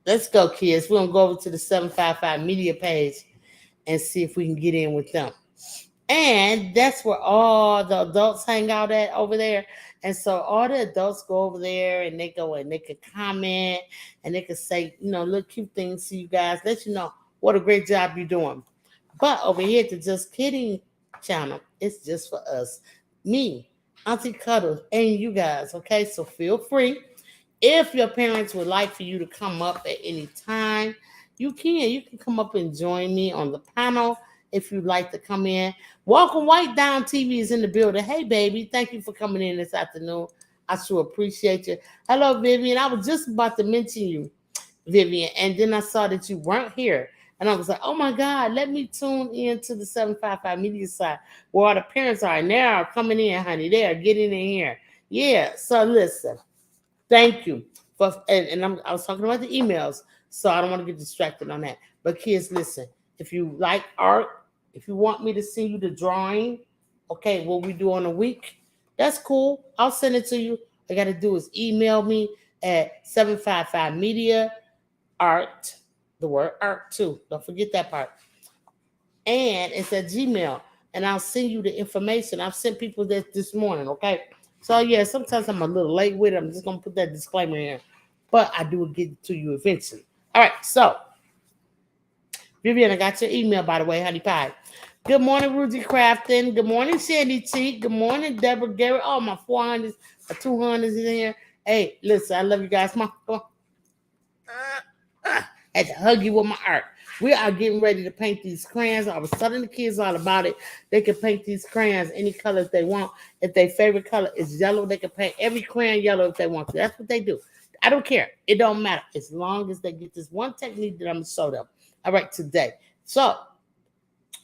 Let's go, kids. We're gonna go over to the 755 media page and see if we can get in with them. And that's where all the adults hang out at over there. And so all the adults go over there and they go and they can comment and they can say, little cute things to you guys, let you know what a great job you're doing. But over here at the Just Kidding channel, it's just for us. Me, Auntie Cuddles, and you guys, okay? So feel free. If your parents would like for you to come up at any time, you can. You can come up and join me on the panel if you'd like to come in. Welcome, White Down TV is in the building. Hey, baby, thank you for coming in this afternoon. I sure appreciate you. Hello, Vivian. I was just about to mention you, Vivian, and then I saw that you weren't here. And I was like, oh, my God, let me tune in to the 755 media side where all the parents are. And they are coming in, honey. They are getting in here. Yeah, so listen. Thank you. I was talking about the emails, so I don't want to get distracted on that. But kids, listen, if you like art, if you want me to send you the drawing, okay, what we do on a week, that's cool. I'll send it to you. All I got to do is email me at 755media art, the word art too. Don't forget that part. And it's at Gmail. And I'll send you the information. I've sent people this morning, okay? So, yeah, sometimes I'm a little late with it. I'm just going to put that disclaimer in. But I do get to you eventually. All right, so, Vivian, I got your email, by the way, honey pie. Good morning, Rudy Crafton. Good morning, Sandy T. Good morning, Deborah Garrett. Oh, my 400s, my 200s in here. Hey, listen, I love you guys. Come on. I had to hug you with my art. We are getting ready to paint these crayons. I was telling the kids all about it. They can paint these crayons any color they want. If their favorite color is yellow, they can paint every crayon yellow if they want to. That's what they do. I don't care. It don't matter. As long as they get this one technique that I'm going to show them. All right, today. So,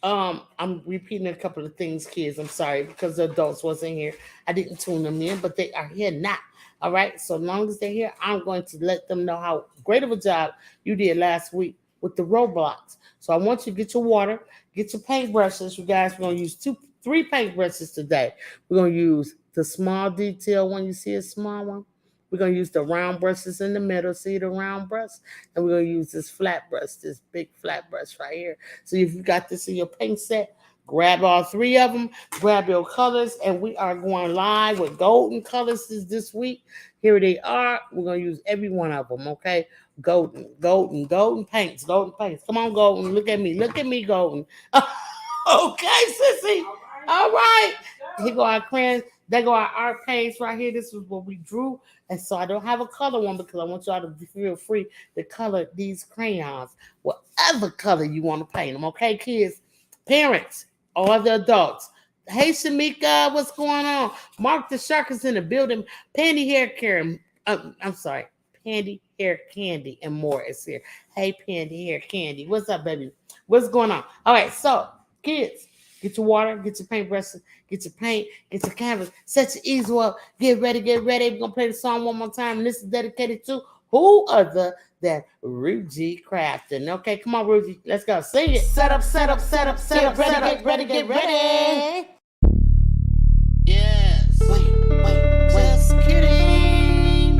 I'm repeating a couple of things, kids. I'm sorry, because the adults wasn't here. I didn't tune them in, but they are here now. All right, so long as they're here, I'm going to let them know how great of a job you did last week with the roadblocks. So I want you to get your water, get your paintbrushes. You guys, we're going to use 3 paintbrushes today. We're going to use the small detail one. You see a small one? We're going to use the round brushes in the middle. See the round brush? And we're going to use this flat brush, this big flat brush right here. So if you got this in your paint set, grab all 3 of them, grab your colors, and we are going live with golden colors this week. Here they are. We're going to use every one of them, okay? Golden paints. Come on, golden. Look at me, golden. Okay, sissy. All right. Here go our crayons. There go our art paints right here. This is what we drew. And so I don't have a color one because I want y'all to feel free to color these crayons, whatever color you want to paint them, okay, kids? Parents, all the adults. Hey, Shamika, what's going on? Mark the Shark is in the building. Pandy Hair Candy and more is here. Hey, Pandy Hair Candy. What's up, baby? What's going on? All right, so, kids, get your water, get your paintbrushes, get your paint, get your canvas, set your easel up, get ready. We're going to play the song one more time, and this is dedicated to who other than Rudy Crafton. Okay, come on, Rudy. Let's go. Sing it. Set up. Get ready. Yes. Wait. Just kidding.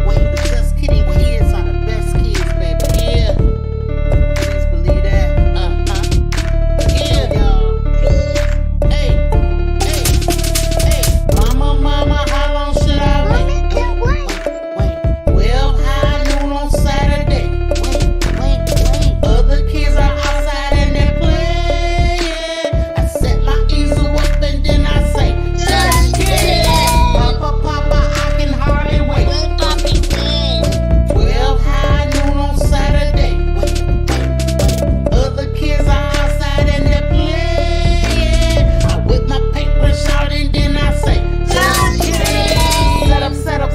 Wait, the Just Kidding kids are the best kids, baby. Yeah. Please believe that. Yeah, y'all. Hey. Mama, how long should I wait? Wait. 12 high noon on Saturday. Wait. Other kids are outside and they're playing. I set my easel up and then I say, just kidding. Papa, I can hardly wait. 12 high noon on Saturday. Wait. Other kids are outside and they're playing. I whip my paintbrush out and then I say, just kidding. Set up.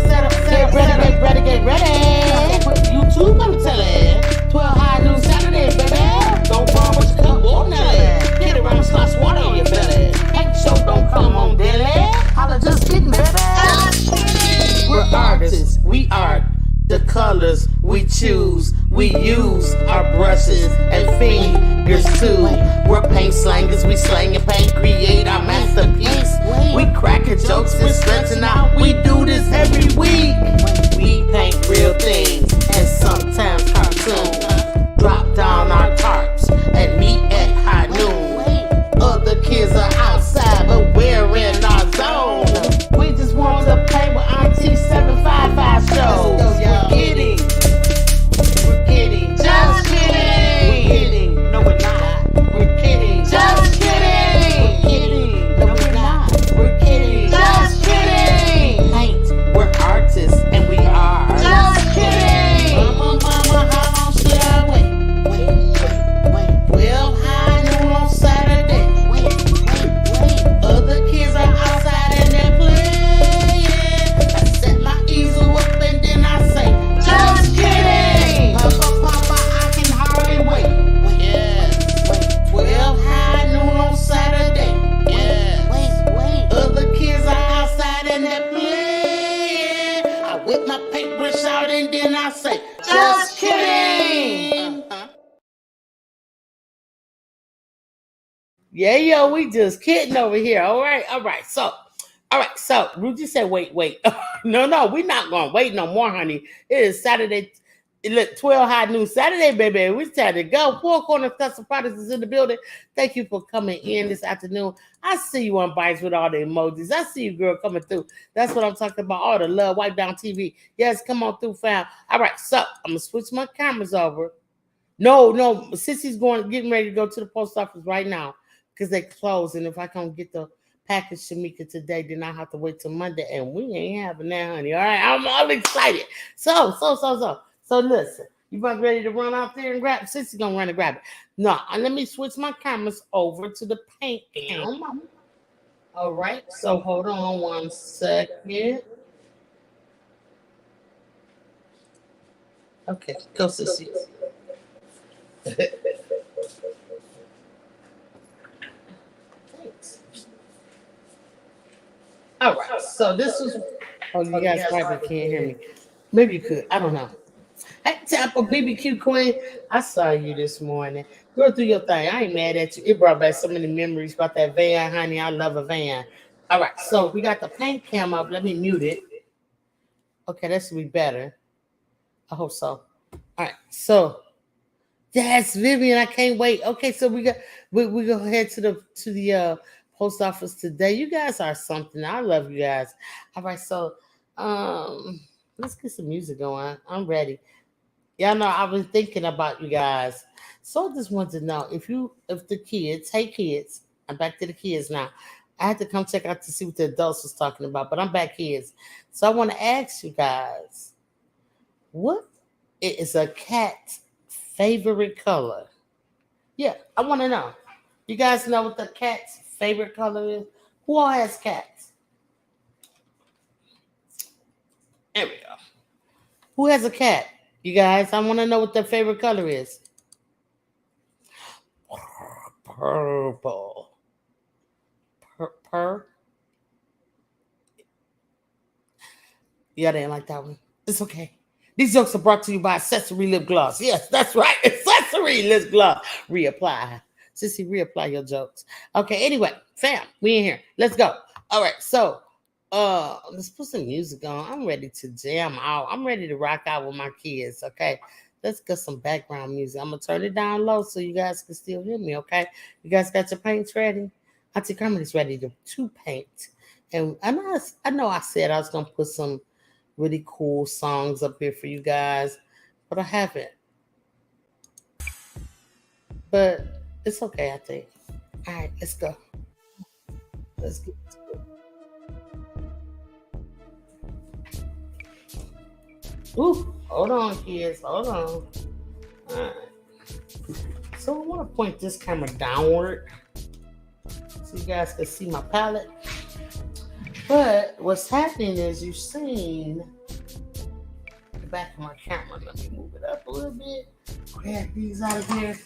Get ready. Put YouTube on the telly. 12 high noon Saturday, baby. Don't fall what you come on, Nelly. Get around and slosh water on your belly. Paint show don't come on, Billy. Holla, just kidding, baby. We're artists. We art the colors we choose. We use our brushes and fingers too. We're paint slangers. We slang and paint, create our masterpiece. We cracking jokes and stretching out. We do this every week. We paint real things and Just kidding. Yeah, yo, we just kidding over here. All right. So Ruthie said, wait. No, we're not gonna wait no more, honey. It is Saturday. Look, 12 high noon Saturday, baby. We time to go. Four Corner Custom Products is in the building. Thank you for coming in this afternoon. I see you on Bites with all the emojis. I see you, girl, coming through. That's what I'm talking about. All the love. Wipe down TV. Yes, come on through, fam. All right, so I'm gonna switch my cameras over. No, Sissy's getting ready to go to the post office right now because they close. And if I can't get the package Shamika today, then I have to wait till Monday. And we ain't having that, honey. All right, I'm all excited. So listen, you about ready to run out there and grab? Sissy's gonna run and grab it. No, let me switch my cameras over to the paint cam. All right, so hold on 1 second. Okay, go Sissy. Thanks. All right, so this is. Oh, you guys probably can't hear me. Maybe you could. I don't know. Hey, Tampa BBQ Queen, I saw you this morning. Go through your thing. I ain't mad at you. It brought back so many memories about that van, honey. I love a van. All right, so we got the paint cam up. Let me mute it. Okay, that should be better. I hope so. All right, so yes, Vivian, I can't wait. Okay, so we go head to the post office today. You guys are something. I love you guys. All right, so let's get some music going. I'm ready. Y'all know I've been thinking about you guys. So I just wanted to know if the kids, hey kids, I'm back to the kids now. I had to come check out to see what the adults was talking about, but I'm back kids. So I want to ask you guys, what is a cat's favorite color? Yeah, I want to know. You guys know what the cat's favorite color is? Who all has cats? There we go. Who has a cat? You guys, I want to know what their favorite color is. Purple. Purr. Yeah, they didn't like that one. It's okay. These jokes are brought to you by Accessory Lip Gloss. Yes, that's right. Accessory Lip Gloss. Reapply. Sissy, reapply your jokes. Okay, anyway, fam, we in here. Let's go. All right, so let's put some music on. I'm ready to jam out. I'm ready to rock out with my kids. Okay, let's get some background music. I'm gonna turn it down low so you guys can still hear me. Okay, you guys got your paints ready? Auntie Carmen is ready to paint. And I know I said I was gonna put some really cool songs up here for you guys, but I haven't. But it's okay, I think. All right, let's go. Let's get to it. Ooh, hold on, kids. Hold on. All right. So I want to point this camera downward so you guys can see my palette. But what's happening is you've seen the back of my camera. Let me move it up a little bit. Grab these out of here.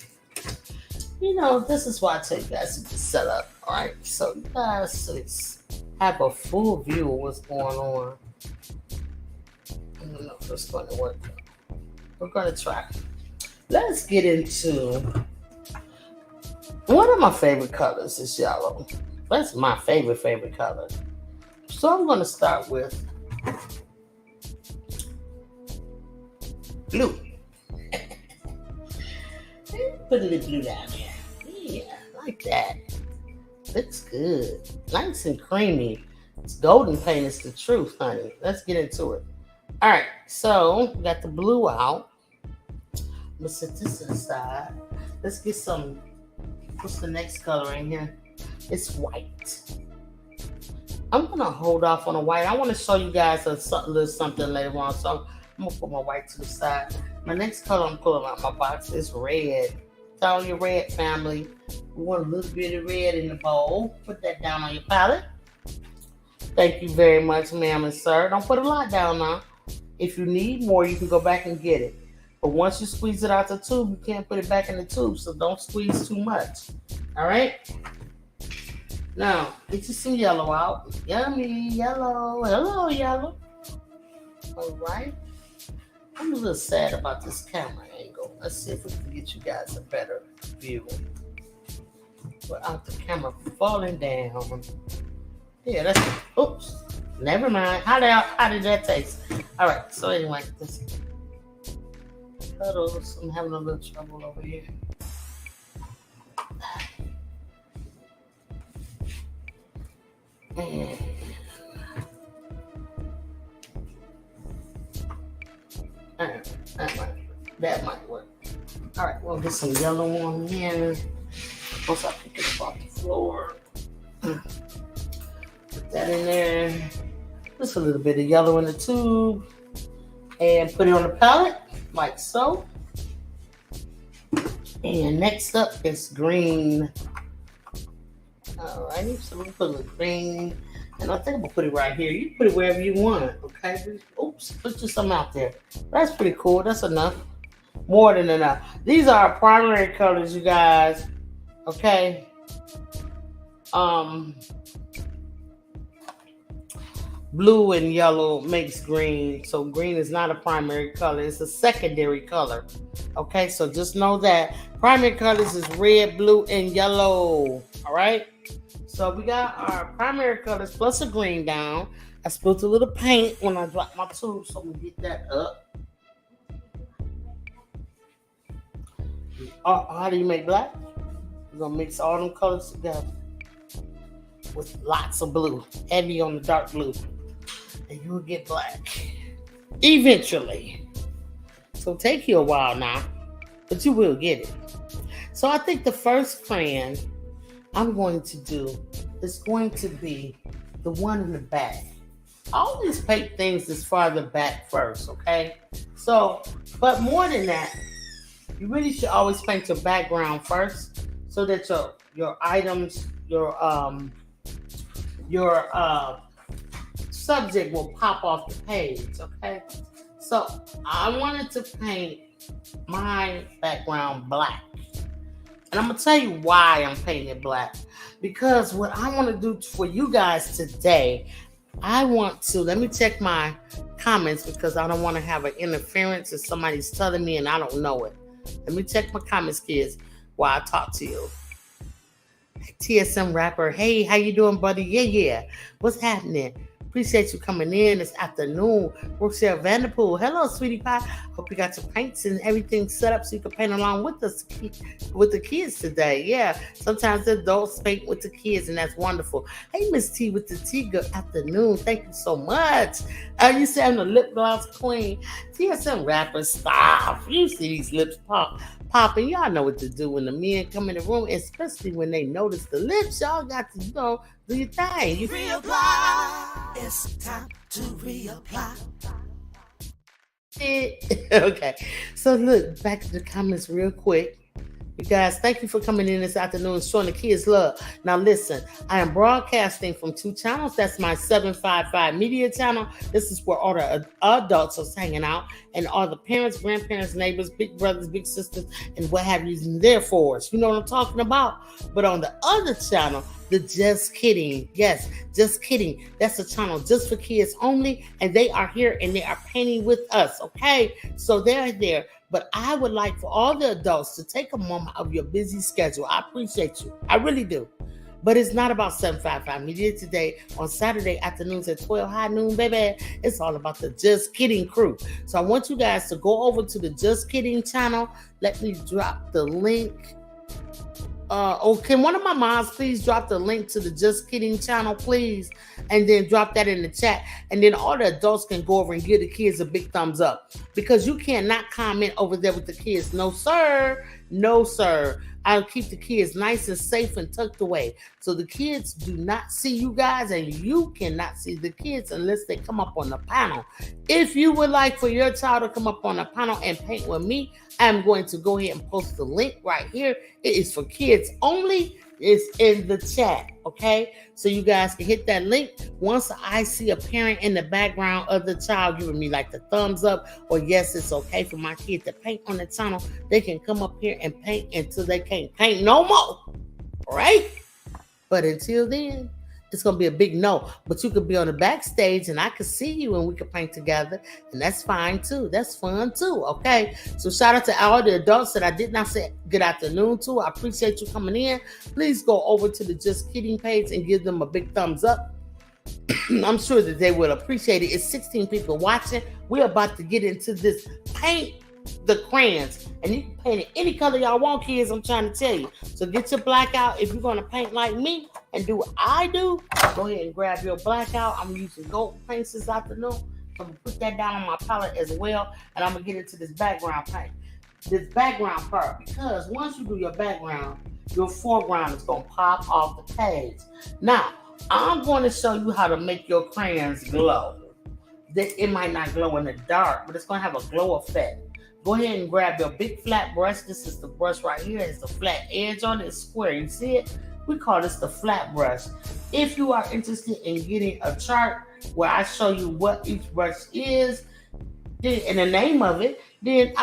You know, this is why I tell you guys to set up. All right, so you guys have a full view of what's going on. I don't know if it's going to work. We're going to try. Let's get into one of my favorite colors is yellow. That's my favorite color. So I'm going to start with blue. Put a little blue down there. Yeah, like that. Looks good. Nice and creamy. It's golden paint is the truth, honey. Let's get into it. All right, so we got the blue out. I'm gonna set this to the side. Let's get some. What's the next color in here? It's white. I'm gonna hold off on the white. I want to show you guys a little something later on. So I'm gonna put my white to the side. My next color I'm pulling out my box is red. It's all your red family. We want a little bit of red in the bowl. Put that down on your palette. Thank you very much, ma'am and sir. Don't put a lot down now. If you need more, you can go back and get it. But once you squeeze it out the tube, you can't put it back in the tube, so don't squeeze too much. All right? Now, get you some yellow out. Yummy, yellow. Hello, yellow. All right. I'm a little sad about this camera angle. Let's see if we can get you guys a better view without the camera falling down. Yeah, that's it. Oops. Never mind. How did that taste? All right. So anyway, this puddles. I'm having a little trouble over here. And that might work. All right, we'll get some yellow on here. Once I pick it up off the floor, put that in there. Just a little bit of yellow in the tube, and put it on the palette like so. And next up is green. Alrighty, so we'll put a little green, and I think I'm gonna put it right here. You can put it wherever you want, okay? Oops, put just some out there. That's pretty cool. That's enough. More than enough. These are our primary colors, you guys. Okay. Blue and yellow makes green, so green is not a primary color. It's a secondary color. Okay, so just know that primary colors is red, blue, and yellow. All right. So we got our primary colors plus a green down. I spilled a little paint when I dropped my tube, so I'm gonna get that up. How do you make black? We're gonna mix all them colors together with lots of blue, heavy on the dark blue, and you'll get black eventually. So take you a while now, but you will get it. So I think the first crayon I'm going to do is going to be the one in the back. I always paint things as far the back first, okay? So, but more than that, you really should always paint your background first, so that your items, your subject will pop off the page, okay? So I wanted to paint my background black. And I'm going to tell you why I'm painting it black. Because what I want to do for you guys today, I want to, let me check my comments because I don't want to have an interference if somebody's telling me and I don't know it. Let me check my comments, kids, while I talk to you. TSM rapper, hey, how you doing, buddy? Yeah. What's happening? Appreciate you coming in this afternoon. Rochelle Vanderpool, hello, sweetie pie. Hope you got your paints and everything set up so you can paint along with us, with the kids today. Yeah, sometimes the adults paint with the kids, and that's wonderful. Hey, Miss T with the T, good afternoon. Thank you so much. You said I'm the lip gloss queen. TSM rapper, stop. You see these lips popping. Y'all know what to do when the men come in the room, especially when they notice the lips. Y'all got to, do your thing. You reapply. It's time to reapply. Okay. So look, back to the comments real quick. You guys, thank you for coming in this afternoon and showing the kids love. Now listen, I am broadcasting from 2 channels. That's my 755 media channel. This is where all the adults are hanging out, and all the parents, grandparents, neighbors, big brothers, big sisters, and what have you there for us. You know what I'm talking about? But on the other channel, the Just Kidding. Yes, Just Kidding. That's a channel just for kids only, and they are here and they are painting with us, okay? So they're there. But I would like for all the adults to take a moment of your busy schedule. I appreciate you. I really do. But it's not about 755 Media today on Saturday afternoons at 12 high noon, baby. It's all about the Just Kidding crew. So I want you guys to go over to the Just Kidding channel. Let me drop the link. Can one of my moms please drop the link to the Just Kidding channel, please? And then drop that in the chat. And then all the adults can go over and give the kids a big thumbs up. Because you cannot comment over there with the kids. No, sir. No, sir. I'll keep the kids nice and safe and tucked away. So the kids do not see you guys, and you cannot see the kids unless they come up on the panel. If you would like for your child to come up on the panel and paint with me, I'm going to go ahead and post the link right here. It is for kids only. It's in the chat, okay? So you guys can hit that link. Once I see a parent in the background of the child giving me like the thumbs up, or yes, it's okay for my kid to paint on the channel, they can come up here and paint until they can't paint no more, all right? But until then, it's gonna be a big no. But you could be on the backstage and I could see you and we could paint together, and that's fine too. That's fun too. Okay. So shout out to all the adults that I did not say good afternoon to. I appreciate you coming in. Please go over to the Just Kidding page and give them a big thumbs up. I'm sure that they will appreciate it. It's 16 people watching. We're about to get into this paint the crayons, and you can paint it any color y'all want, kids. I'm trying to tell you. So get your black out. If you're going to paint like me and do what I do, go ahead and grab your black out. I'm using gold paints this afternoon. So I'm going to put that down on my palette as well, and I'm going to get into this background paint. This background part, because once you do your background, your foreground is going to pop off the page. Now, I'm going to show you how to make your crayons glow. It might not glow in the dark, but it's going to have a glow effect. Go ahead and grab your big flat brush. This is the brush right here. It's a flat edge on it. It's square. You see it? We call this the flat brush. If you are interested in getting a chart where I show you what each brush is and the name of it, then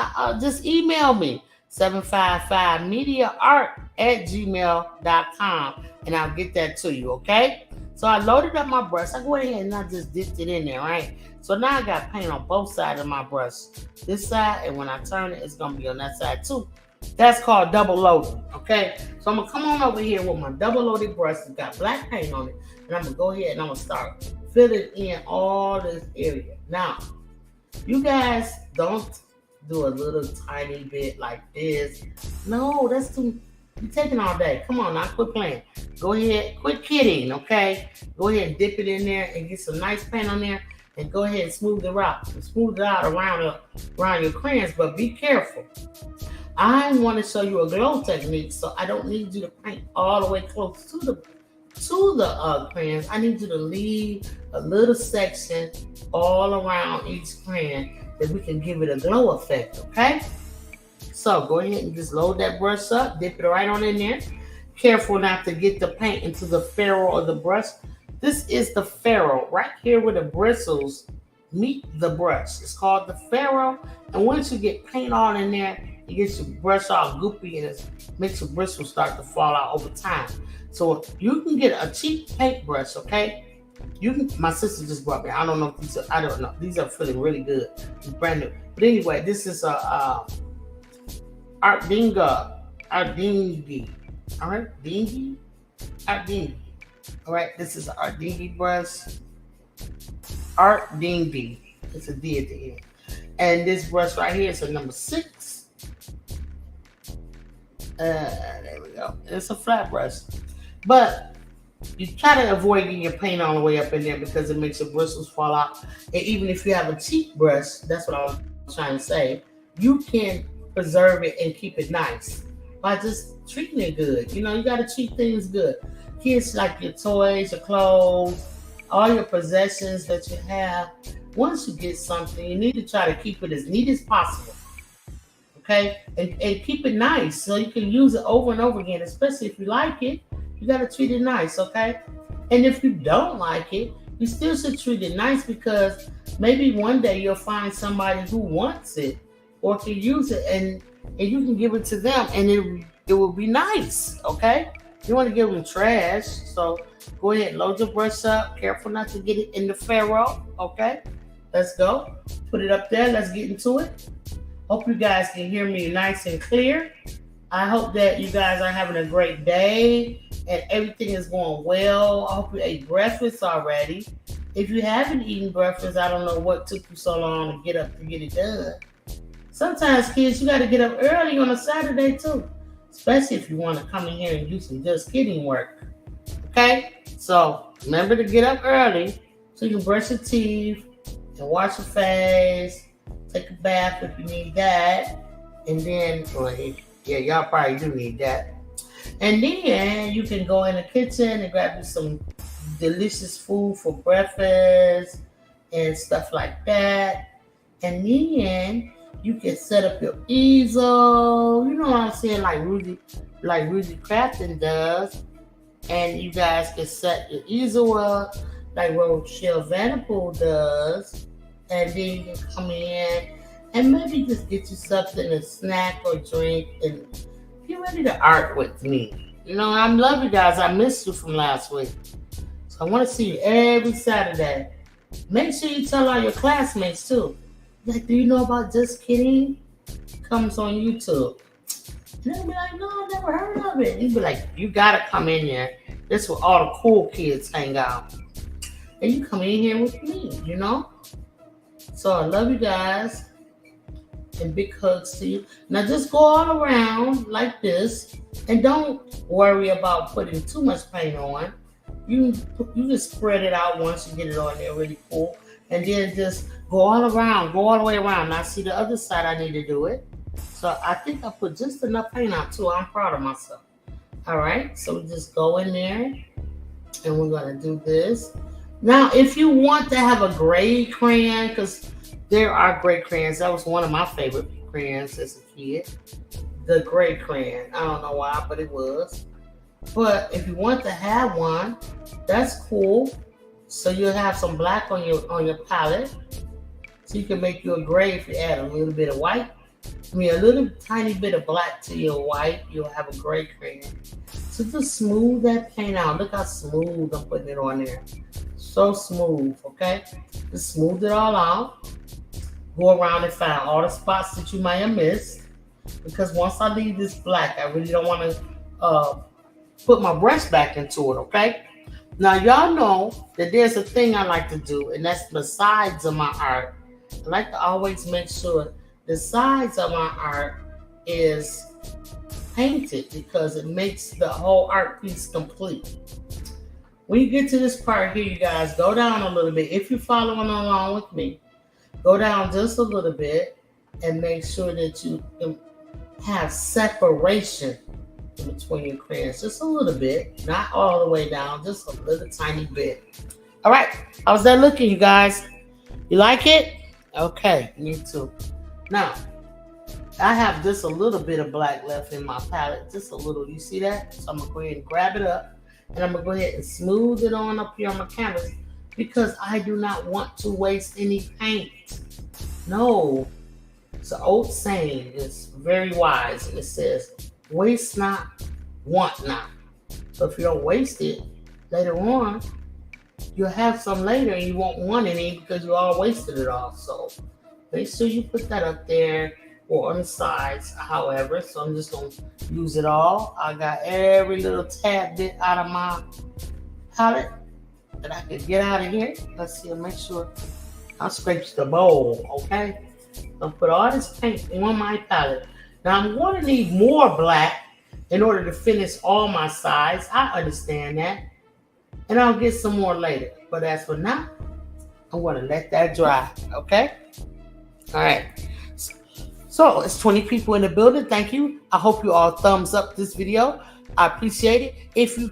just email me 755mediaart@gmail.com and I'll get that to you, okay? So I loaded up my brush. I go ahead and I just dipped it in there, right? So now I got paint on both sides of my brush. This side, and when I turn it, it's going to be on that side too. That's called double loading, okay? So I'm going to come on over here with my double loaded brush. It's got black paint on it. And I'm going to go ahead and I'm going to start filling in all this area. Now, you guys don't do a little tiny bit like this. No, that's too... You're taking all day. Come on now, quit playing. Go ahead, quit kidding, okay? Go ahead and dip it in there and get some nice paint on there and go ahead and smooth it out. Smooth it out around your crayons, but be careful. I want to show you a glow technique, so I don't need you to paint all the way close to the crayons. I need you to leave a little section all around each crayon that we can give it a glow effect, okay? So go ahead and just load that brush up, dip it right on in there. Careful not to get the paint into the ferrule of the brush. This is the ferrule right here where the bristles meet the brush. It's called the ferrule. And once you get paint on in there, it gets your brush all goopy and it makes your bristles start to fall out over time. So you can get a cheap paintbrush, okay? My sister just brought me. I don't know if these are, I don't know. These are feeling really good. It's brand new. But anyway, this is a ARTDING. All right, dingy. ARTDING. All right, this is an ARTDING brush. ARTDING. It's a D at the end. And this brush right here is a number 6. There we go. It's a flat brush. But you try to avoid getting your paint all the way up in there because it makes your bristles fall out. And even if you have a cheap brush, that's what I was trying to say, you can preserve it and keep it nice by just treating it good. You know, you got to treat things good. Kids like your toys, your clothes, all your possessions that you have. Once you get something, you need to try to keep it as neat as possible. Okay? And keep it nice so you can use it over and over again, especially if you like it. You got to treat it nice, okay? And if you don't like it, you still should treat it nice because maybe one day you'll find somebody who wants it or can use it and you can give it to them and it will be nice, okay? You want to give them trash, so go ahead and load your brush up. Careful not to get it in the ferrule, okay? Let's go. Put it up there. Let's get into it. Hope you guys can hear me nice and clear. I hope that you guys are having a great day and everything is going well. I hope you ate breakfast already. If you haven't eaten breakfast, I don't know what took you so long to get up to get it done. Sometimes, kids, you got to get up early on a Saturday too, especially if you want to come in here and do some Just Kidding work. Okay? So remember to get up early so you can brush your teeth and wash your face, take a bath if you need that, and then, yeah, y'all probably do need that. And then you can go in the kitchen and grab you some delicious food for breakfast and stuff like that. And then you can set up your easel. You know what I'm saying? Like Rudy Crafton does. And you guys can set your easel up like Rochelle Vanderpool does. And then you can come in and maybe just get you something to snack or drink and get ready to art with me. You know, I love you guys. I missed you from last week. So I want to see you every Saturday. Make sure you tell all your classmates too. Like, do you know about Just Kidding? Comes on YouTube. And they'll be like, no, I never heard of it. You'd be like, you gotta come in here. This is where all the cool kids hang out. And you come in here with me, you know? So I love you guys. And big hugs to you. Now just go all around like this. And don't worry about putting too much paint on. You just spread it out once you get it on there really cool. And then just go all around, go all the way around. Now see the other side I need to do it. So I think I put just enough paint out too. I'm proud of myself. All right, so we just go in there and we're gonna do this. Now, if you want to have a gray crayon, because there are gray crayons. That was one of my favorite crayons as a kid. The gray crayon. I don't know why, but it was. But if you want to have one, that's cool. So you'll have some black on your palette. So you can make you a gray if you add a little bit of white. I mean, a little tiny bit of black to your white, you'll have a gray crayon. So just smooth that paint out. Look how smooth I'm putting it on there. So smooth, okay? Just smooth it all out. Go around and find all the spots that you might have missed. Because once I leave this black, I really don't want to put my brush back into it, okay? Now, y'all know that there's a thing I like to do, and that's the sides of my art. I like to always make sure the sides of my art is painted because it makes the whole art piece complete. When you get to this part here, you guys, go down a little bit. If you're following along with me, go down just a little bit and make sure that you have separation in between your crayons. Just a little bit, not all the way down, just a little tiny bit. All right, how's that looking, you guys? You like it? Okay, me too. Now, I have just a little bit of black left in my palette, just a little. You see that? So I'm going to go ahead and grab it up, and I'm going to go ahead and smooth it on up here on my canvas because I do not want to waste any paint. No. It's an old saying. It's very wise, and it says, waste not, want not. So if you don't waste it, later on, you'll have some later and you won't want any because you all wasted it all. So make sure you put that up there or on the sides, however. So I'm just going to use it all. I got every little tad bit out of my palette that I could get out of here. Let's see, I'll make sure I scrape the bowl, okay? I'll put all this paint on my palette. Now I'm going to need more black in order to finish all my sides. I understand that. And I'll get some more later. But as for now, I'm going to let that dry, okay? All right. So it's 20 people in the building. Thank you. I hope you all thumbs up this video. I appreciate it. If you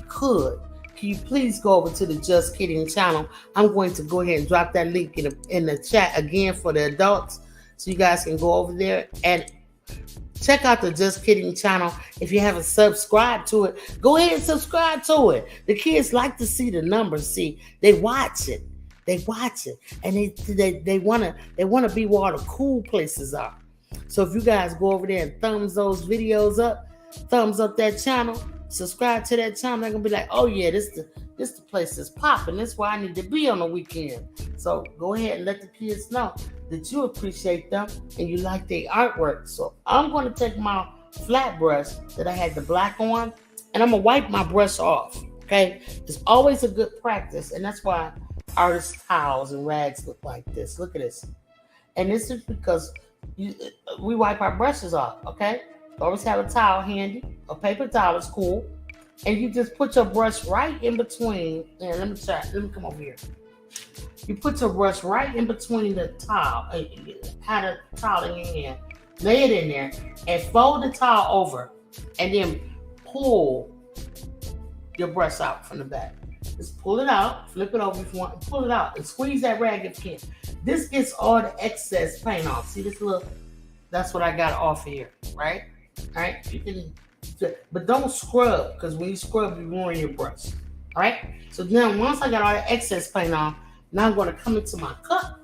could, can you please go over to the Just Kidding channel? I'm going to go ahead and drop that link in the chat again for the adults, so you guys can go over there and check out the Just Kidding channel. If you haven't subscribed to it, go ahead and subscribe to it. The kids like to see the numbers. See, they watch it. They watch it, and they wanna be where all the cool places are. So if you guys go over there and thumbs those videos up, thumbs up that channel, subscribe to that channel, they're gonna be like, oh yeah, this the place that's popping. That's where I need to be on the weekend. So go ahead and let the kids know that you appreciate them and you like their artwork. So I'm going to take my flat brush that I had the black on, and I'm going to wipe my brush off, okay? It's always a good practice, and that's why artist towels and rags look like this. Look at this. And this is because we wipe our brushes off, okay? Always have a towel handy. A paper towel is cool. And you just put your brush right in between. Yeah, let me come over here. You put your brush right in between the towel. Have a towel in your hand. Lay it in there and fold the towel over. And then pull your brush out from the back. Just pull it out. Flip it over if you want. Pull it out and squeeze that rag if you can. This gets all the excess paint off. See this little? That's what I got off of here, right? All right. You can. But don't scrub, because when you scrub, you ruin your brush. All right? So now, once I got all the excess paint off, now I'm going to come into my cup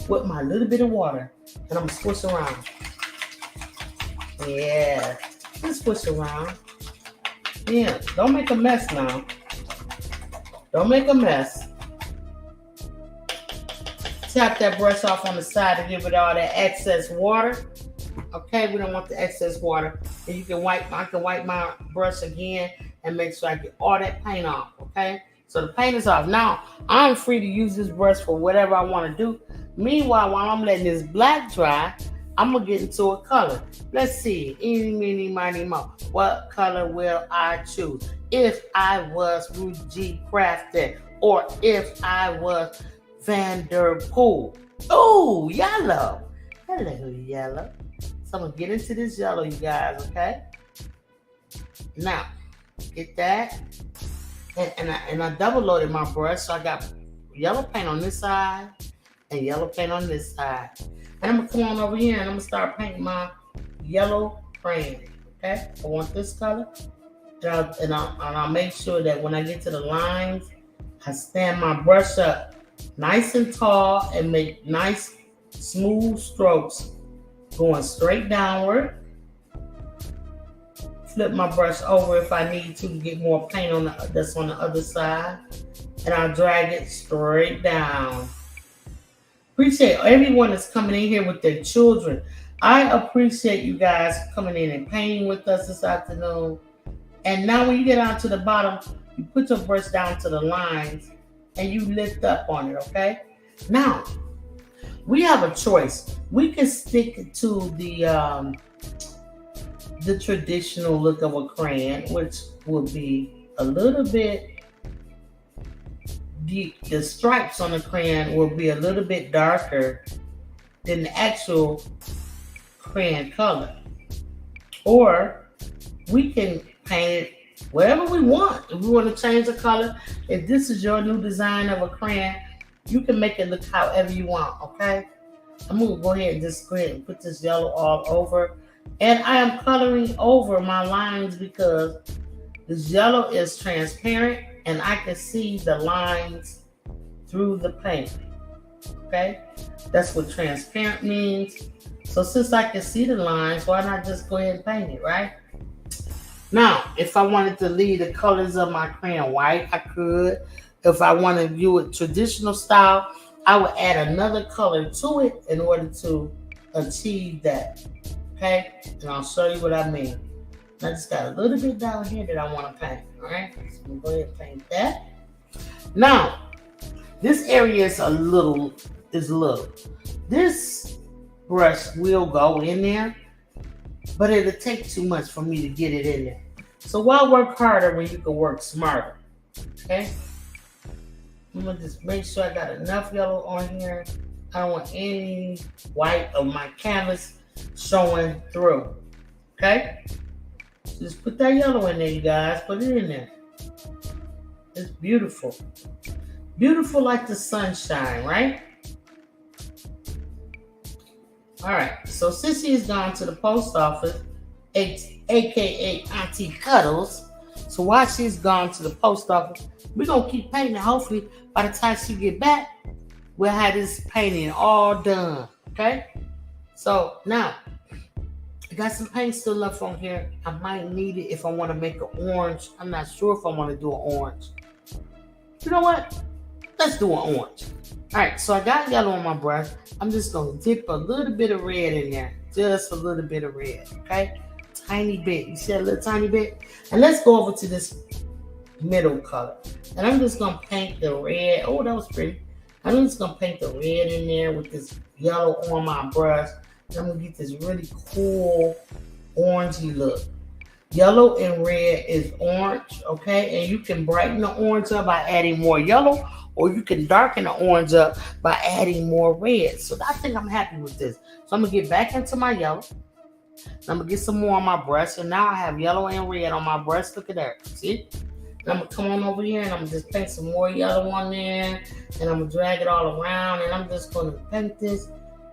with my little bit of water, and I'm going to squish around. Yeah. Just squish around. Yeah. Don't make a mess now. Don't make a mess. Tap that brush off on the side to give it all that excess water. Okay, we don't want the excess water. And you can wipe, I can wipe my brush again and make sure I get all that paint off. Okay, so the paint is off. Now, I'm free to use this brush for whatever I want to do. Meanwhile, while I'm letting this black dry, I'm going to get into a color. Let's see. Eeny, meeny, miny, mo. What color will I choose? If I was Rudy Crafted, or if I was Vanderpool. Oh, yellow. Hello, yellow. So I'm going to get into this yellow, you guys, okay? Now, get that. And I double loaded my brush, so I got yellow paint on this side and yellow paint on this side. And I'm going to come on over here and I'm going to start painting my yellow crayon, okay? I want this color. And I'll make sure that when I get to the lines, I stand my brush up nice and tall and make nice smooth strokes going straight downward. Flip my brush over if I need to get more paint on that's on the other side. And I'll drag it straight down. Appreciate everyone that's coming in here with their children. I appreciate you guys coming in and painting with us this afternoon. And now when you get down to the bottom, you put your brush down to the lines and you lift up on it, okay? Now, we have a choice. We can stick to the traditional look of a crayon, which would be a little bit, the stripes on the crayon will be a little bit darker than the actual crayon color. Or we can paint it whatever we want. If we want to change the color, if this is your new design of a crayon, you can make it look however you want, okay? I'm going to go ahead and put this yellow all over. And I am coloring over my lines because this yellow is transparent and I can see the lines through the paint, okay? That's what transparent means. So since I can see the lines, why not just go ahead and paint it, right? Now, if I wanted to leave the colors of my crayon white, I could. If I want to do it traditional style, I would add another color to it in order to achieve that, okay? And I'll show you what I mean. I just got a little bit down here that I want to paint, all right? So I'm going to go ahead and paint that. Now, this area is little. This brush will go in there, but it'll take too much for me to get it in there. So why work harder when you can work smarter, okay? I'm going to just make sure I got enough yellow on here. I don't want any white of my canvas showing through, okay? Just put that yellow in there, you guys. Put it in there. It's beautiful. Beautiful like the sunshine, right? All right. So Sissy has gone to the post office, aka Auntie Cuddles. So while she's gone to the post office, we're going to keep painting. Hopefully, by the time she get back, we'll have this painting all done, okay? So now, I got some paint still left on here. I might need it if I want to make an orange. I'm not sure if I want to do an orange. You know what? Let's do an orange. All right, so I got yellow on my brush. I'm just going to dip a little bit of red in there. Just a little bit of red, okay? Tiny bit. You see a little tiny bit? And let's go over to this middle color. And I'm just going to paint the red. Oh, that was pretty. I'm just going to paint the red in there with this yellow on my brush. And I'm going to get this really cool orangey look. Yellow and red is orange, okay? And you can brighten the orange up by adding more yellow, or you can darken the orange up by adding more red. So I think I'm happy with this. So I'm going to get back into my yellow. I'm going to get some more on my brush. And now I have yellow and red on my brush. Look at that. See? And I'm going to come on over here and I'm going to just paint some more yellow on there. And I'm going to drag it all around. And I'm just going to paint this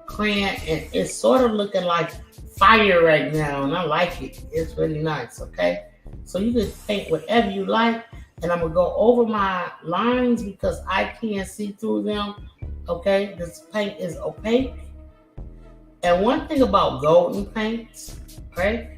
crayon. And it's sort of looking like fire right now. And I like it. It's really nice, okay? So you can paint whatever you like. And I'm going to go over my lines because I can't see through them, okay? This paint is opaque. And one thing about golden paints, right?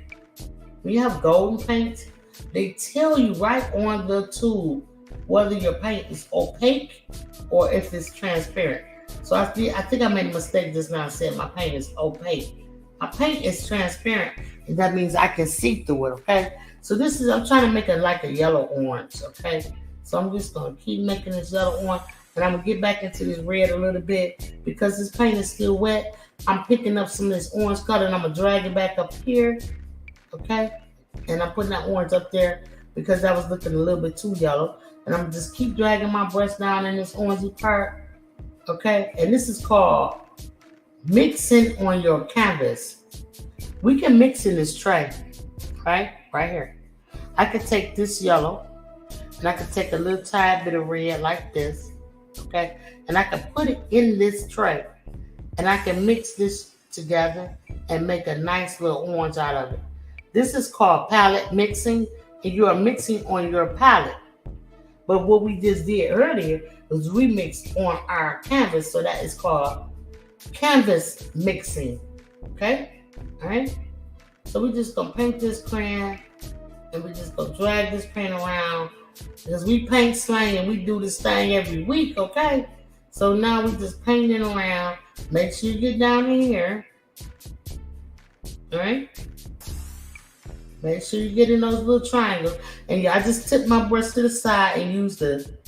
When you have golden paints, they tell you right on the tube whether your paint is opaque or if it's transparent. So I think I made a mistake just now. I said my paint is opaque. My paint is transparent, and that means I can see through it. Okay. So I'm trying to make it like a yellow orange. Okay. So I'm just gonna keep making this yellow orange, and I'm gonna get back into this red a little bit because this paint is still wet. I'm picking up some of this orange color, and I'm gonna drag it back up here. Okay. And I'm putting that orange up there because that was looking a little bit too yellow. And I'm just keep dragging my brush down in this orangey part. Okay, and this is called mixing on your canvas. We can mix in this tray, right here. I could take this yellow, and I could take a little tiny bit of red like this, okay? And I can put it in this tray, and I can mix this together and make a nice little orange out of it. This is called palette mixing, and you are mixing on your palette. But what we just did earlier was we mixed on our canvas, so that is called canvas mixing. Okay? All right? So we just gonna paint this crayon, and we just gonna drag this paint around because we paint slang and we do this thing every week, okay? So now we just painting around. Make sure you get down in here. All right? Make sure you get in those little triangles. And I just tip my brush to the side and use the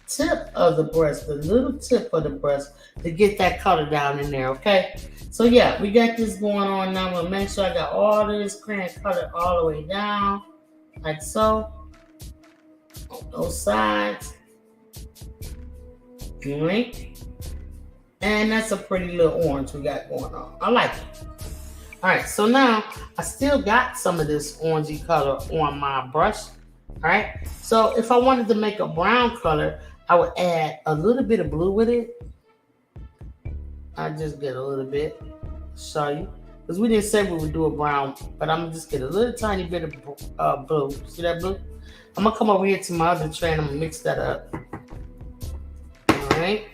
tip of the brush, the little tip of the brush, to get that color down in there, okay? So yeah, we got this going on now. I'm gonna make sure I got all of this crayon color all the way down, like so, on those sides. All right? And that's a pretty little orange we got going on. I like it. All right, so now I still got some of this orangey color on my brush. All right, so if I wanted to make a brown color, I would add a little bit of blue with it. I just get a little bit, show you, because we didn't say we would do a brown, but I'm gonna just get a little tiny bit of blue. See that blue? I'm gonna come over here to my other tray and I'm gonna mix that up. All right,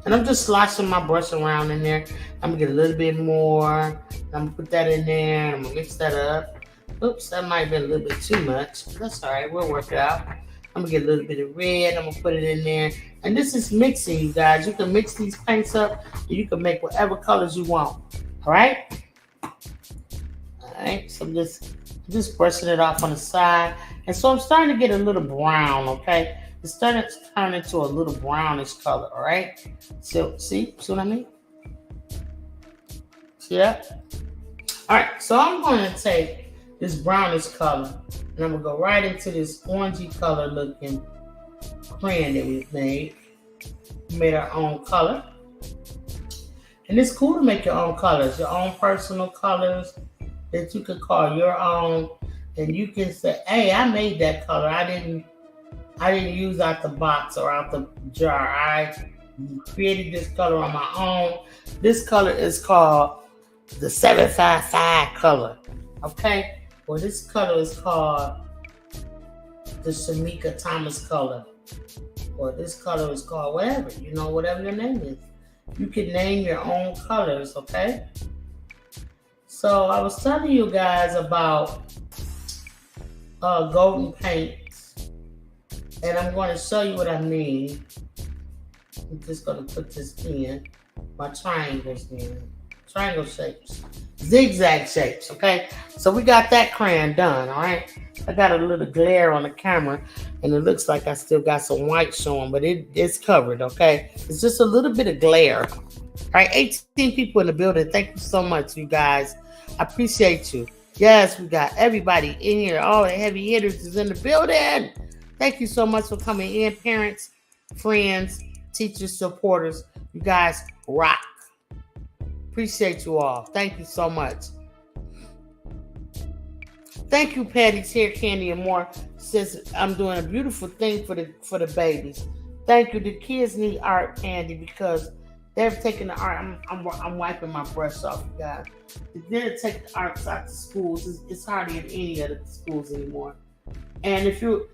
and I'm just sloshing my brush around in there. I'm gonna get a little bit more. I'm gonna put that in there and I'm gonna mix that up. Oops, that might have been a little bit too much. That's all right, we'll work it out. I'm gonna get a little bit of red, I'm gonna put it in there. And this is mixing, you guys. You can mix these paints up and you can make whatever colors you want. All right? All right, so I'm just brushing it off on the side. And so I'm starting to get a little brown, okay? It's starting to turn into a little brownish color, all right? So, see what I mean? See that? All right, so I'm going to take this brownish color and I'm going to go right into this orangey color looking crayon that we've made. We made our own color. And it's cool to make your own colors, your own personal colors that you could call your own. And you can say, hey, I made that color. I didn't use out the box or out the jar. I created this color on my own. This color is called the 755 color, okay? Well, this color is called the Shamika Thomas color, or this color is called whatever, whatever your name is. You can name your own colors, okay? So I was telling you guys about golden paints, and I'm going to show you what I mean. I'm just going to put this in, my triangles in. Triangle shapes, zigzag shapes, okay? So we got that crayon done, all right? I got a little glare on the camera, and it looks like I still got some white showing, but it's covered, okay? It's just a little bit of glare. All right, 18 people in the building. Thank you so much, you guys. I appreciate you. Yes, we got everybody in here. All the heavy hitters is in the building. Thank you so much for coming in, parents, friends, teachers, supporters. You guys rock. Appreciate you all. Thank you so much. Thank you, Patty's Hair Candy and More. Says I'm doing a beautiful thing for the babies. Thank you. The kids need art candy because they're taking the art. I'm wiping my brush off, you guys. They're taking the arts out to schools. It's hardly in any of the schools anymore. And if your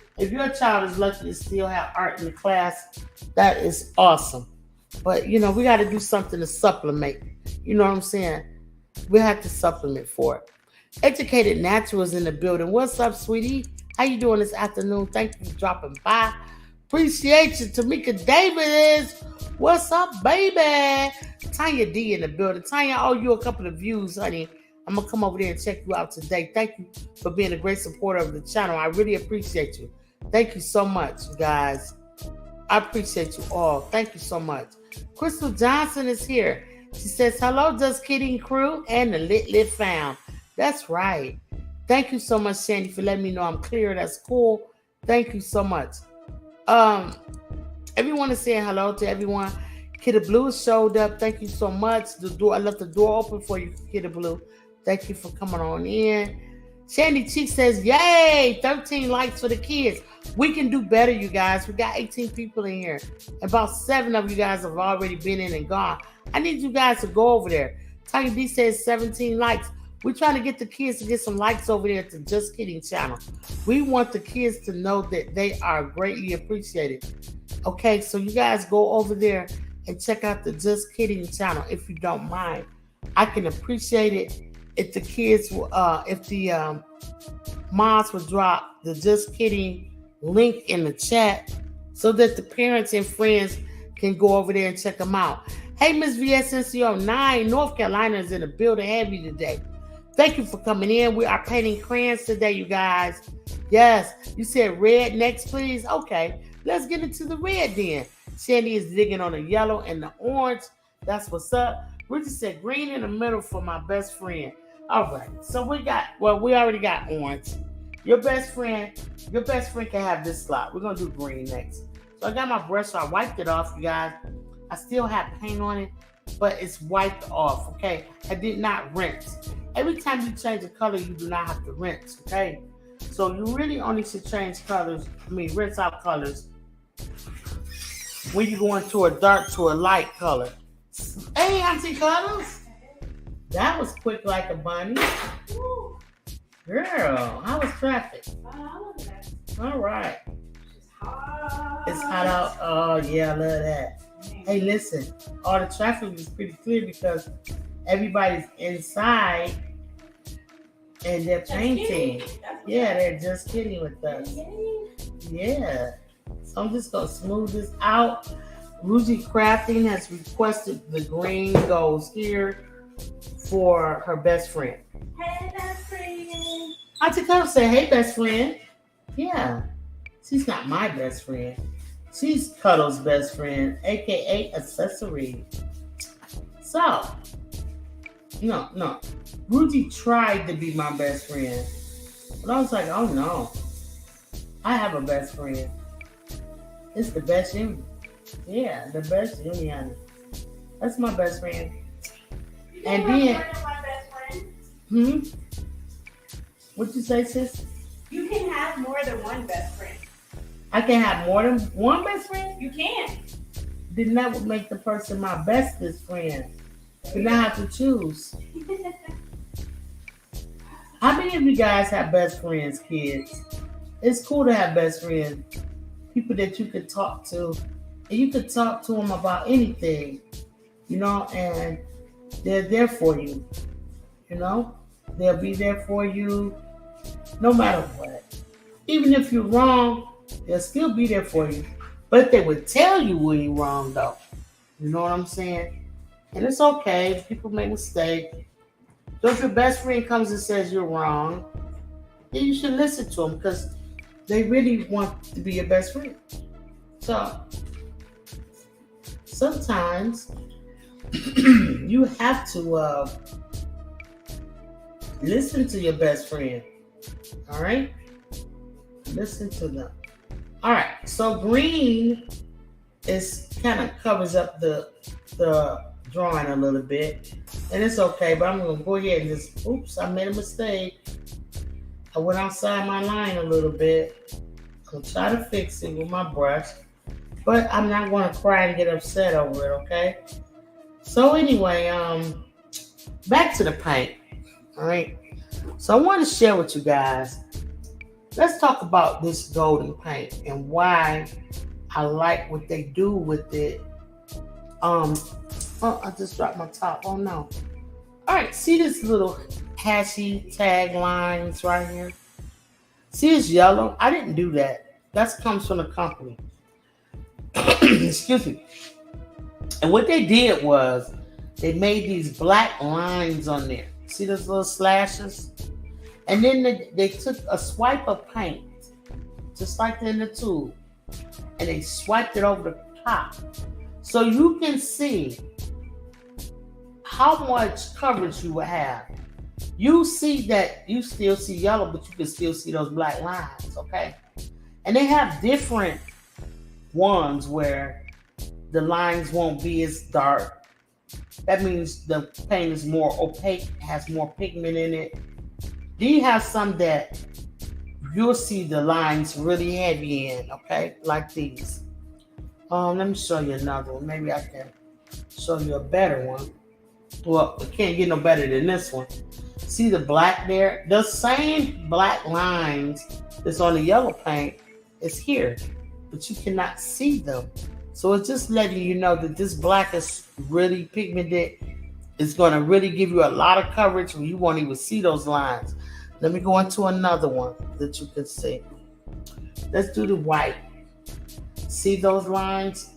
child is lucky to still have art in the class, that is awesome. But we got to do something to supplement. You know what I'm saying? We have to supplement for it. Educated Naturals in the building. What's up, sweetie? How you doing this afternoon? Thank you for dropping by. Appreciate you. Tamika David is, what's up, baby? Tanya D in the building. Tanya, I owe you a couple of views, honey. I'm going to come over there and check you out today. Thank you for being a great supporter of the channel. I really appreciate you. Thank you so much, guys. I appreciate you all. Thank you so much. Crystal Johnson is here. She says, hello, Just Kidding crew and the Lit fam. That's right. Thank you so much, Sandy, for letting me know I'm clear. That's cool. Thank you so much. Everyone is saying hello to everyone. Kidda Blue showed up. Thank you so much. The door, I left the door open for you, Kidda Blue. Thank you for coming on in. Sandy Cheek says, yay, 13 likes for the kids. We can do better, you guys. We got 18 people in here. About 7 of you guys have already been in and gone. I need you guys to go over there. Tiger D says 17 likes. We're trying to get the kids to get some likes over there to Just Kidding channel. We want the kids to know that they are greatly appreciated. Okay, so you guys go over there and check out the Just Kidding channel if you don't mind. I can appreciate it if the kids, if the moms would drop the Just Kidding link in the chat so that the parents and friends can go over there and check them out. Hey, Miss VSNCO9, North Carolina is in the building heavy today. Thank you for coming in. We are painting crayons today, you guys. Yes, you said red next, please. Okay, let's get into the red then. Sandy is digging on the yellow and the orange. That's what's up. Richard said green in the middle for my best friend. All right, so we already got orange. Your best friend can have this slot. We're gonna do green next. So I got my brush, so I wiped it off, you guys. I still have paint on it, but it's wiped off, okay? I did not rinse. Every time you change a color, you do not have to rinse, okay? So you really only should change colors, rinse out colors when you go into a dark to a light color. Hey, Auntie Colors. That was quick like a bunny. Woo. Girl, how was traffic? All right. It's hot out. Oh, yeah, I love that. Hey, listen, all the traffic is pretty clear because everybody's inside and they're painting. Yeah, they're just kidding with us. Yeah. So I'm just going to smooth this out. Ruji Crafting has requested the green goes here for her best friend. Hey, best friend. Auntie Carl say, hey, best friend. Yeah. She's not my best friend. She's Cuddle's best friend, a.k.a. Accessory. So, no. Ruji tried to be my best friend. But I was like, oh, no. I have a best friend. It's the best union. Yeah, the best union. That's my best friend. And then... my best friend. What'd you say, sis? You can have more than one best friend. I can have more than one best friend? You can. Then that would make the person my bestest friend. Then I have to choose. How many of you guys have best friends, kids? It's cool to have best friends. People that you could talk to. And you could talk to them about anything. And they're there for you. They'll be there for you no matter what. Even if you're wrong, they'll still be there for you. But they would tell you when you're wrong, though. You know what I'm saying? And it's okay if people make mistakes. So if your best friend comes and says you're wrong, then you should listen to them because they really want to be your best friend. So sometimes you have to listen to your best friend. All right? Listen to them. All right. So green is kind of covers up the drawing a little bit. And it's okay, but I'm going to go ahead and just, oops, I made a mistake. I went outside my line a little bit. I'm going to try to fix it with my brush. But I'm not going to cry and get upset over it, okay? So anyway, back to the paint. All right. So I want to share with you guys. Let's talk about this golden paint and why I like what they do with it. I just dropped my top. Oh no. All right, see this little hashy tag lines right here? See this yellow? I didn't do that. That comes from the company. Excuse me. And what they did was they made these black lines on there. See those little slashes? And then they took a swipe of paint, just like in the tube, and they swiped it over the top. So you can see how much coverage you will have. You see that you still see yellow, but you can still see those black lines, okay? And they have different ones where the lines won't be as dark. That means the paint is more opaque, has more pigment in it. Then you have some that you'll see the lines really heavy in, okay? Like these. Let me show you another one. Maybe I can show you a better one. Well, it can't get no better than this one. See the black there? The same black lines that's on the yellow paint is here, but you cannot see them. So it's just letting you know that this black is really pigmented. It's going to really give you a lot of coverage where you won't even see those lines. Let me go into another one that you can see. Let's do the white. See those lines?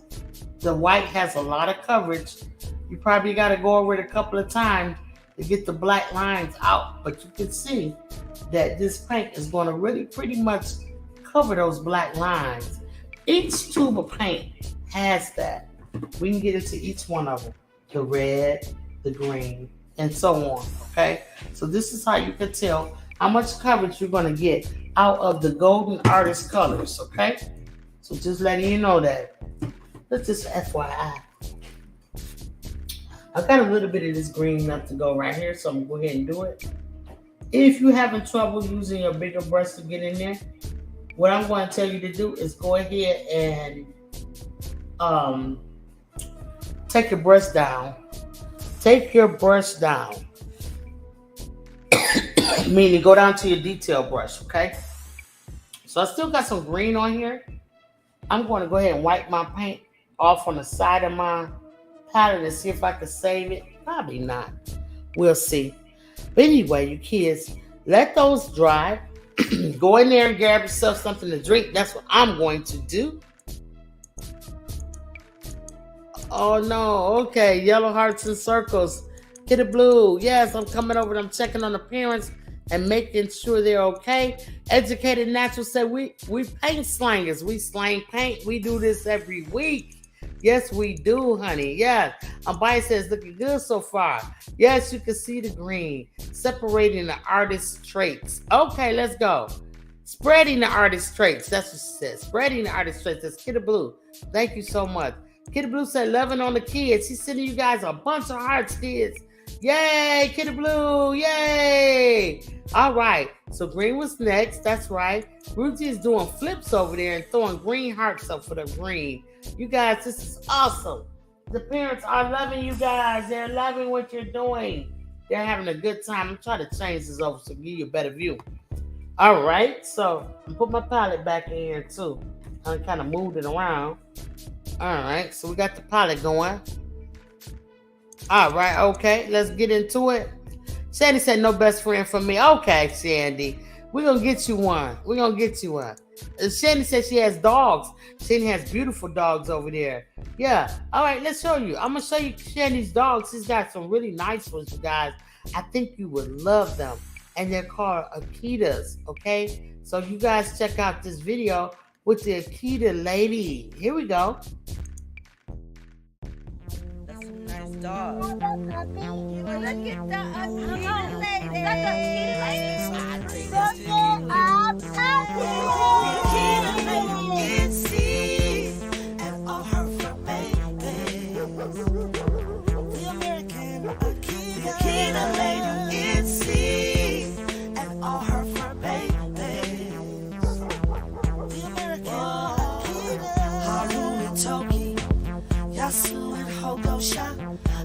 The white has a lot of coverage. You probably got to go over it a couple of times to get the black lines out. But you can see that this paint is going to really pretty much cover those black lines. Each tube of paint has that. We can get into each one of them. The red, the green, and so on, okay? So this is how you can tell how much coverage you're going to get out of the golden artist colors, okay? So just letting you know that. That's just FYI. I've got a little bit of this green left to go right here, so I'm going to go ahead and do it. If you're having trouble using a bigger brush to get in there, what I'm going to tell you to do is go ahead and take your brush down. Take your brush down. Meaning go down to your detail brush, okay? So I still got some green on here. I'm going to go ahead and wipe my paint off on the side of my palette and see if I can save it. Probably not. We'll see. But anyway, you kids, let those dry. Go in there and grab yourself something to drink. That's what I'm going to do. Oh no, okay. Yellow hearts and circles. Get a blue. Yes, I'm coming over. I'm checking on the parents and making sure they're okay. Educated Natural said we paint slangers. We slang paint. We do this every week. Yes, we do, honey. Yes. Abaya says looking good so far. Yes, you can see the green. Separating the artist's traits. Okay, let's go. Spreading the artist's traits. That's what she says. Spreading the artist's traits. That's Kidda Blue. Thank you so much. Kidda Blue said loving on the kids. She's sending you guys a bunch of hearts, kids. Yay, Kidda Blue. Yay. All right. So green was next. That's right. Ruthie is doing flips over there and throwing green hearts up for the green. You guys, this is awesome. The parents are loving you guys. They're loving what you're doing. They're having a good time. I'm trying to change this over to give you a better view. All right. So I put my palette back in here too. I kind of moved it around. All right. So we got the palette going. All right. Okay. Let's get into it. Sandy said no best friend for me. Okay, Sandy. We're going to get you one. We're going to get you one. Sandy said she has dogs. Sandy has beautiful dogs over there. Yeah. All right, let's show you. I'm going to show you Sandy's dogs. She's got some really nice ones, you guys. I think you would love them. And they're called Akitas, okay? So you guys check out this video with the Akita lady. Here we go. That's a nice dog. Look at the Akita lady.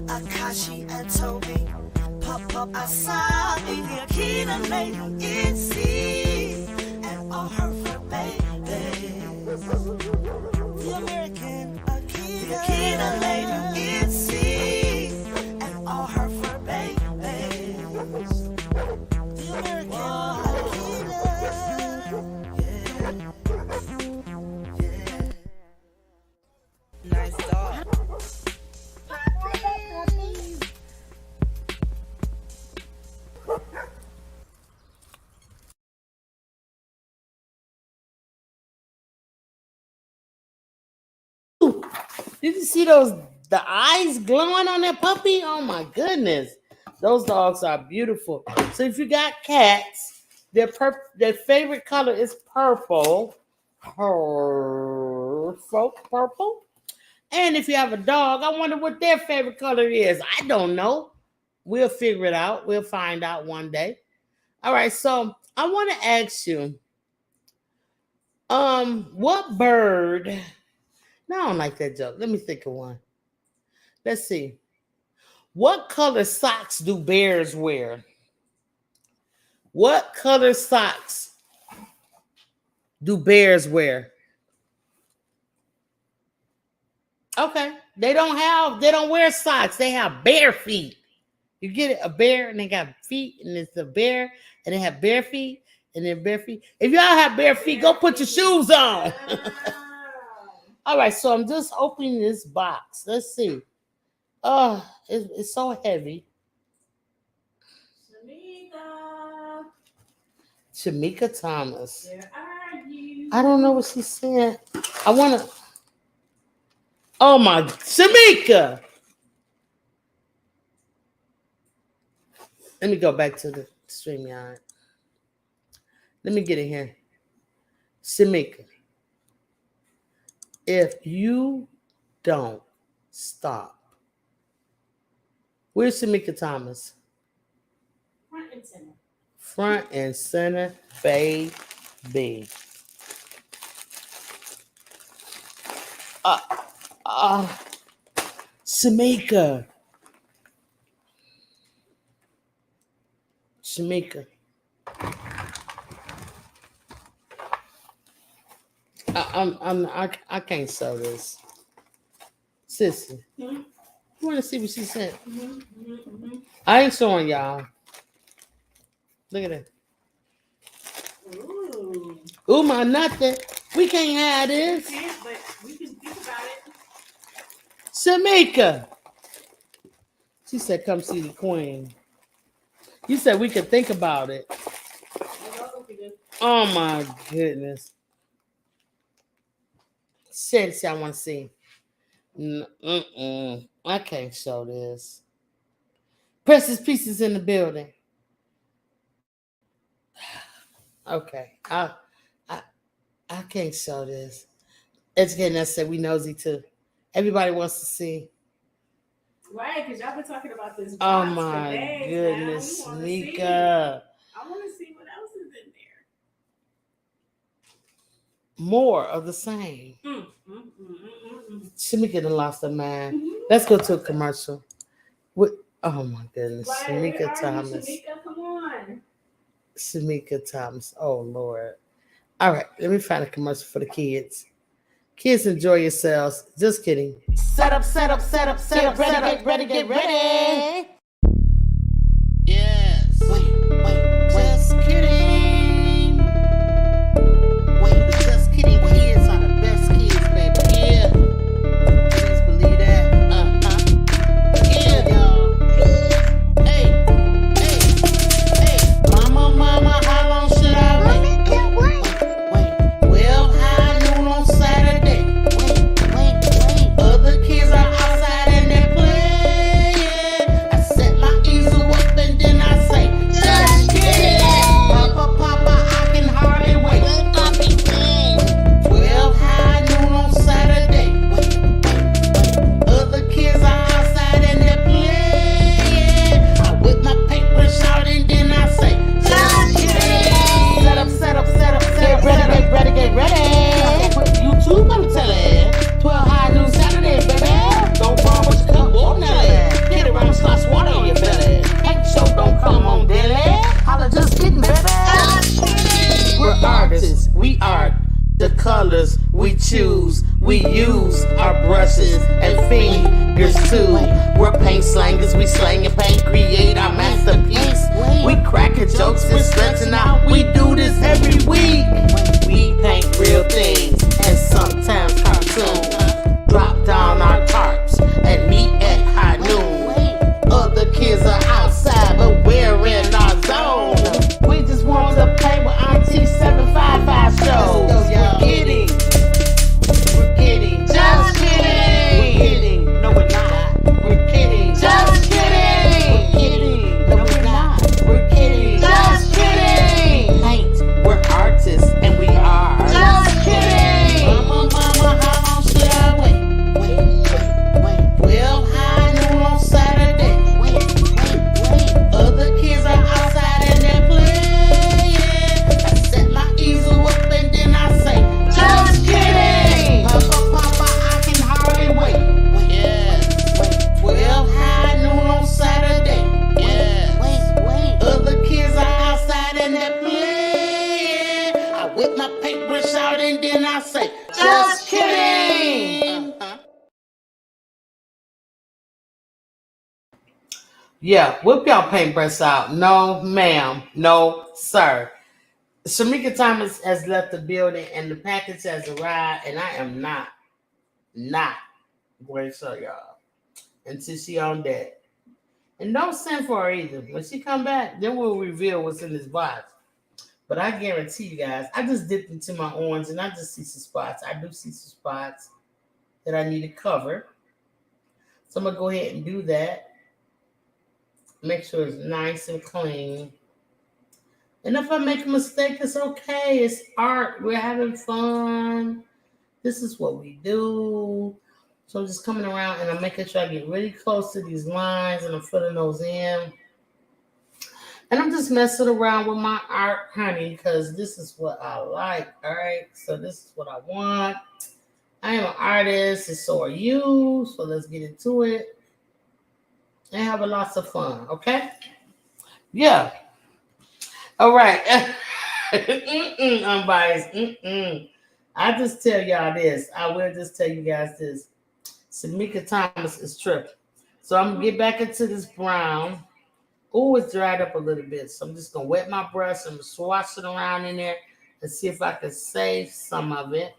Akashi and Toby, Pop, Asabi, the Akita lady, Itzy, and all her fur babies. The American Akita, the Akita lady, Itzy, and all her fur babies. The American Akita, Did you see the eyes glowing on that puppy? Oh my goodness. Those dogs are beautiful. So if you got cats, their favorite color is purple. Purple. And if you have a dog, I wonder what their favorite color is. I don't know. We'll figure it out. We'll find out one day. All right, so I want to ask you, what bird? No, I don't like that joke. Let me think of one. Let's see. What color socks do bears wear? What color socks do bears wear? Okay. They don't wear socks. They have bare feet. You get it? A bear and they got feet, and it's a bear, and they have bare feet, and they're bare feet. If y'all have bare feet, go put your shoes on. All right, so I'm just opening this box. Let's see. Oh, it's so heavy. Shamika Thomas. Where are you? I don't know what she said. I want to. Oh my, Shamika. Let me go back to the StreamYard. Let me get in here. Shamika, if you don't stop. Where's Shamika Thomas? Front and center. Front and center, baby. Shamika. I can't sew this. Sissy. Mm-hmm. You want to see what she said? I ain't showing y'all. Look at that. Ooh, my nothing. We can't have this. We can't, but we can think about it. Shamika. She said, come see the queen. You said we could think about it. Oh my goodness. Say I want to see. I can't show this. Precious Pieces in the building. Okay. I can't show this. Educating us said we nosy too. Everybody wants to see. Right, because y'all been talking about this. Oh my goodness, Nika. I want to see what else is in there. More of the same. Shamika done lost her mind. Let's go to a commercial. What? Oh my goodness, Shamika Thomas. Shamika, come on. Shamika Thomas. Oh Lord. All right, let me find a commercial for the kids. Kids, enjoy yourselves. Just kidding. Set up. Get ready. Yes. Wait. Just kidding. Wait, just kidding. Kids are the best kids, baby. Yeah. Please believe that. Yeah, y'all. Hey. Mama, how long should I wait? Wait. Well, high noon on Saturday. Wait. Other kids are outside and they're playing. I set my easel up and then I say, just kidding. Papa, I can hardly wait. Well, high noon on Saturday. Wait. Other kids are outside and they're playing. I whip my paintbrush out and then I say, just kidding. Get ready. YouTube, let me tell it. 12 high noon Saturday, baby. Don't fall with your cup, boy, Nelly. Get around and slosh water on your belly. Hate show don't come on daily. Holla, just kidding, baby. We're artists, we art the colors we choose. We use our brushes and fingers too. We're paint slangers, we slang and paint, create our masterpiece. We cracking jokes and stretching out. We do this every week. We paint real things and sometimes cartoons. Drop down our tarps and meet at high noon. Other kids are outside, but we're in our zone. We just want to play with Auntie 755 shows. We're kidding. Just kidding. Yeah, whip y'all paintbrush out. No, ma'am. No, sir. Shamika Thomas has left the building and the package has arrived, and I am not going to show y'all until she on deck. And don't send for her either. When she come back, then we'll reveal what's in this box. But I guarantee you guys, I just dipped into my orange and I just see some spots. I do see some spots that I need to cover. So I'm going to go ahead and do that. Make sure it's nice and clean. And if I make a mistake, it's okay. It's art. We're having fun. This is what we do. So I'm just coming around and I'm making sure I get really close to these lines and I'm filling those in. And I'm just messing around with my art, honey, because this is what I like. All right. So this is what I want. I am an artist, and so are you. So let's get into it and have a lots of fun. Okay. Yeah. All right. Unbiased. I just tell y'all this. I will just tell you guys this. Shamika Thomas is tripping. So I'm going to get back into this brown. Oh, it's dried up a little bit. So I'm just going to wet my brush and swash it around in there and see if I can save some of it.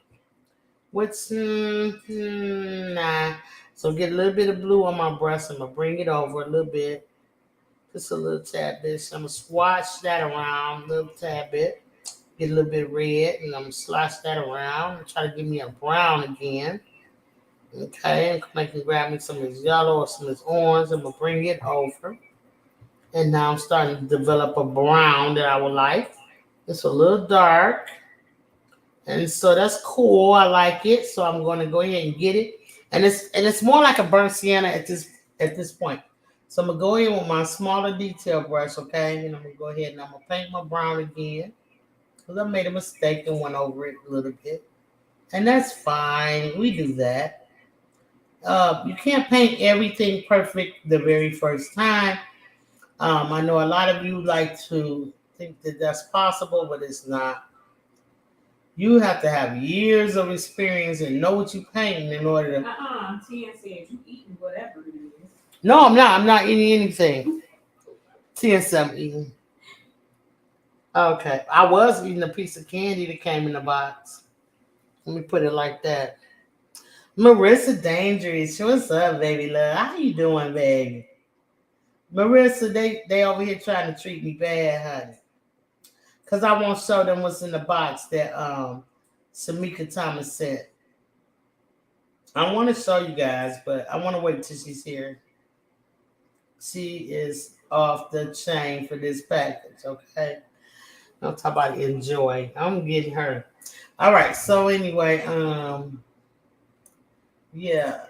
Which, nah. So get a little bit of blue on my brush. I'm going to bring it over a little bit. Just a little tad bit. So I'm going to swatch that around a little tad bit. Get a little bit red. And I'm going to slash that around and try to give me a brown again. Okay. And I can grab me some of this yellow or some of this orange. I'm going to bring it over. And now I'm starting to develop a brown that I would like. It's a little dark. And so that's cool. I like it. So I'm going to go ahead and get it. And it's more like a burnt sienna at this point. So I'm going to go in with my smaller detail brush, okay? And I'm going to go ahead and I'm going to paint my brown again. Because I made a mistake and went over it a little bit. And that's fine. We do that. You can't paint everything perfect the very first time. I know a lot of you like to think that that's possible, but it's not. You have to have years of experience and know what you're painting in order to. Tia said you eating whatever it is. No, I'm not. I'm not eating anything. Tia said I'm eating. Okay. I was eating a piece of candy that came in the box. Let me put it like that. Marissa Dangerous. What's up, baby love? How you doing, baby? Marissa, they over here trying to treat me bad, honey. Because I won't show them what's in the box that Shamika Thomas sent. I want to show you guys, but I want to wait till she's here. She is off the chain for this package, okay? I'll talk about enjoy. I'm getting her. All right, so anyway, yeah.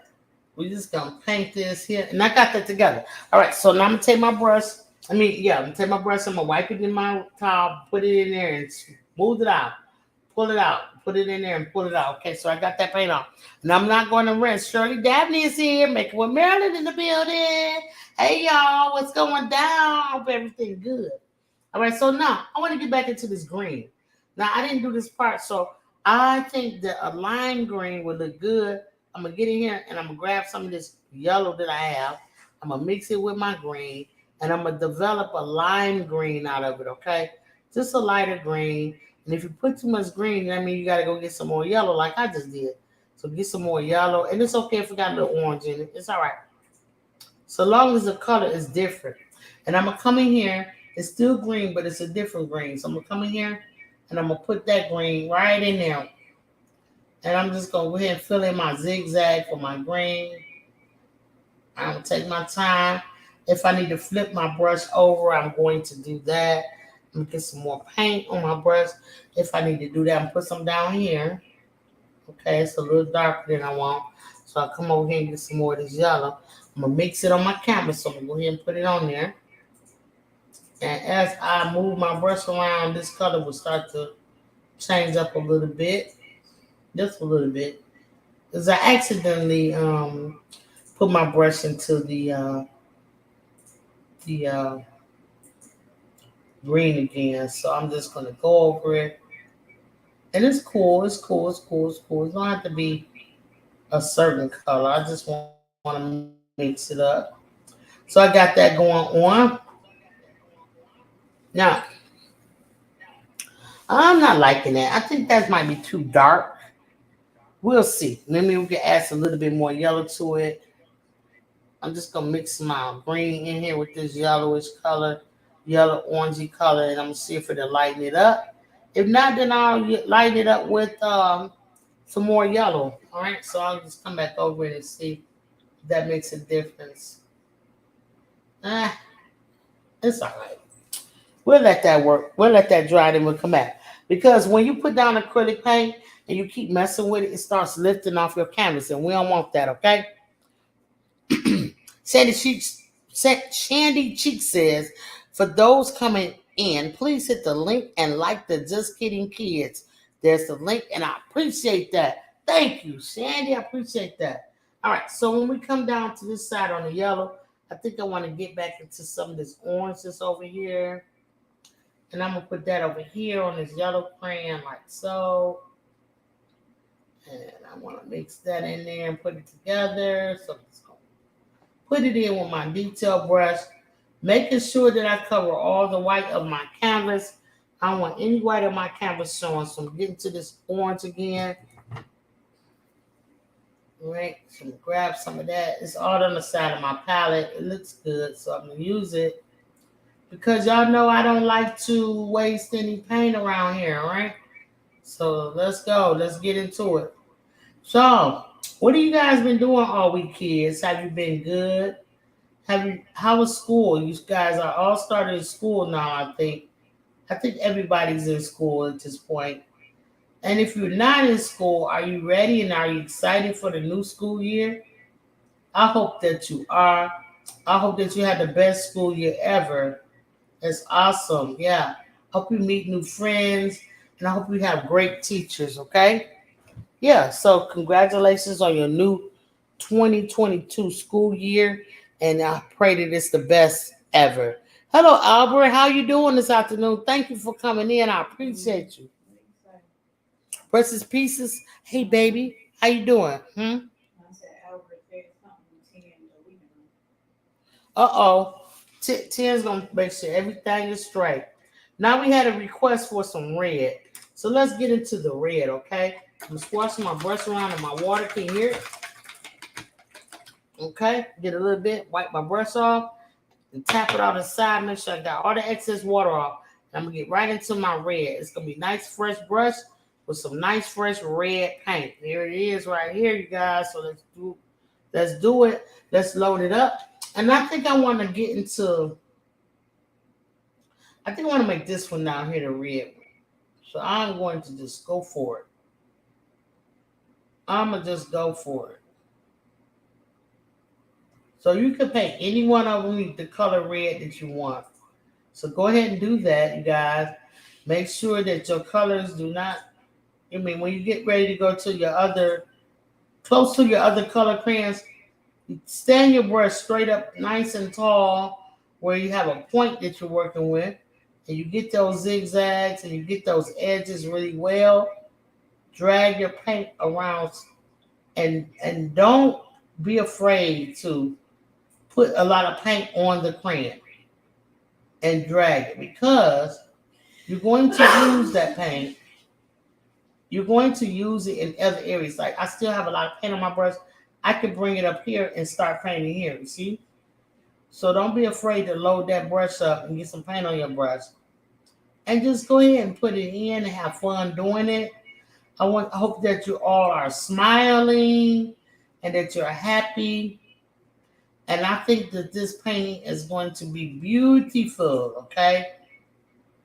We just gonna paint this here. And I got that together. All right, so now I'm gonna take my brush. I'm gonna take my brush, I'm gonna wipe it in my towel, put it in there and smooth it out. Pull it out. Put it in there and pull it out. Okay, so I got that paint on. And I'm not gonna rinse. Shirley Dabney is here, making with Marilyn in the building. Hey y'all, what's going down? Hope everything good. All right, so now I want to get back into this green. Now I didn't do this part, so I think that a lime green would look good. I'm going to get in here and I'm going to grab some of this yellow that I have. I'm going to mix it with my green and I'm going to develop a lime green out of it, okay? Just a lighter green. And if you put too much green, that means you got to go get some more yellow like I just did. So get some more yellow. And it's okay if we got a little orange in it. It's all right. So long as the color is different. And I'm going to come in here. It's still green, but it's a different green. So I'm going to come in here and I'm going to put that green right in there. And I'm just going to go ahead and fill in my zigzag for my green. I'm going to take my time. If I need to flip my brush over, I'm going to do that. I'm going to get some more paint on my brush. If I need to do that, I'm put some down here. Okay, it's a little darker than I want. So I'll come over here and get some more of this yellow. I'm going to mix it on my canvas. So I'm going to go ahead and put it on there. And as I move my brush around, this color will start to change up a little bit. Just a little bit. Because I accidentally put my brush into the green again. So I'm just going to go over it. And it's cool. It's cool. It's cool. It's cool. It don't have to be a certain color. I just want to mix it up. So So I got that going on. Now, I'm not liking that. I think that might be too dark. We'll see. Maybe we can add a little bit more yellow to it. I'm just gonna mix my green in here with this yellowish color, yellow orangey color, and I'm gonna see if it'll lighten it up. If not, then I'll lighten it up with some more yellow. All right, so I'll just come back over it and see if that makes a difference. Ah, it's all right. We'll let that work. We'll let that dry, then we'll come back. Because when you put down acrylic paint and you keep messing with it, it starts lifting off your canvas, and we don't want that, okay? Shandy Cheek says, for those coming in, please hit the link and like the Just Kidding Kids. There's the link, and I appreciate that. Thank you, Shandy. I appreciate that. All right, so when we come down to this side on the yellow, I think I want to get back into some of this orange that's over here. And I'm going to put that over here on this yellow crayon like so. And I want to mix that in there and put it together. So I'm just going to put it in with my detail brush, making sure that I cover all the white of my canvas. I don't want any white of my canvas showing. So I'm getting to this orange again. All right, so I'm going to grab some of that. It's all on the side of my palette. It looks good, so I'm going to use it. Because y'all know I don't like to waste any paint around here, all right? So let's go. Let's get into it. So, what have you guys been doing all week, kids? Have you been good? How was school? You guys are all started school now, I think. I think everybody's in school at this point. And if you're not in school, are you ready and are you excited for the new school year? I hope that you are. I hope that you had the best school year ever. It's awesome. Yeah. Hope you meet new friends and I hope you have great teachers, okay? Yeah. So congratulations on your new 2022 school year. And I pray that it's the best ever. Hello, Albert. How you doing this afternoon? Thank you for coming in. I appreciate you. Precious Pieces. Hey, baby. How you doing? Uh-oh. 10's going to make sure everything is straight. Now we had a request for some red. So let's get into the red, okay? I'm squashing my brush around in my water. Can you hear it? Okay. Get a little bit. Wipe my brush off. And tap it on the side. Make sure I got all the excess water off. And I'm going to get right into my red. It's going to be nice, fresh brush with some nice, fresh red paint. Here it is right here, you guys. So let's do it. Let's load it up. And I think I want to get into, I think I want to make this one down here the red one. So I'm going to just go for it. I'm going to just go for it. So you can paint any one of them the color red that you want. So go ahead and do that, you guys. Make sure that your colors do not, when you get ready to go to your other, close to your other color crayons, stand your brush straight up nice and tall where you have a point that you're working with and you get those zigzags and you get those edges really well. Drag your paint around and don't be afraid to put a lot of paint on the crayon and drag it because you're going to use that paint. You're going to use it in other areas. Like I still have a lot of paint on my brush. I can bring it up here and start painting here, you see? So don't be afraid to load that brush up and get some paint on your brush. And just go ahead and put it in and have fun doing it. I hope that you all are smiling and that you're happy. And I think that this painting is going to be beautiful, okay?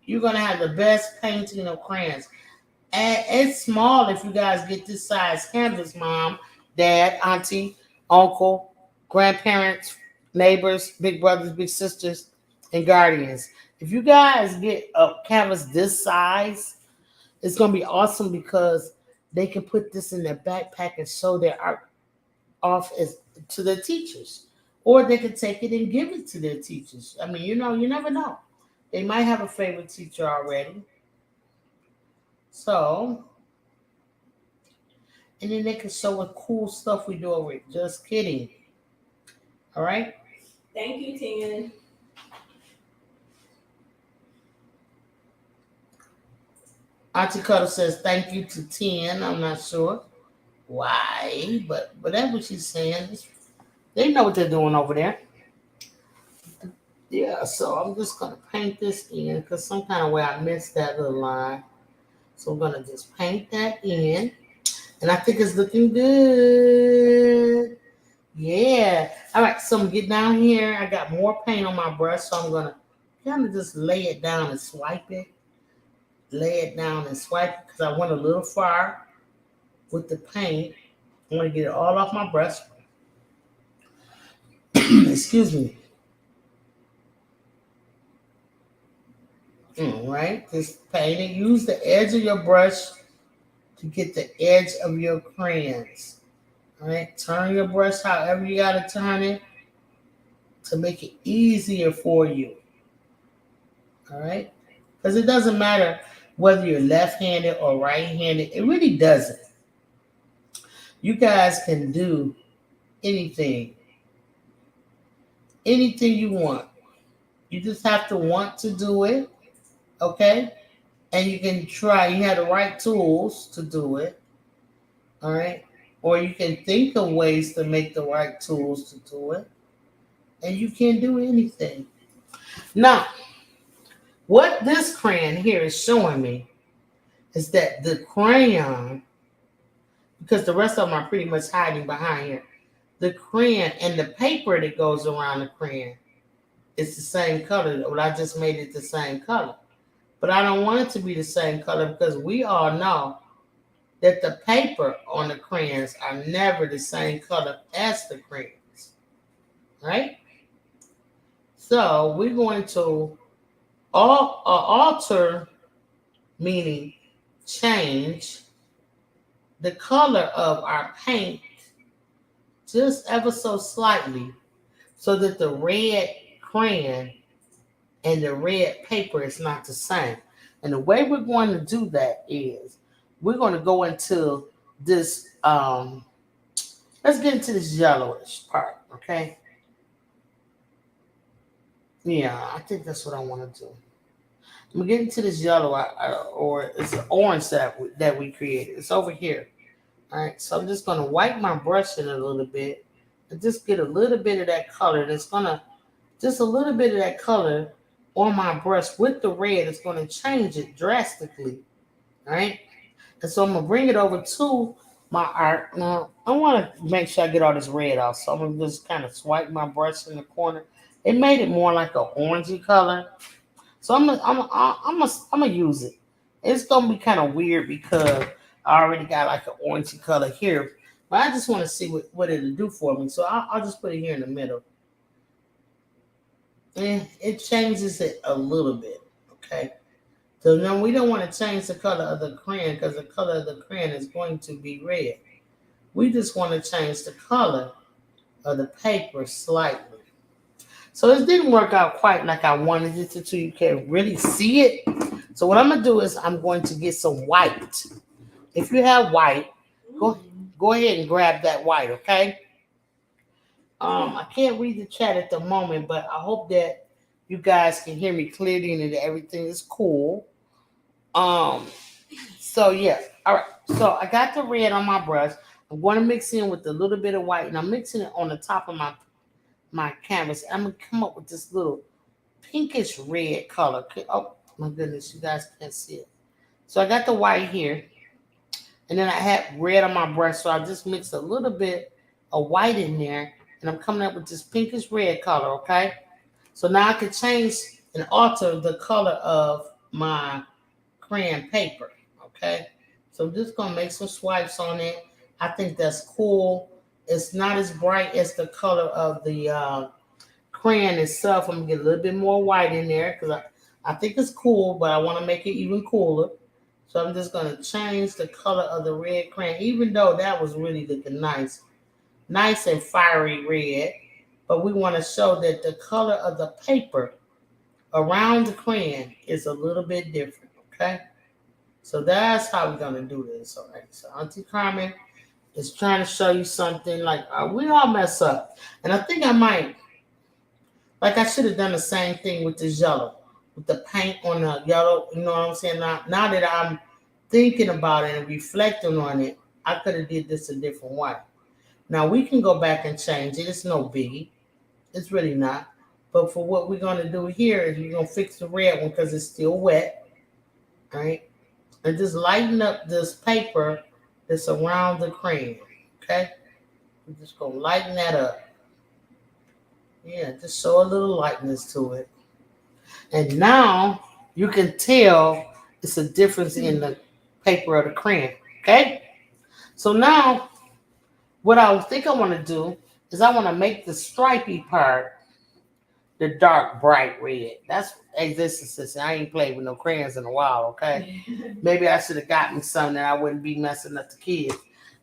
You're going to have the best painting of crayons. And it's small if you guys get this size canvas, Mom, Dad, Auntie, Uncle, grandparents, neighbors, big brothers, big sisters, and guardians. If you guys get a canvas this size, it's going to be awesome because they can put this in their backpack and show their art off to their teachers. Or they can take it and give it to their teachers. I mean, you never know. They might have a favorite teacher already. So, and then they can show what cool stuff we do over it. Just kidding. All right? Thank you, 10. Auntie Cuddle says thank you to 10. I'm not sure why, but that's what she's saying. They know what they're doing over there. Yeah, so I'm just gonna paint this in because some kind of way I missed that little line. So I'm gonna just paint that in. And I think it's looking good. Yeah. All right, so I'm getting down here. I got more paint on my brush, so I'm gonna kind of just lay it down and swipe it. Lay it down and swipe it because I went a little far with the paint. I want to get it all off my brush. Excuse me. All right, just paint it. Use the edge of your brush to get the edge of your crayons. All right, turn your brush however you got to turn it to make it easier for you. All right, because it doesn't matter whether you're left-handed or right-handed. It really doesn't. You guys can do anything you want. You just have to want to do it, okay? And you can try. You have the right tools to do it, all right? Or you can think of ways to make the right tools to do it, and you can do anything. Now, what this crayon here is showing me is that the crayon, because the rest of them are pretty much hiding behind here, the crayon and the paper that goes around the crayon is the same color. Well, I just made it the same color. But I don't want it to be the same color because we all know that the paper on the crayons are never the same color as the crayons, right? So we're going to alter, meaning change the color of our paint just ever so slightly so that the red crayon and the red paper is not the same. And the way we're going to do that is we're going to go into this, let's get into this yellowish part, okay? Yeah, I think that's what I want to do. I'm going to get into this yellow, or it's an orange that we created. It's over here. All right, so I'm just going to wipe my brush in a little bit and just get a little bit of that color. And it's going to, just a little bit of that color on my brush with the red. It's going to change it drastically. All right, and so I'm going to bring it over to my art. Now, I want to make sure I get all this red off. So I'm going to just kind of swipe my brush in the corner. It made it more like an orangey color. So I'm gonna use it. It's gonna be kind of weird because I already got like an orangey color here, but I just want to see what it'll do for me. So I'll just put it here in the middle, and it changes it a little bit. Okay. So now we don't want to change the color of the crayon because the color of the crayon is going to be red. We just want to change the color of the paper slightly. So it didn't work out quite like I wanted it to. You can really see it. So what I'm going to do is I'm going to get some white. If you have white, go ahead and grab that white, okay? I can't read the chat at the moment, but I hope that you guys can hear me clearly and that everything is cool. So yeah, all right. So I got the red on my brush. I'm going to mix in with a little bit of white, and I'm mixing it on the top of my canvas. I'm gonna come up with this little pinkish red color. Oh my goodness, you guys can't see it. So I got the white here, and then I had red on my brush, so I just mixed a little bit of white in there, and I'm coming up with this pinkish red color, okay? So now I can change and alter the color of my crayon paper, okay? So I'm just gonna make some swipes on it. I think that's cool. It's not as bright as the color of the crayon itself. I'm going to get a little bit more white in there because I think it's cool, but I want to make it even cooler. So I'm just going to change the color of the red crayon, even though that was really looking nice. Nice and fiery red. But we want to show that the color of the paper around the crayon is a little bit different, okay? So that's how we're going to do this, all right? So Auntie Carmen is trying to show you something like we all mess up. And I think I might Like I should have done the same thing with this yellow, with the paint on the yellow. You know what I'm saying? Now that I'm thinking about it and reflecting on it, I could have did this a different way. Now we can go back and change it. It's no biggie. It's really not. But for what we're gonna do here is we're gonna fix the red one because it's still wet, right? And just lighten up this paper that's around the crayon. Okay, we're just gonna lighten that up. Yeah, just show a little lightness to it. And now you can tell it's a difference in the paper of the crayon. Okay, so now what I think I want to do is I want to make the stripy part the dark bright red. That's existence. I ain't played with no crayons in a while. Okay, maybe I should have gotten some that I wouldn't be messing up the kids.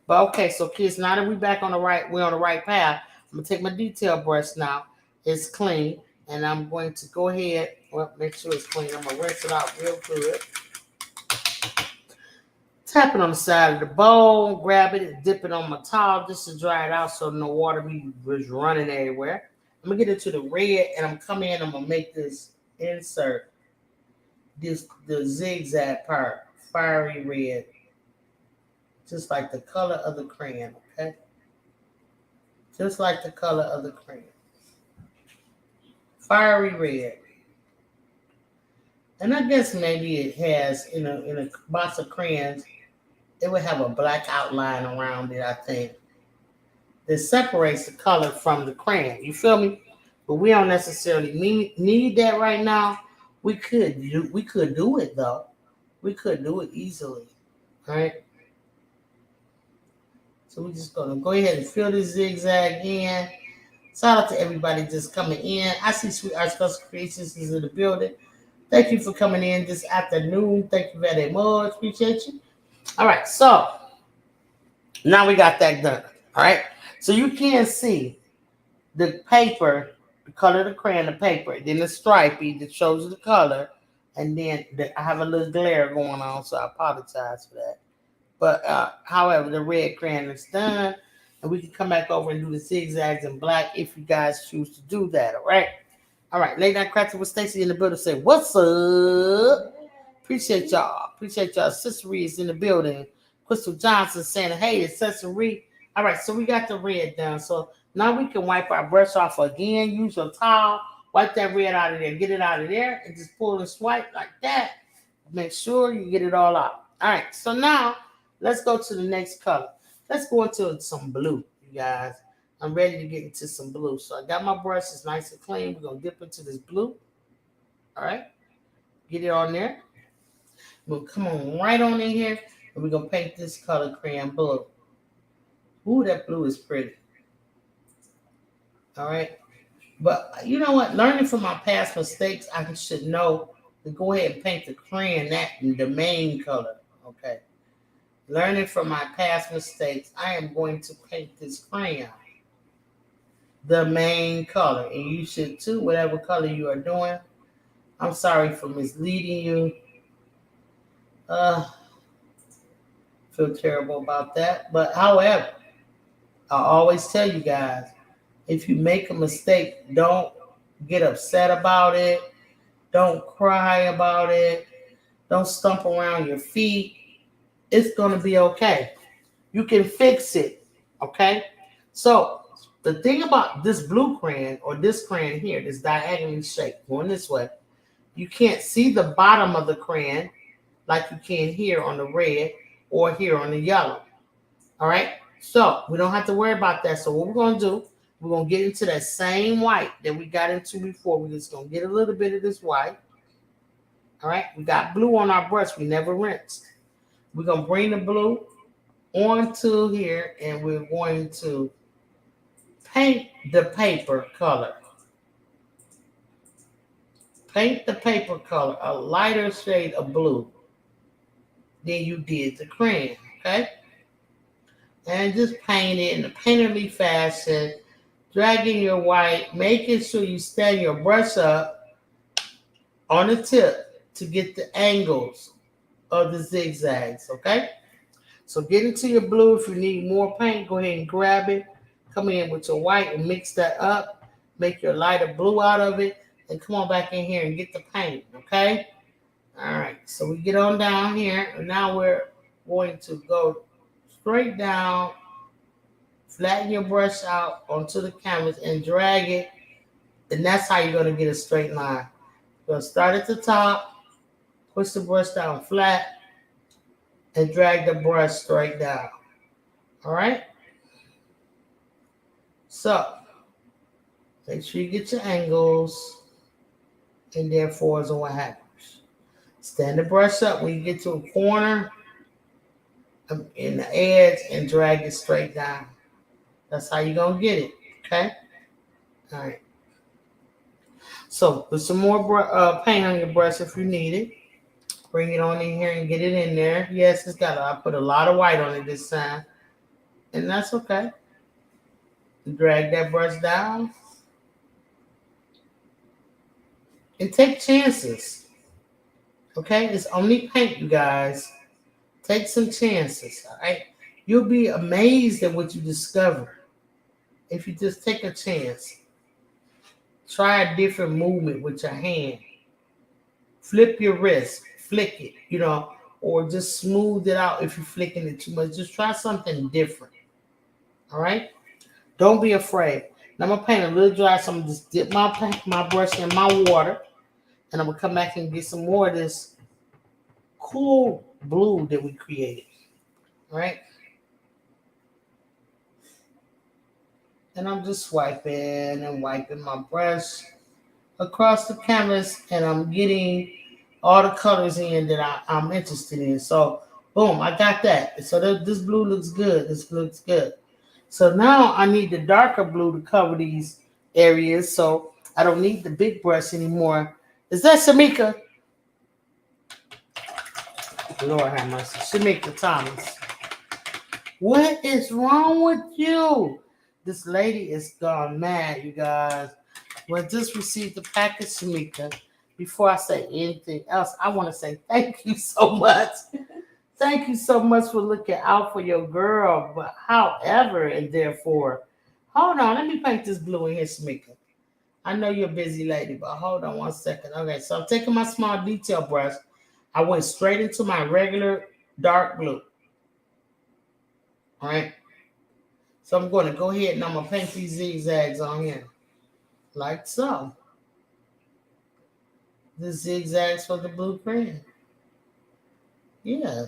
But okay, so kids, now that we're on the right path, I'm gonna take my detail brush now. It's clean, and I'm going to go ahead. Well, make sure it's clean. I'm gonna rinse it out real good. Tap it on the side of the bowl, grab it and dip it on my towel just to dry it out so no water be running everywhere. I'm gonna get into the red and I'm coming in. I'm gonna make this insert, the zigzag part, fiery red, just like the color of the crayon. Okay, just like the color of the crayon, fiery red. And I guess maybe it has in a box of crayons. It would have a black outline around it, I think, that separates the color from the crayon. You feel me? But we don't necessarily need that right now. We could do it though. We could do it easily. All right. So we're just gonna go ahead and fill this zigzag in. Shout out to everybody just coming in. I see Sweet Arts Custom Creations is in the building. Thank you for coming in this afternoon. Thank you very much. Appreciate you. All right, so now we got that done. All right, so you can see the paper, the color of the crayon, the paper, then the stripey that shows you the color, and then I have a little glare going on, so I apologize for that. But however, the red crayon is done, and we can come back over and do the zigzags in black if you guys choose to do that. All right, Late Night Crafting with Stacy in the building. Say what's up? Appreciate y'all. Accessory is in the building. Crystal Johnson saying, hey, accessory. All right, so we got the red done. So now we can wipe our brush off again. Use your towel. Wipe that red out of there. Get it out of there. And just pull and swipe like that. Make sure you get it all out. All right, so now let's go to the next color. Let's go into some blue, you guys. I'm ready to get into some blue. So I got my brush. It's nice and clean. We're going to dip into this blue. All right. Get it on there. We'll come on right on in here, and we're going to paint this color crayon blue. Ooh, that blue is pretty. All right. But you know what? Learning from my past mistakes, I should know to go ahead and paint the crayon the main color. Okay. Learning from my past mistakes, I am going to paint this crayon the main color. And you should too, whatever color you are doing. I'm sorry for misleading you. Feel terrible about that. But however, I always tell you guys, if you make a mistake, don't get upset about it. Don't cry about it. Don't stomp around your feet. It's going to be okay. You can fix it. Okay? So the thing about this blue crayon or this crayon here, this diagonally shaped, going this way, you can't see the bottom of the crayon like you can here on the red or here on the yellow. All right? So we don't have to worry about that. So what we're going to do, we're going to get into that same white that we got into before. We're just going to get a little bit of this white. All right? We got blue on our brush. We never rinsed. We're going to bring the blue onto here, and we're going to paint the paper color. Paint the paper color a lighter shade of blue than you did the crayon, okay? And just paint it in a painterly fashion, dragging your white, making sure you stand your brush up on the tip to get the angles of the zigzags, okay? So get into your blue. If you need more paint, go ahead and grab it. Come in with your white and mix that up. make your lighter blue out of it, and come on back in here and get the paint, okay? All right, so we get on down here, and now we're going to go straight down, flatten your brush out onto the canvas and drag it, and that's how you're going to get a straight line. You're going to start at the top, push the brush down flat, and drag the brush straight down. All right? So, make sure you get your angles and therefores and what happens. Stand the brush up when you get to a corner in the edge and drag it straight down. That's how you're going to get it, okay? All right. So, put some more paint on your brush if you need it. Bring it on in here and get it in there. Yes, I put a lot of white on it this time. And that's okay. Drag that brush down. And take chances. Okay? It's only paint, you guys. Take some chances, all right? You'll be amazed at what you discover if you just take a chance. Try a different movement with your hand. Flip your wrist. Flick it, or just smooth it out if you're flicking it too much. Just try something different, all right? Don't be afraid. Now I'm going to paint a little dry, so I'm going to just dip my brush in my water, and I'm going to come back and get some more of this cool blue that we created, all right? And I'm just swiping and wiping my brush across the canvas, and I'm getting all the colors in that I'm interested in. So, boom, I got that. So this blue looks good. This looks good. So now I need the darker blue to cover these areas, so I don't need the big brush anymore. Is that Shamika? Lord have mercy. Shamika Thomas. What is wrong with you? This lady is gone mad, you guys. Well, just received the package, Shamika. Before I say anything else, I want to say thank you so much. Thank you so much for looking out for your girl. But however and therefore, hold on. Let me paint this blue in here, Shamika. I know you're a busy lady, but hold on 1 second. Okay, so I'm taking my small detail brush. I went straight into my regular dark blue. All right. So I'm going to go ahead and I'm going to paint these zigzags on here. Like so. The zigzags for the blue crayon. Yeah.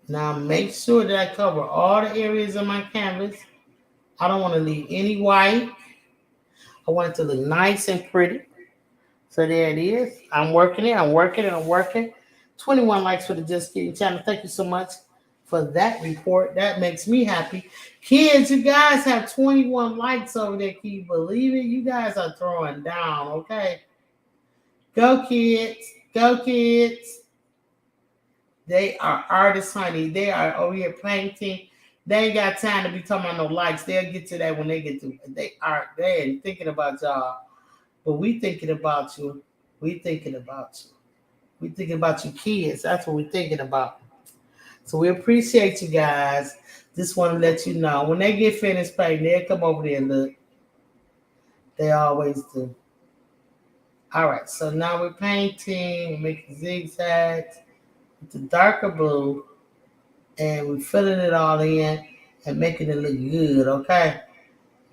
Now make sure that I cover all the areas of my canvas. I don't want to leave any white. I want it to look nice and pretty. So there it is. I'm working it. I'm working. 21 likes for the Just Kidding channel. Thank you so much for that report. That makes me happy. Kids, you guys have 21 likes over there. Can you believe it? You guys are throwing down, okay? Go, kids. Go, kids. They are artists, honey. They are over here painting. They ain't got time to be talking about no likes. They'll get to that when they get to it. They ain't thinking about y'all. But we thinking about you. We thinking about you. We thinking about you kids. That's what we thinking about. So we appreciate you guys. Just want to let you know. When they get finished painting, they'll come over there and look. They always do. All right. So now we're painting. We're making zigzags with the darker blue. And we're filling it all in and making it look good, okay?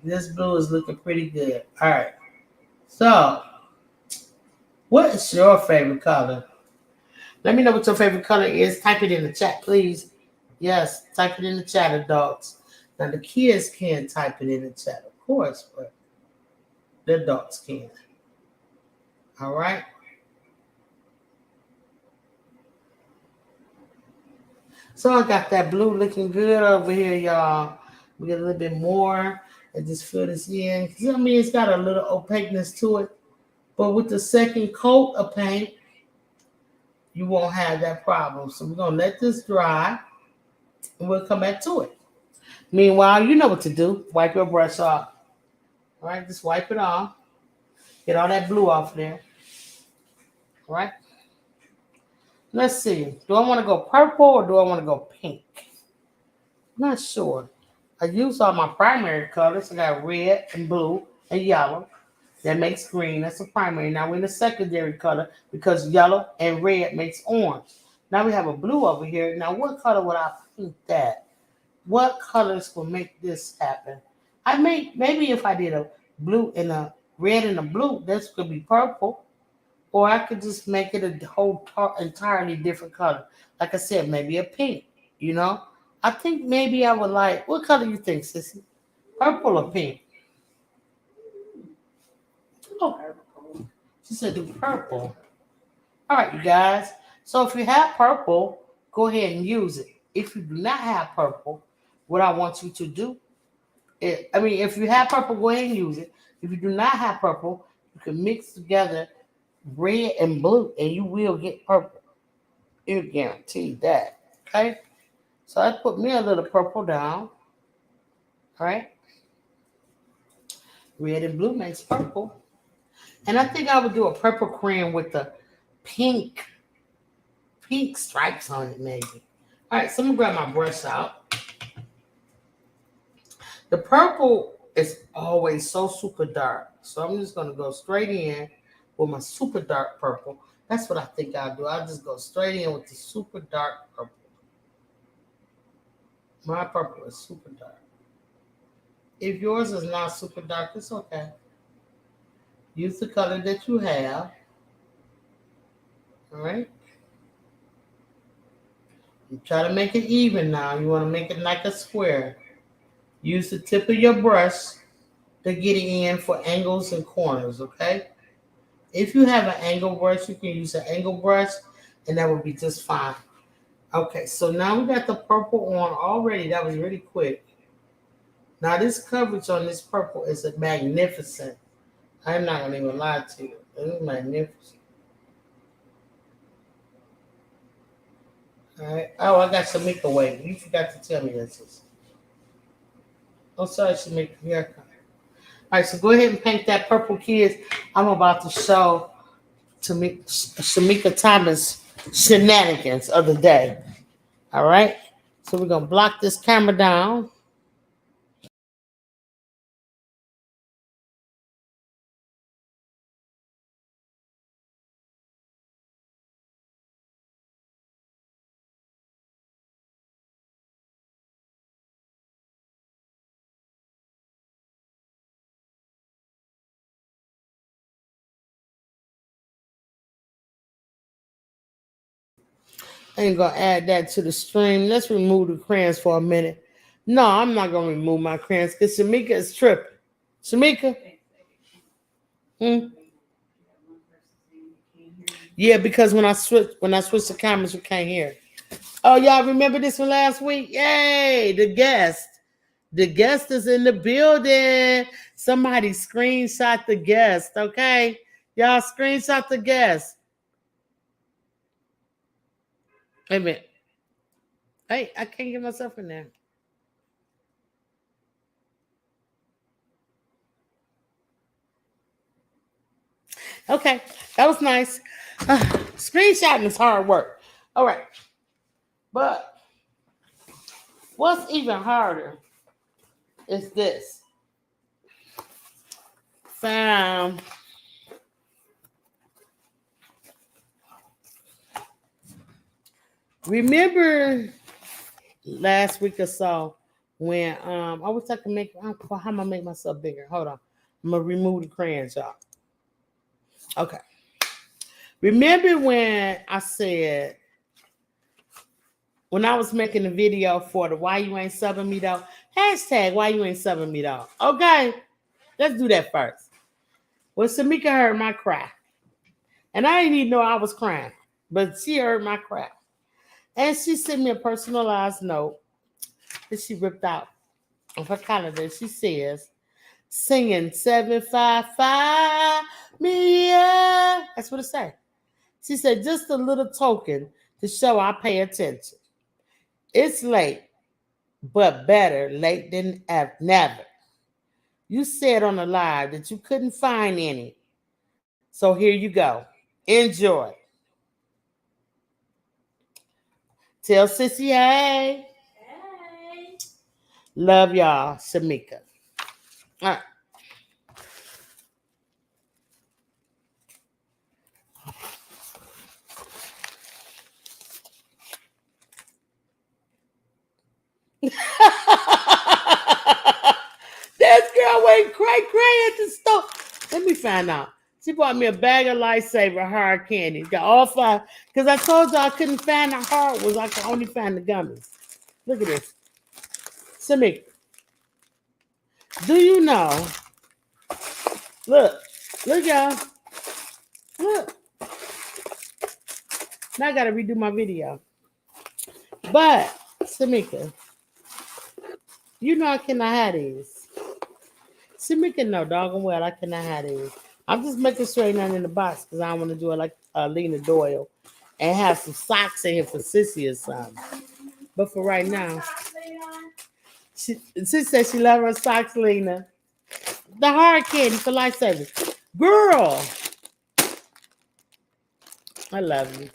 This blue is looking pretty good. All right. So, what is your favorite color? Let me know what your favorite color is. Type it in the chat, please. Yes, type it in the chat, adults. Now, the kids can't type it in the chat, of course, but the adults can. All right? So, I got that blue looking good over here, y'all. We get a little bit more and just fill this in. Because, I mean, it's got a little opaqueness to it. But with the second coat of paint, you won't have that problem. So we're going to let this dry, and we'll come back to it. Meanwhile, you know what to do. Wipe your brush off. All right, just wipe it off. Get all that blue off there. All right. Let's see. Do I want to go purple or do I want to go pink? Not sure. I use all my primary colors. I got red and blue and yellow. That makes green. That's a primary. Now we're in the secondary color because yellow and red makes orange. Now we have a blue over here. Now what color would I paint that? What colors will make this happen? Maybe if I did a blue and a red and a blue, this could be purple. Or I could just make it a whole entirely different color. Like I said, maybe a pink, you know? I think maybe I would like, what color you think, Sissy? Purple or pink? Oh, she said do purple. All right, you guys. So if you have purple, go ahead and use it. If you do not have purple, what I want you to do, if you have purple, go ahead and use it. If you do not have purple, you can mix together red and blue, and you will get purple. You guarantee that. Okay? So I put me a little purple down. All right? Red and blue makes purple. And I think I would do a purple crayon with the pink stripes on it, maybe. All right, so I'm gonna grab my brush out. The purple is always so super dark. So I'm just gonna go straight in with my super dark purple. That's what I think I'll do. I'll just go straight in with the super dark purple. My purple is super dark. If yours is not super dark, it's okay. Use the color that you have. All right. You try to make it even now. You want to make it like a square. Use the tip of your brush to get it in for angles and corners, okay? If you have an angle brush, you can use an angle brush, and that would be just fine. Okay, so now we got the purple on already. That was really quick. Now this coverage on this purple is magnificent. I'm not going to even lie to you. It is magnificent. All right. Oh, I got Shamika waiting. You forgot to tell me this. Oh, sorry, Shamika. Here I come. All right, so go ahead and paint that purple, kids. I'm about to show Shamika Thomas shenanigans of the day. All right. So we're going to block this camera down. I'm going to add that to the stream. Let's remove the crayons for a minute. No, I'm not going to remove my crayons because Shamika is tripping. Shamika? Yeah, because when I switch the cameras, you can't hear. Oh, y'all remember this from last week? Yay, the guest. The guest is in the building. Somebody screenshot the guest, okay? Y'all screenshot the guest. Wait a minute. Hey, I can't get myself in there. Okay, that was nice. Screenshotting is hard work. All right. But what's even harder is this. Remember last week or so when I wish I could make, how am I make myself bigger? Hold on. I'm gonna remove the crayons, y'all. Okay. Remember when I said, when I was making the video for the Why You Ain't Subbing Me Though, hashtag Why You Ain't Subbing Me Though. Okay, let's do that first. Well, Shamika heard my cry. And I didn't even know I was crying, but she heard my cry. And she sent me a personalized note that she ripped out of her calendar. She says, singing 755 million. That's what it says. She said, just a little token to show I pay attention. It's late, but better late than never. You said on the live that you couldn't find any. So here you go. Enjoy. Tell Sissy, hey. Hey. Love y'all, Shamika. All right. This girl went cray at the store. Let me find out. She bought me a bag of Lifesaver hard candy. Got all five. Because I told you I couldn't find the hard ones. I could only find the gummies. Look at this. Shamika, do you know? Look. Look, y'all. Look. Now I got to redo my video. But, Shamika, you know I cannot have these. Shamika, no, doggone well, I cannot have these. I'm just making sure ain't nothing in the box because I don't want to do it like Lena Doyle and have some socks in here for Sissy or something. But for right now, she said she love her socks, Lena. The hard candy for Lifesavers. Girl, I love you.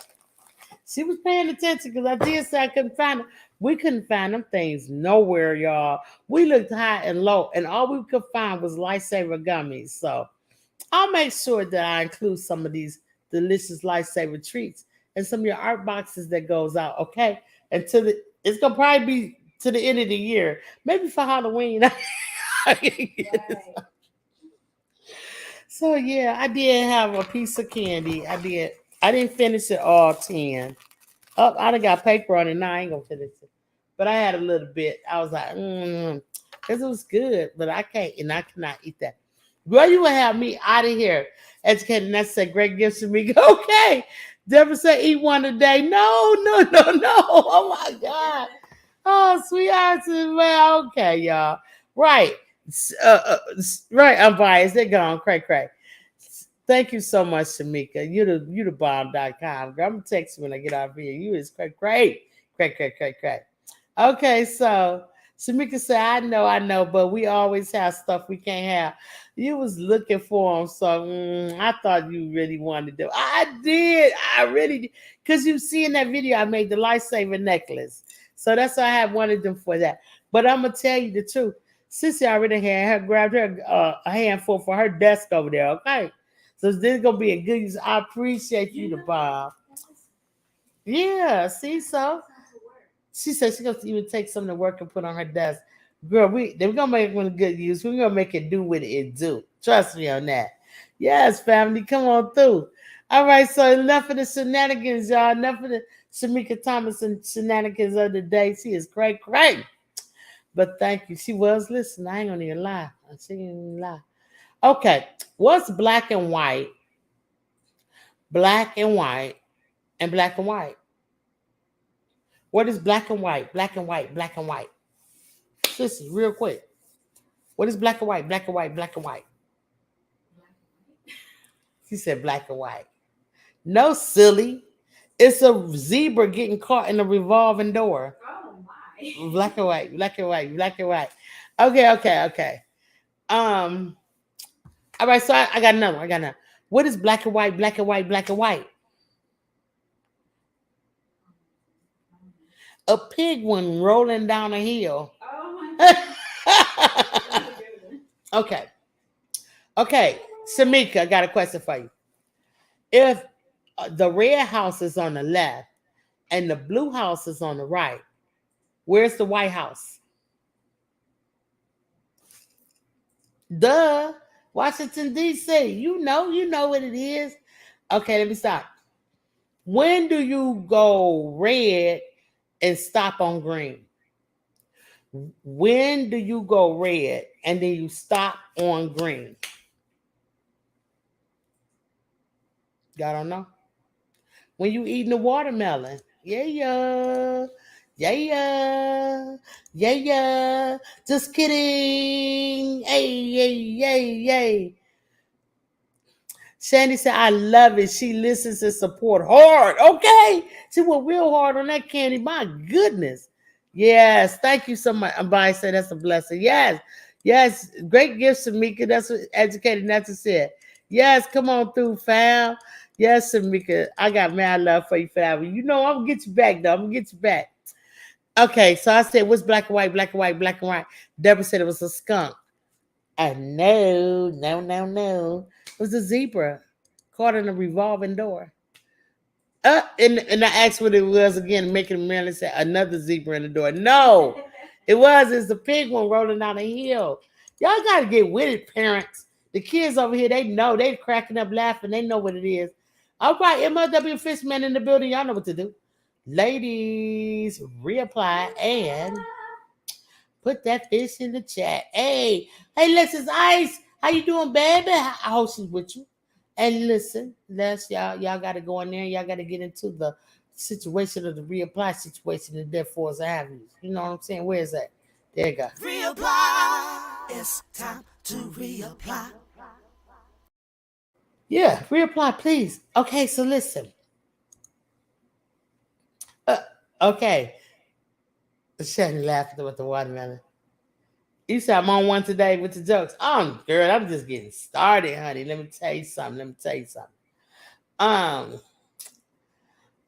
She was paying attention because I did say I couldn't find them. We couldn't find them things nowhere, y'all. We looked high and low, and all we could find was Lifesaver gummies. So I'll make sure that I include some of these delicious Lifesaver treats and some of your art boxes that goes out, okay? Until it's gonna probably be to the end of the year, maybe for Halloween. So yeah, I did have a piece of candy. I did. I didn't finish it all 10. Up, I done got paper on it. Now I ain't gonna finish it, but I had a little bit. I was like, because it was good, but I can't, and I cannot eat that. Girl, you would have me out of here. Educated, and that said, great gifts to me. Okay. Deborah said, eat one a day. No. Oh my God. Oh, sweetheart, well, okay, y'all. Right. Right, I'm biased. They're gone. Cray. Thank you so much, Shamika. You the bomb.com. Girl, I'm gonna text you when I get off here. You is cray. Okay, so Shamika said, I know, but we always have stuff we can't have. You was looking for them, so I thought you really wanted them. I did. I really did. Because you see in that video, I made the Lifesaver necklace. So that's why I had wanted them for that. But I'm going to tell you the truth. Sissy already had her grabbed her a handful for her desk over there, okay? So this is going to be a good use. I appreciate you, the Bob. Yeah, see, so. She said she's going to even take some to work and put on her desk. Girl, they're going to make it with good use. We're going to make it do what it do. Trust me on that. Yes, family, come on through. All right, so enough of the shenanigans, y'all. Enough of the Shamika Thomas and shenanigans of the day. She is great. But thank you. She was listening. I ain't going to even lie. She ain't even lie. Okay, what's black and white? Black and white and black and white. What is black and white? Black and white. Sissy, real quick. What is black and white? Black and white. She said black and white. No, silly. It's a zebra getting caught in a revolving door. Oh my. Black and white. Okay. All right, so I got another one. What is black and white? A pig one rolling down a hill. Oh my God. Okay. Shamika, I got a question for you. If the red house is on the left and the blue house is on the right, where's the White House? Duh. Washington, D.C. You know what it is. Okay, let me stop. When do you go red and stop on green? When do you go red and then you stop on green? Y'all don't know? When you eating the watermelon. Yeah. Just kidding. Hey. Shandy said, I love it. She listens and support hard. Okay. She went real hard on that candy. My goodness. Yes. Thank you so much. Ambai said that's a blessing. Yes. Great gifts, Shamika. That's what Educated Nathan said. Yes. Come on through, fam. Yes, Shamika. I got mad love for you, fam. You know, I'm going to get you back, though. I'm going to get you back. Okay, so I said, what's black and white, black and white, black and white? Deborah said it was a skunk. And no, no, no, no. It was a zebra caught in a revolving door. And I asked what it was again, making a man and said another zebra in the door. No, it's a pig one rolling down a hill. Y'all gotta get with it, parents. The kids over here, they know, they cracking up laughing, they know what it is. All right, MLW Fistman in the building, y'all know what to do. Ladies, reapply and put that fish in the chat. Hey, listen, Ice. How you doing, baby? I hope she's with you. And listen, y'all got to go in there. Y'all got to get into the situation of the reapply situation and therefore as I have you. You know what I'm saying? Where is that? There you go. Reapply. It's time to reapply. Yeah, reapply, please. Okay, so listen. Okay. Shannon laughing with the watermelon. You said I'm on one today with the jokes. Girl, I'm just getting started, honey. Let me tell you something.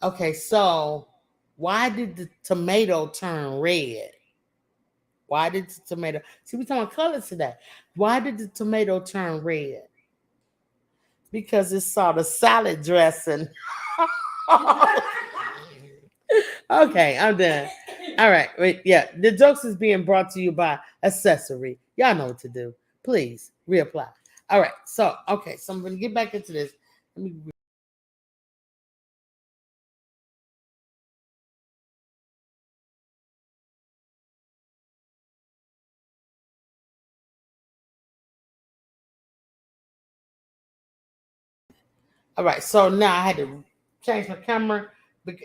Okay, so why did the tomato turn red? Why did the tomato? See, we're talking about colors today. Why did the tomato turn red? Because it saw the salad dressing. Okay, I'm done. All right, wait, yeah. The jokes is being brought to you by Accessory. Y'all know what to do. Please reapply. All right, so I'm gonna get back into this. Let me. All right, so now I had to change my camera,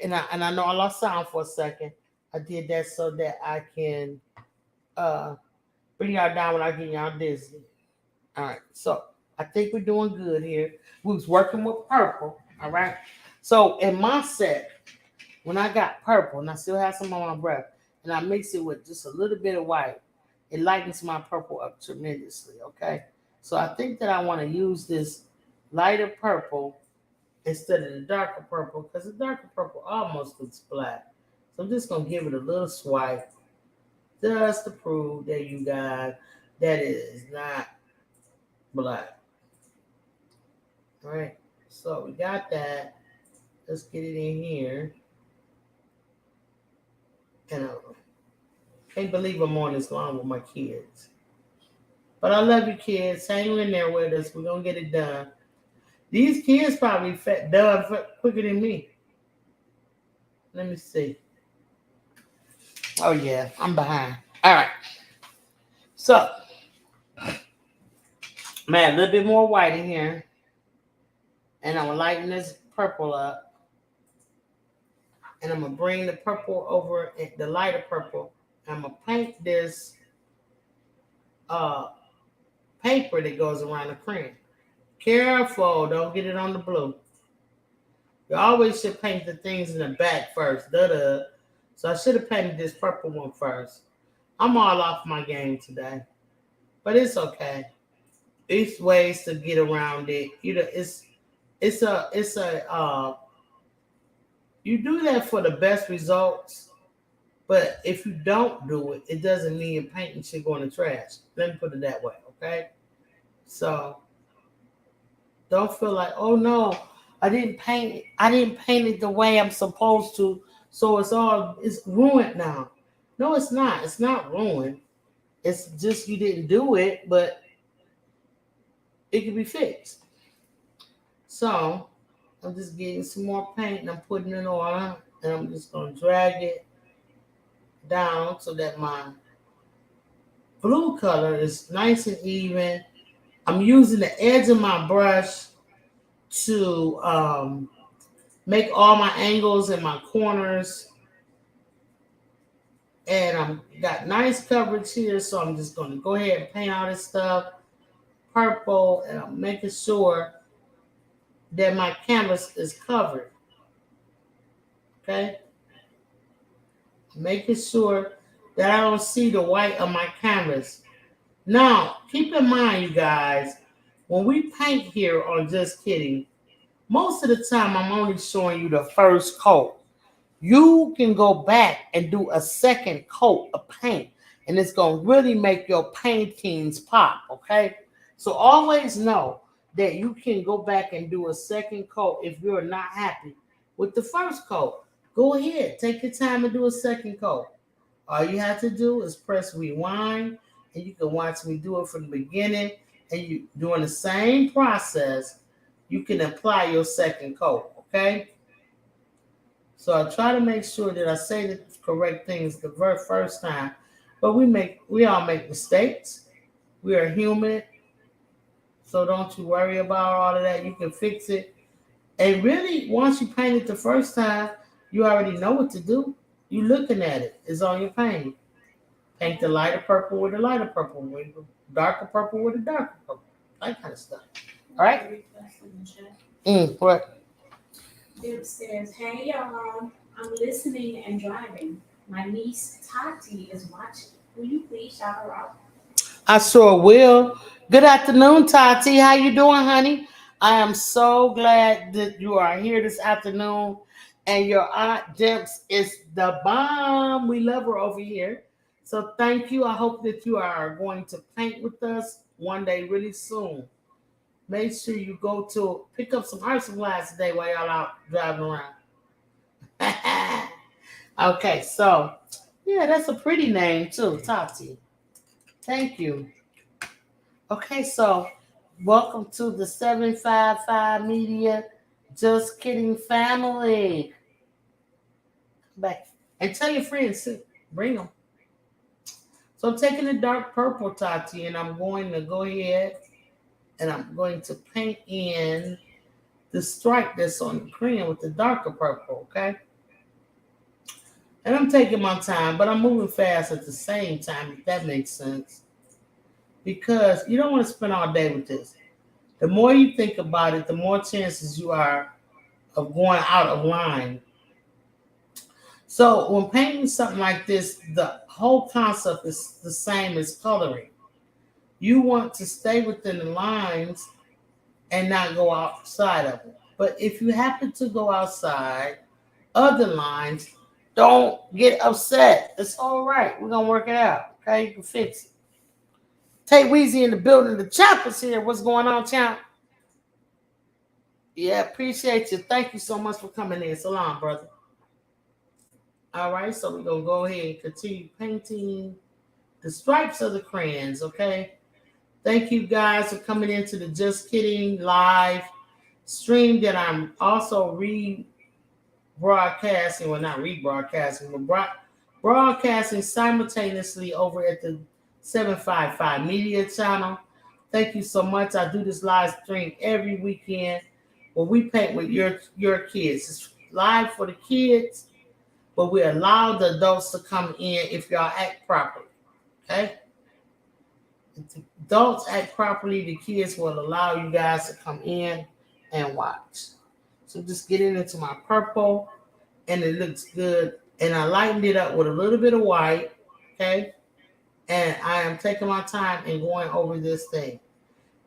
and I know I lost sound for a second. I did that so that I can bring y'all down when I get y'all dizzy. All right, so I think we're doing good here. We was working with purple. All right, so in my set, when I got purple, and I still have some on my breath, and I mix it with just a little bit of white, it lightens my purple up tremendously. Okay, so I think that I want to use this lighter purple instead of the darker purple, because the darker purple almost looks black. So I'm just gonna give it a little swipe just to prove that you guys that it is not black. All right, so we got that. Let's get it in here. And I can't believe I'm on this long with my kids. But I love you, kids. Hang in there with us. We're gonna get it done. These kids probably done quicker than me. Let me see. Oh yeah, I'm behind. All right. So, man, a little bit more white in here, and I'm gonna lighten this purple up, and I'm gonna bring the purple over, the lighter purple. And I'm gonna paint this paper that goes around the crayon. Careful, don't get it on the blue. You always should paint the things in the back first. So I should have painted this purple one first. I'm all off my game today, but it's okay. It's ways to get around it. You know, you do that for the best results. But if you don't do it, it doesn't mean your painting should go in the trash. Let me put it that way, okay? So don't feel like, oh no, I didn't paint it the way I'm supposed to, so it's ruined now. No, it's not. It's not ruined. It's just you didn't do it, but it can be fixed. So I'm just getting some more paint and I'm putting it on, and I'm just gonna drag it down so that my blue color is nice and even. I'm using the edge of my brush to make all my angles and my corners. And I'm got nice coverage here, so I'm just going to go ahead and paint all this stuff purple, and I'm making sure that my canvas is covered. Okay? Making sure that I don't see the white of my canvas. Now, keep in mind, you guys, when we paint here on Just Kidding, most of the time I'm only showing you the first coat. you can go back and do a second coat of paint, and it's going to really make your paintings pop, okay? So always know that you can go back and do a second coat if you're not happy with the first coat. Go ahead, take your time and do a second coat. All you have to do is press rewind, and you can watch me do it from the beginning, and you doing the same process, you can apply your second coat, okay? So I try to make sure that I say the correct things the very first time, but we all make mistakes. We are human, so don't you worry about all of that. You can fix it. And really, once you paint it the first time, you already know what to do. You looking at it. It's on your painting. Paint the lighter purple with the lighter purple, with the darker purple with the darker purple. That kind of stuff. All right? What? Dib says, hey y'all, I'm listening and driving. My niece Tati is watching. Will you please shout her out? I sure will. Good afternoon, Tati. How you doing, honey? I am so glad that you are here this afternoon. And your aunt Demps is the bomb. We love her over here. So thank you. I hope that you are going to paint with us one day really soon. Make sure you go to pick up some art supplies today while y'all out driving around. Okay, so yeah, that's a pretty name too, Tati. Thank you. Okay, so welcome to the 755 Media Just Kidding family. Come back and tell your friends too. Bring them. So I'm taking the dark purple, Tati, and I'm going to go ahead and I'm going to paint in the stripe that's on the crayon with the darker purple, okay? And I'm taking my time, but I'm moving fast at the same time, if that makes sense. Because you don't want to spend all day with this. The more you think about it, the more chances you are of going out of line. So when painting something like this, the whole concept is the same as coloring. You want to stay within the lines and not go outside of it. But if you happen to go outside other lines, don't get upset. It's all right. We're going to work it out. Okay? You can fix it. Tay Weezy in the building. The Chopper's here. What's going on, champ? Yeah, appreciate you. Thank you so much for coming in. So long, brother. All right, so we're going to go ahead and continue painting the stripes of the crayons, okay? Thank you guys for coming into the Just Kidding live stream that I'm also rebroadcasting, well, not rebroadcasting, but broadcasting simultaneously over at the 755 Media channel. Thank you so much. I do this live stream every weekend where we paint with your kids. It's live for the kids, but we allow the adults to come in if y'all act properly, okay? If the adults act properly, the kids will allow you guys to come in and watch. So just getting into my purple, and it looks good. And I lightened it up with a little bit of white, okay? And I am taking my time and going over this thing.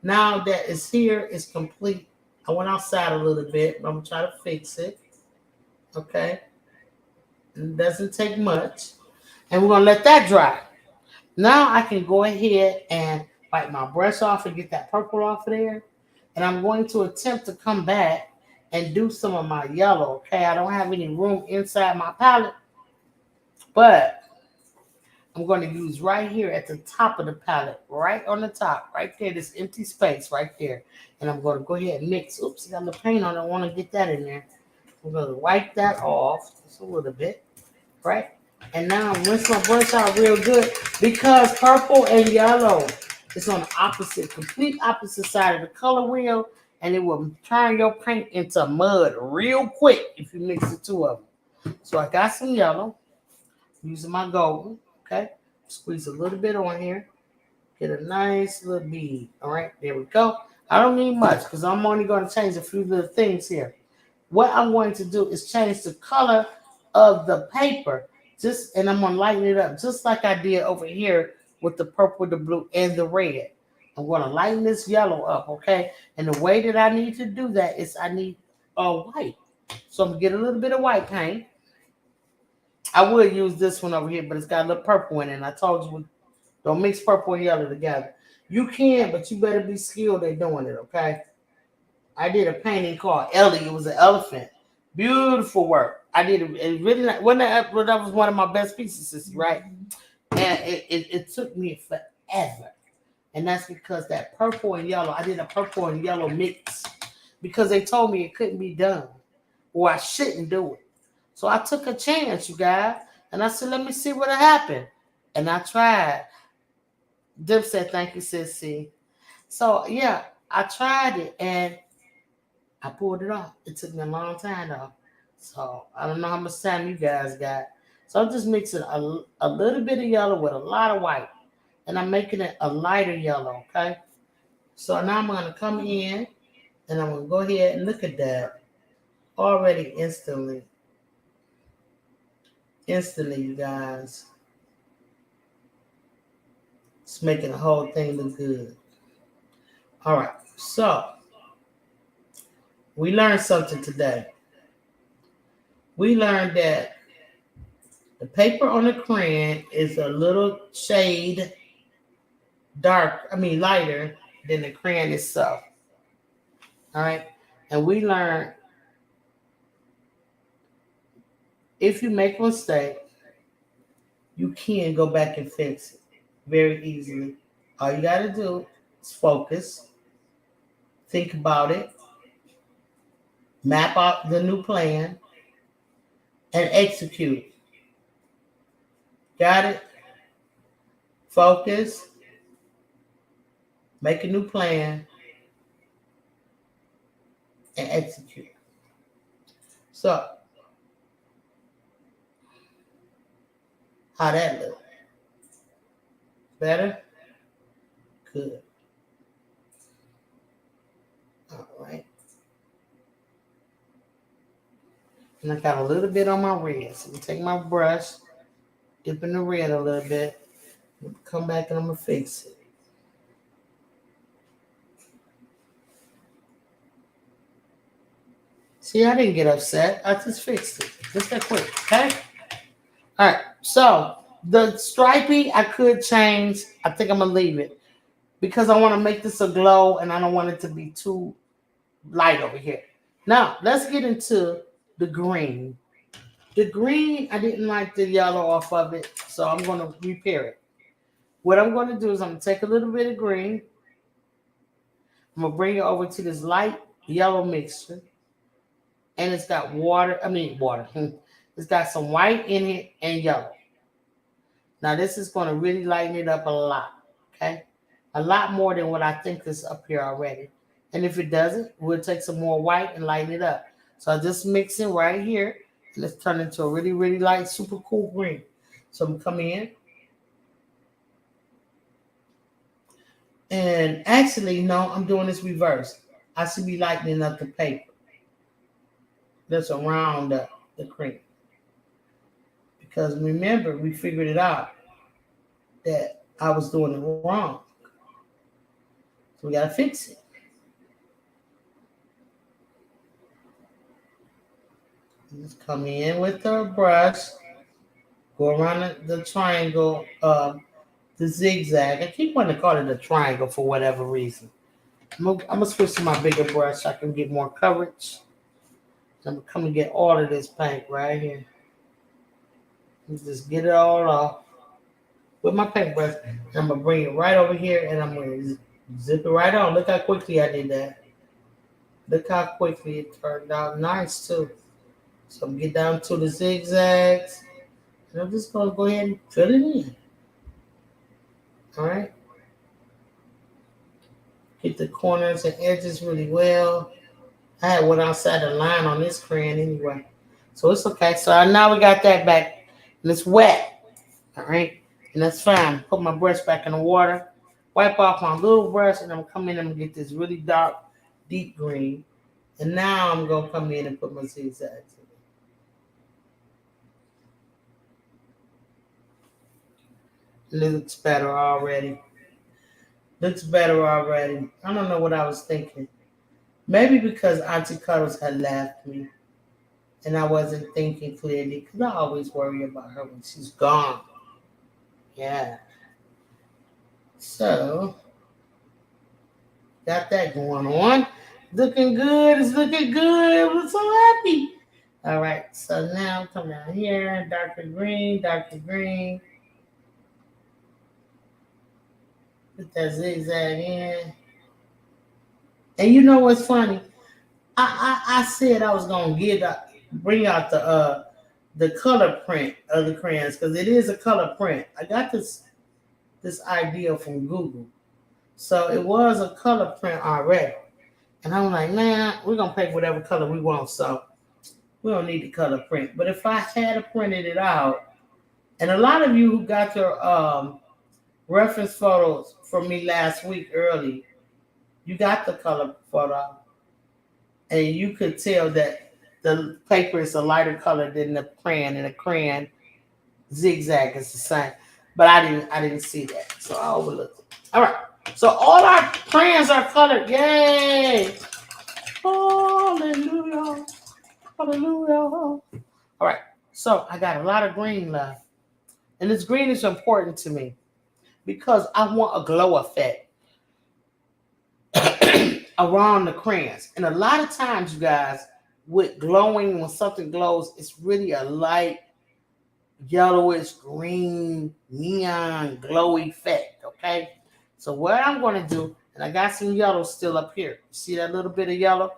Now that it's here, it's complete. I went outside a little bit, but I'm going to try to fix it, okay? It doesn't take much. And we're going to let that dry. Now I can go ahead and wipe my brush off and get that purple off of there. And I'm going to attempt to come back and do some of my yellow, okay? I don't have any room inside my palette, but I'm going to use right here at the top of the palette, right on the top, right there, this empty space right there. And I'm going to go ahead and mix. Oops, I got a little paint on it. I want to get that in there. I'm going to wipe that off just a little bit, right? And now I'm rinsing my brush out real good because purple and yellow is on the opposite, complete opposite side of the color wheel, and it will turn your paint into mud real quick if you mix the two of them. So I got some yellow, using my golden, okay? Squeeze a little bit on here, get a nice little bead. All right, there we go. I don't need much because I'm only going to change a few little things here. What I'm going to do is change the color of the paper. And I'm going to lighten it up just like I did over here with the purple, the blue, and the red. I'm going to lighten this yellow up, okay? And the way that I need to do that is I need white. So I'm going to get a little bit of white paint. I would use this one over here, but it's got a little purple in it. And I told you, don't mix purple and yellow together. You can, but you better be skilled at doing it, okay? I did a painting called Ellie. It was an elephant. Beautiful work. I did it. It really that was one of my best pieces, sissy, right? And it took me forever. And that's because that purple and yellow, I did a purple and yellow mix because they told me it couldn't be done or I shouldn't do it. So I took a chance, you guys, and I said, let me see what'll happen. And I tried. Dip said, thank you, sissy. So yeah, I tried it and I pulled it off. It took me a long time though. So I don't know how much time you guys got. So I'm just mixing a little bit of yellow with a lot of white. And I'm making it a lighter yellow, okay? So now I'm going to come in and I'm going to go ahead and look at that already instantly. Instantly, you guys. It's making the whole thing look good. All right, so we learned something today. We learned that the paper on the crayon is a little shade lighter than the crayon itself. All right, and we learned if you make a mistake, you can go back and fix it very easily. All you got to do is focus, think about it, map out the new plan, and execute. Got it? Focus, make a new plan, and execute. So, how that look? Better? Good. All right. And I got a little bit on my red. So I'm gonna take my brush, dip in the red a little bit, come back and I'm gonna fix it. See, I didn't get upset. I just fixed it. Just that quick, okay? All right, so the stripy I could change. I think I'm gonna leave it because I want to make this a glow and I don't want it to be too light over here. Now let's get into the green. The green, I didn't like the yellow off of it, so I'm gonna repair it. What I'm gonna do is I'm gonna take a little bit of green. I'm gonna bring it over to this light yellow mixture, and it's got water. It's got some white in it and yellow. Now this is going to really lighten it up a lot, okay? A lot more than what I think is up here already. And if it doesn't, we'll take some more white and lighten it up. So I just mix it right here. And let's turn it into a really, really light, super cool green. So I'm coming in. And actually, no, I'm doing this reverse. I should be lightening up the paper that's around the cream. Because remember, we figured it out that I was doing it wrong. So we got to fix it. Just come in with the brush, go around the triangle, the zigzag. I keep wanting to call it a triangle for whatever reason. I'm going to switch to my bigger brush so I can get more coverage. I'm going to come and get all of this paint right here. Just get it all off with my paintbrush. I'm gonna bring it right over here and I'm gonna zip it right on. Look how quickly I did that. Look how quickly it turned out nice too. So I'm gonna get down to the zigzags and I'm just gonna go ahead and fill it in. All right. Get the corners and edges really well. I had one outside the line on this crayon anyway, so it's okay. So now we got that back. And it's wet, all right? And that's fine. Put my brush back in the water, wipe off my little brush, and I'm coming in and get this really dark, deep green. And now I'm going to come in and put my zigzags in. It looks better already. Looks better already. I don't know what I was thinking. Maybe because Auntie Cuddles had left me. and I wasn't thinking clearly because I always worry about her when she's gone. Yeah. So, got that going on. Looking good. It's looking good. I'm so happy. All right. So now come down here. Darker green, darker green. Put that zigzag in. And you know what's funny? I said I was gonna bring out the color print of the crayons because it is a color print. I got this idea from Google, so it was a color print already. And I'm like, man, we're gonna pick whatever color we want, so we don't need the color print. But if I had printed it out, and a lot of you who got your reference photos from me last week early, you got the color photo, and you could tell that the paper is a lighter color than the crayon, and the crayon zigzag is the same. But I didn't see that, so I overlooked it. All right, so all our crayons are colored. Yay! Hallelujah! Hallelujah! All right, so I got a lot of green left, and this green is important to me because I want a glow effect around the crayons. And a lot of times, you guys, with glowing, when something glows, it's really a light yellowish green neon glow effect. Okay, so what I'm going to do, and I got some yellow still up here. See that little bit of yellow?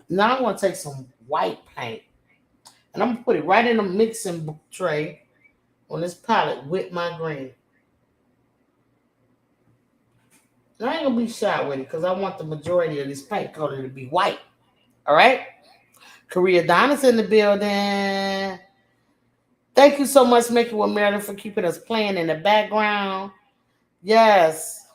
Now I'm going to take some white paint, and I'm going to put it right in the mixing tray on this palette with my green. And I ain't gonna be shy with it because I want the majority of this paint color to be white. All right. Korea Donna's in the building. Thank you so much, Making with Marilyn, for keeping us playing in the background. Yes.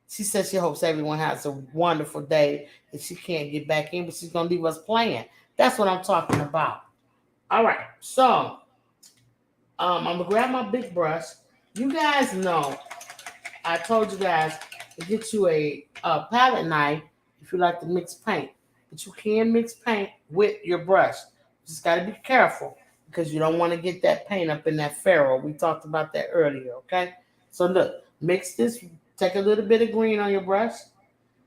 She says she hopes everyone has a wonderful day and she can't get back in, but she's gonna leave us playing. That's what I'm talking about. All right. So I'm gonna grab my big brush. You guys know I told you guys to get you a palette knife if you like to mix paint. But you can mix paint with your brush. You just got to be careful because you don't want to get that paint up in that ferrule. We talked about that earlier, okay? So look, mix this. Take a little bit of green on your brush.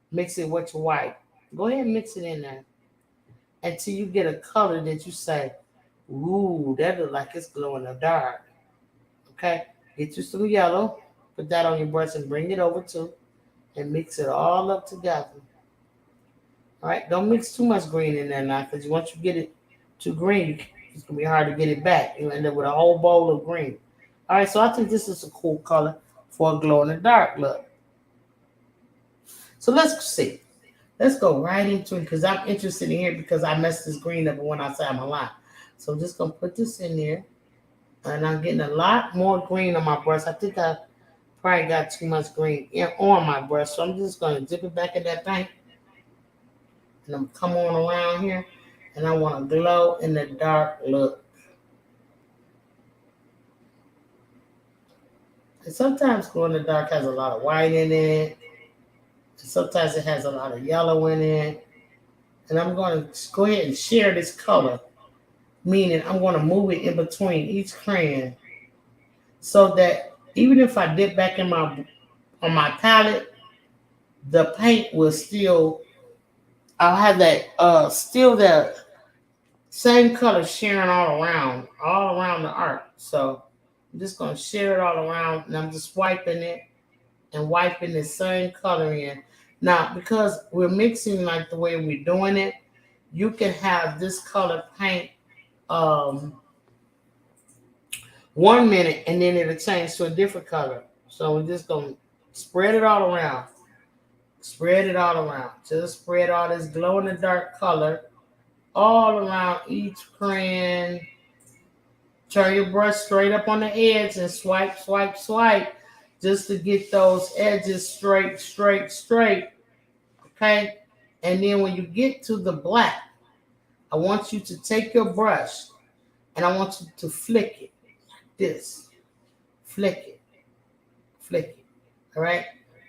Mix it with your white. Go ahead and mix it in there until you get a color that you say, ooh, that looks like it's glow in the dark. Okay? Get you some yellow. Put that on your brush and bring it over too, and mix it all up together. All right, don't mix too much green in there now, because once you get it too green, it's gonna be hard to get it back. You end up with a whole bowl of green. All right, so I think this is a cool color for a glow in the dark look. So let's see. Let's go right into it because I'm interested in here because I messed this green up when I outside my line. So I'm just gonna put this in there, and I'm getting a lot more green on my brush. I think I probably got too much green on my brush, so I'm just going to dip it back in that paint. And I'm come on around here, and I want a glow in the dark look. And sometimes glow in the dark has a lot of white in it. And sometimes it has a lot of yellow in it. And I'm going to go ahead and share this color, meaning I'm going to move it in between each crayon so that even if I dip back in on my palette, the paint will still, I'll have that still the same color sharing all around the art. So I'm just gonna share it all around, and I'm just wiping it and wiping the same color in. Now, because we're mixing like the way we're doing it, you can have this color paint 1 minute and then it'll change to a different color. So we're just gonna spread it all around. Spread it all around. Just spread all this glow in the dark color all around each crayon. Turn your brush straight up on the edge and swipe, swipe, swipe just to get those edges straight, straight, straight. Okay? And then when you get to the black, I want you to take your brush and I want you to flick it. This. Flick it. Flick it. All right?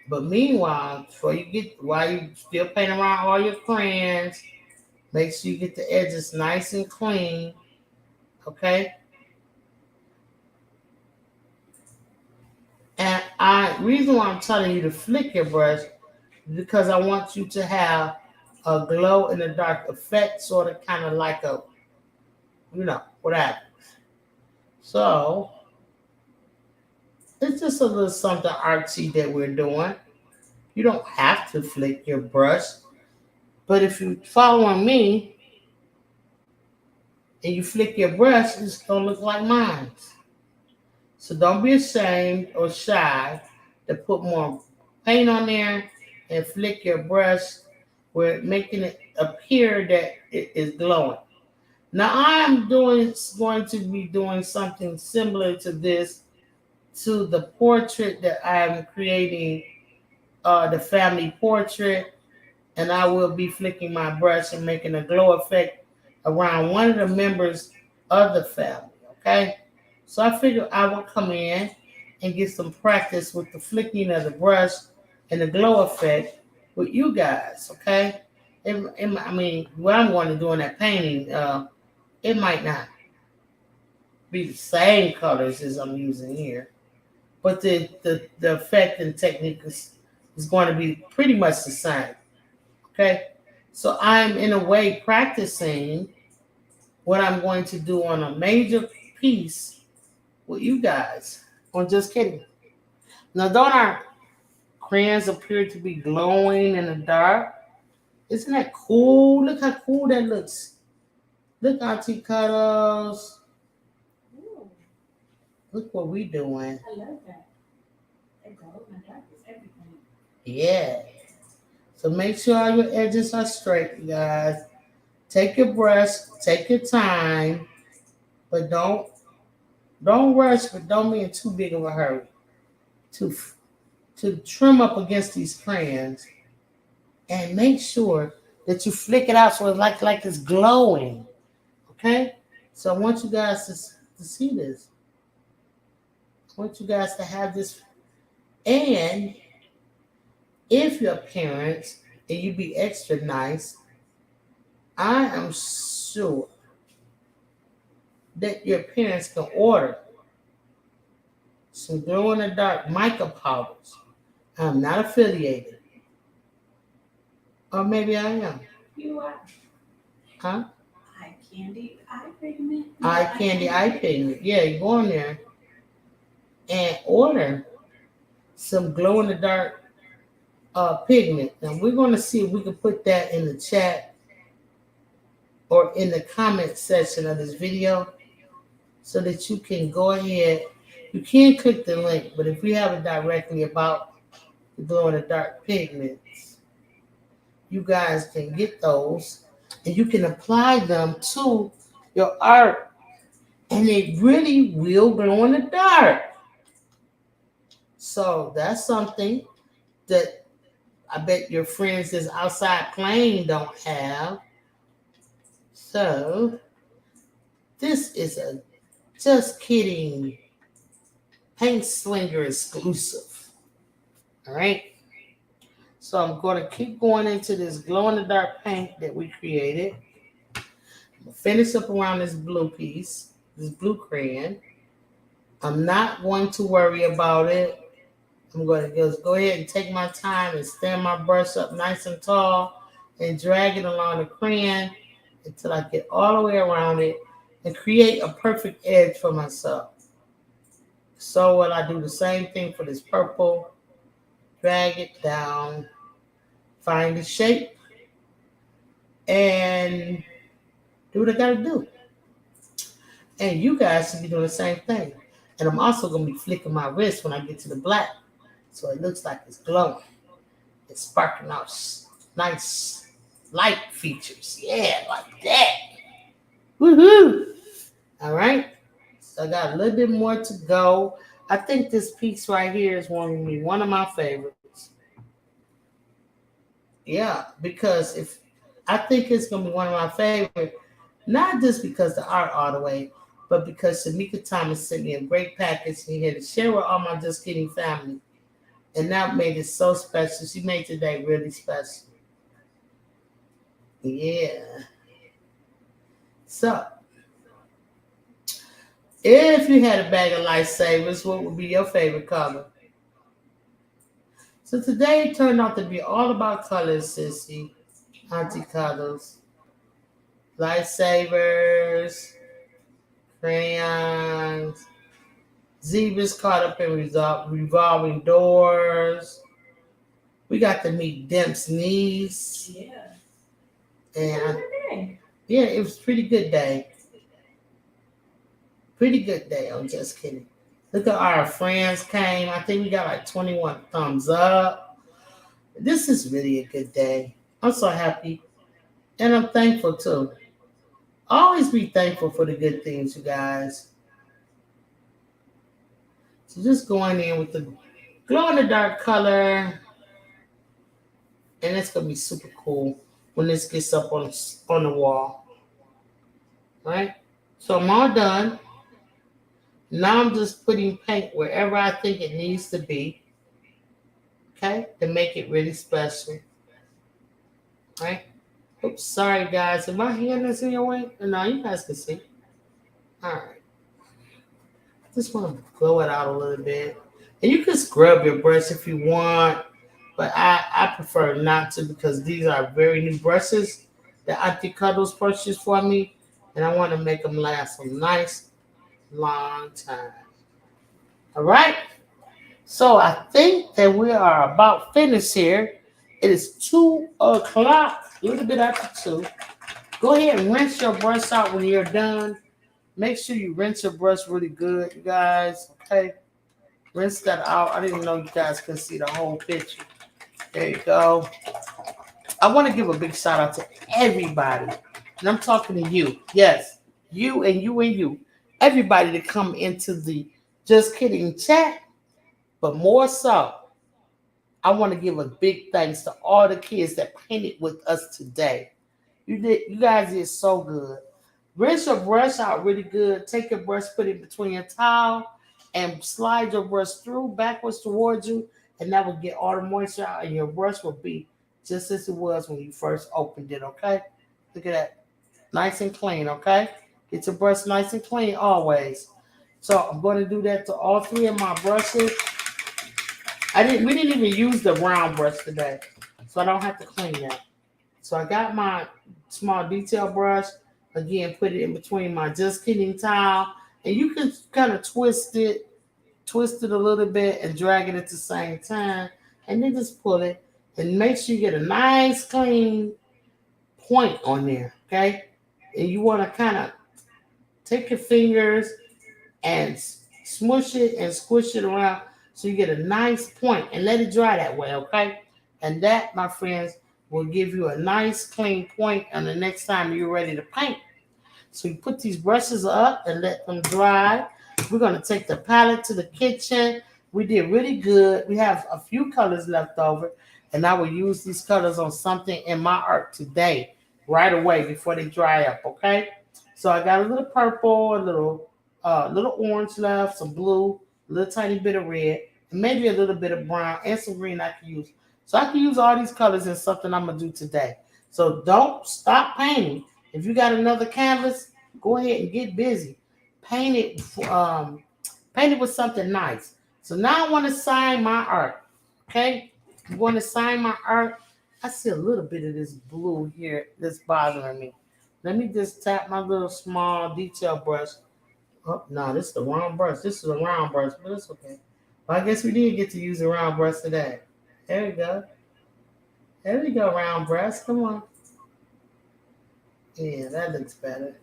But meanwhile, while you still painting around all your crayons, Make sure you get the edges nice and clean, okay? And reason why I'm telling you to flick your brush is because I want you to have a glow in the dark effect, sort of kind of like a, whatever. So it's just a little something artsy that we're doing. You don't have to flick your brush, but if you following me and you flick your brush, it's gonna look like mine. So don't be ashamed or shy to put more paint on there and flick your brush where making it appear that it is glowing. Now I am going to be doing something similar to this to the portrait that I am creating, the family portrait, and I will be flicking my brush and making a glow effect around one of the members of the family, okay? So I figured I would come in and get some practice with the flicking of the brush and the glow effect with you guys, okay? I mean, what I'm going to do in that painting, it might not be the same colors as I'm using here, but the effect and technique is going to be pretty much the same, okay? So I'm in a way practicing what I'm going to do on a major piece with you guys on Just Kidding. Now, don't our crayons appear to be glowing in the dark? Isn't that cool? Look how cool that looks. Look, Auntie Cuddles. Ooh, Look what we doing. I love that. That glow in the dark is everything. Yeah. So make sure all your edges are straight, you guys. Take your brush, take your time, but don't rush, but don't be in too big of a hurry to trim up against these crayons, and make sure that you flick it out so it's like it's glowing. Okay? So I want you guys to see this. I want you guys to have this. And if you're parents and you be extra nice, I am sure that your parents can order some glow in the dark mica powders. I'm not affiliated. Or maybe I am. You are Huh? eye candy, eye pigment. Eye candy, eye pigment. Yeah, you go in there and order some glow in the dark pigment. And we're going to see if we can put that in the chat or in the comment section of this video so that you can go ahead. You can click the link, but if we have it directly about the glow in the dark pigments, you guys can get those and you can apply them to your art, and it really will glow in the dark. So that's something that I bet your friends that's outside playing don't have. So this is a Just Kidding Paint Slinger exclusive. All right. So I'm going to keep going into this glow in the dark paint that we created. I'm going to finish up around this blue piece, this blue crayon. I'm not going to worry about it. I'm going to just go ahead and take my time and stand my brush up nice and tall and drag it along the crayon until I get all the way around it and create a perfect edge for myself. So will I do the same thing for this purple. Drag it down, find the shape, and do what I gotta do. And you guys should be doing the same thing. And I'm also gonna be flicking my wrist when I get to the black, so it looks like it's glowing. It's sparking out nice light features. Yeah, like that. Woohoo! All right. So I got a little bit more to go. I think this piece right here is one of my favorites. Yeah, because if I think it's gonna be one of my favorites, not just because the art all the way, but because Shamika Thomas sent me a great package and here to share with all my Just Kidding family. And that made it so special. She made today really special. Yeah. So, if you had a bag of lifesavers, what would be your favorite color? So today turned out to be all about colors, sissy. Auntie colors. Lifesavers, crayons, zebras caught up in revolving doors. We got to meet Demp's niece. Yeah. And Okay. yeah, it was a pretty good day. Pretty good day. I'm just kidding. Look at our friends came. I think we got like 21 thumbs up. This is really a good day. I'm so happy. And I'm thankful too. Always be thankful for the good things, you guys. So just going in with the glow in the dark color. And it's gonna be super cool when this gets up on the wall. Right? So I'm all done. Now I'm just putting paint wherever I think it needs to be. Okay? To make it really special. Right? Oops, sorry guys. Am I hand this in your way? No, you guys can see. Alright. Just want to blow it out a little bit. And you can scrub your brush if you want. But I prefer not to because these are very new brushes that Auntie Cuddles purchased for me. And I want to make them last a nice long time. All right. So I think that we are about finished here. It is 2 o'clock, a little bit after 2. Go ahead and rinse your brush out when you're done. Make sure you rinse your brush really good, you guys. Okay. Rinse that out. I didn't know you guys can see the whole picture. There you go. I want to give a big shout out to everybody. And I'm talking to you. Yes. You and you and you. Everybody to come into the Just Kidding chat. But more so, I want to give a big thanks to all the kids that painted with us today. You guys did so good. Rinse your brush out really good. Take your brush, put it between your towel, and slide your brush through backwards towards you, and that will get all the moisture out, and your brush will be just as it was when you first opened it, okay? Look at that. Nice and clean, okay? Get your brush nice and clean always. So I'm going to do that to all 3 of my brushes. We didn't even use the round brush today, so I don't have to clean that. So I got my small detail brush. Again, put it in between my Just Kidding towel, and you can kind of twist it a little bit and drag it at the same time, and then just pull it and make sure you get a nice clean point on there, okay? And you want to kind of take your fingers and smush it and squish it around so you get a nice point and let it dry that way, okay? And that, my friends, will give you a nice clean point on the next time you're ready to paint. So you put these brushes up and let them dry. We're going to take the palette to the kitchen. We did really good. We have a few colors left over, and I will use these colors on something in my art today, right away before they dry up, okay? So I got a little purple, a little orange left, some blue, a little tiny bit of red, and maybe a little bit of brown and some green I can use. So I can use all these colors in something I'm going to do today. So don't stop painting. If you got another canvas, go ahead and get busy. Paint it with something nice. So now I want to sign my art. Okay? I'm going to sign my art. I see a little bit of this blue here that's bothering me. Let me just tap my little small detail brush. Oh, no, this is the wrong brush. This is a round brush, but it's okay. Well, I guess we did get to use a round brush today. There we go. There we go, round brush. Come on. Yeah, that looks better.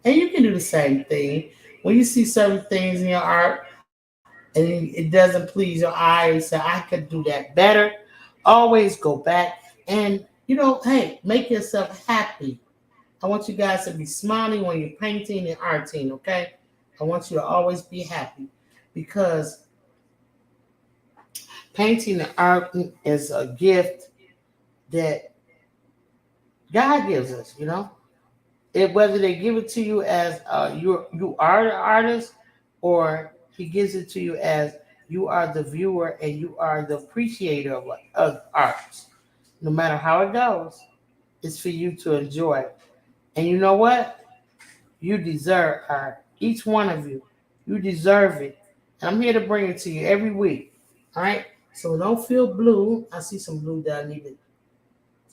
And you can do the same thing. When you see certain things in your art and it doesn't please your eye, you say, I could do that better. Always go back and, hey, make yourself happy. I want you guys to be smiling when you're painting and arting, okay? I want you to always be happy because painting and art is a gift that God gives us, whether they give it to you as you are the artist, or He gives it to you as you are the viewer and you are the appreciator of art. No matter how it goes, it's for you to enjoy. And you know what? You deserve art. Each one of you. You deserve it. And I'm here to bring it to you every week. All right? So don't feel blue. I see some blue that I need to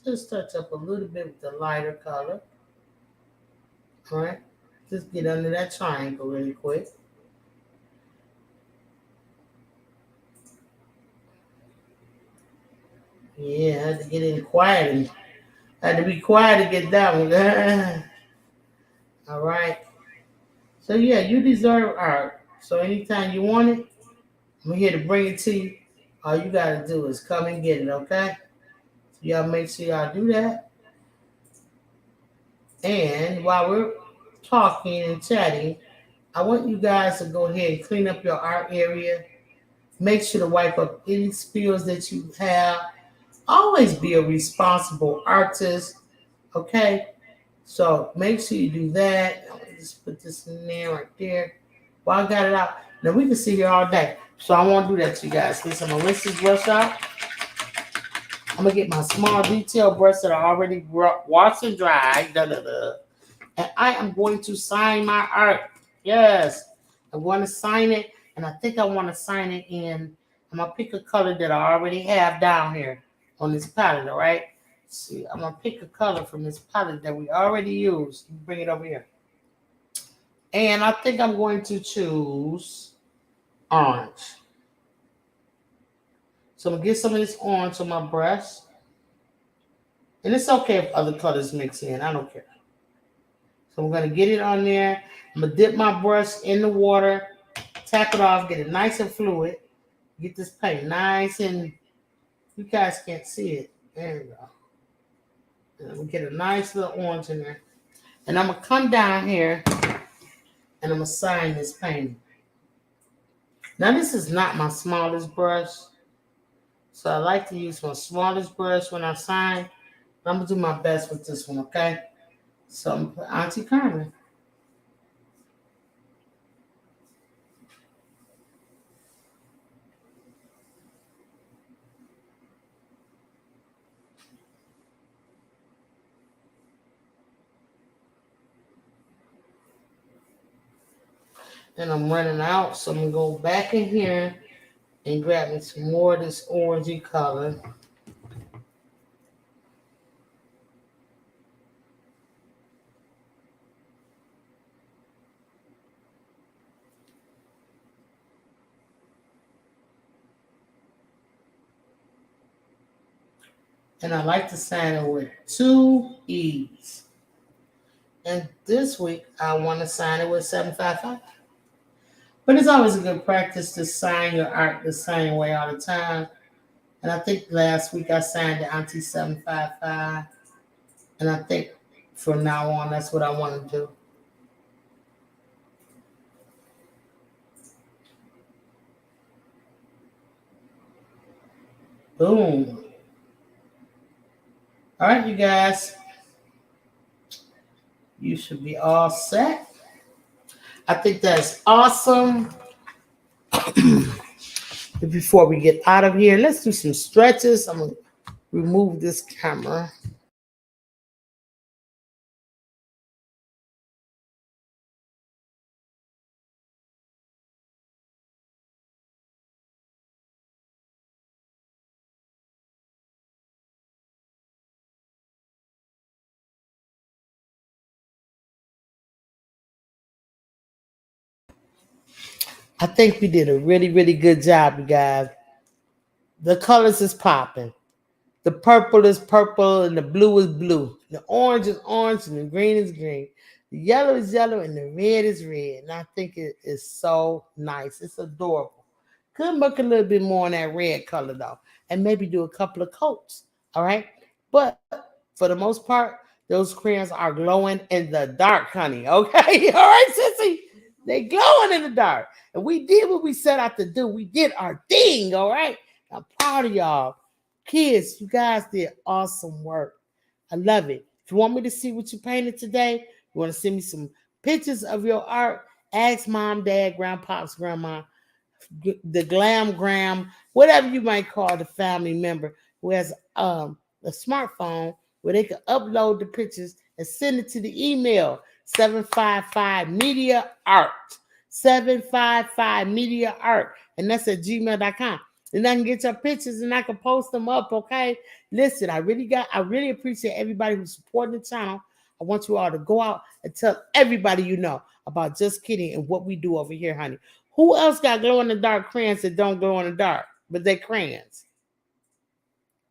just touch up a little bit with the lighter color. All right? Just get under that triangle really quick. Yeah, I had to get in quiet. And I had to be quiet to get that one. All right. So yeah, you deserve art. So anytime you want it, I'm here to bring it to you. All you gotta do is come and get it, okay? So y'all make sure y'all do that. And while we're talking and chatting, I want you guys to go ahead and clean up your art area. Make sure to wipe up any spills that you have. Always be a responsible artist, okay? So make sure you do that. I'm gonna just put this in there right there. Well, I got it out. Now we can sit here all day. So I won't do that to you guys. Listen, I'm gonna rinse this brush out. I'm gonna get my small detail brush that I already washed and dried. And I am going to sign my art. Yes. I'm going to sign it. And I think I want to sign it in. I'm gonna pick a color that I already have down here on this palette, all right? See, I'm gonna pick a color from this palette that we already used. Bring it over here. And I think I'm going to choose orange. So I'm gonna get some of this orange on my brush. And it's okay if other colors mix in, I don't care. So I'm gonna get it on there. I'm gonna dip my brush in the water, tap it off, get it nice and fluid. Get this paint nice and you guys can't see it. There we go. And I'm gonna get a nice little orange in there. And I'm gonna come down here and I'm gonna sign this painting. Now this is not my smallest brush. So I like to use my smallest brush when I sign. I'm gonna do my best with this one, okay? So I'm gonna put Auntie Carmen. And I'm running out, so I'm gonna go back in here and grab me some more of this orangey color. And I like to sign it with 2 E's. And this week, I want to sign it with 755. But it's always a good practice to sign your art the same way all the time. And I think last week I signed the Auntie 755. And I think from now on, that's what I want to do. Boom. All right, you guys. You should be all set. I think that's awesome. Before we get out of here, let's do some stretches. I'm going to remove this camera. I think we did a really, really good job, you guys. The colors is popping. The purple is purple and the blue is blue. The orange is orange and the green is green. The yellow is yellow and the red is red. And I think it is so nice. It's adorable. Could look a little bit more on that red color though. And maybe do a couple of coats. All right. But for the most part, those crayons are glowing in the dark, honey. Okay. All right, sissy. They glowing in the dark. And we did what we set out to do. We did our thing. All right. I'm proud of y'all. Kids, you guys did awesome work. I love it. If you want me to see what you painted today, you want to send me some pictures of your art, ask mom, dad, grandpops, grandma, the glam gram, whatever you might call the family member who has a smartphone where they can upload the pictures and send it to the email 755mediaart. 755mediaart. And that's at gmail.com. And I can get your pictures and I can post them up, okay? Listen, I really appreciate everybody who's supporting the channel. I want you all to go out and tell everybody you know about Just Kidding and what we do over here, honey. Who else got glow-in-the-dark crayons that don't glow in the dark, but they crayons?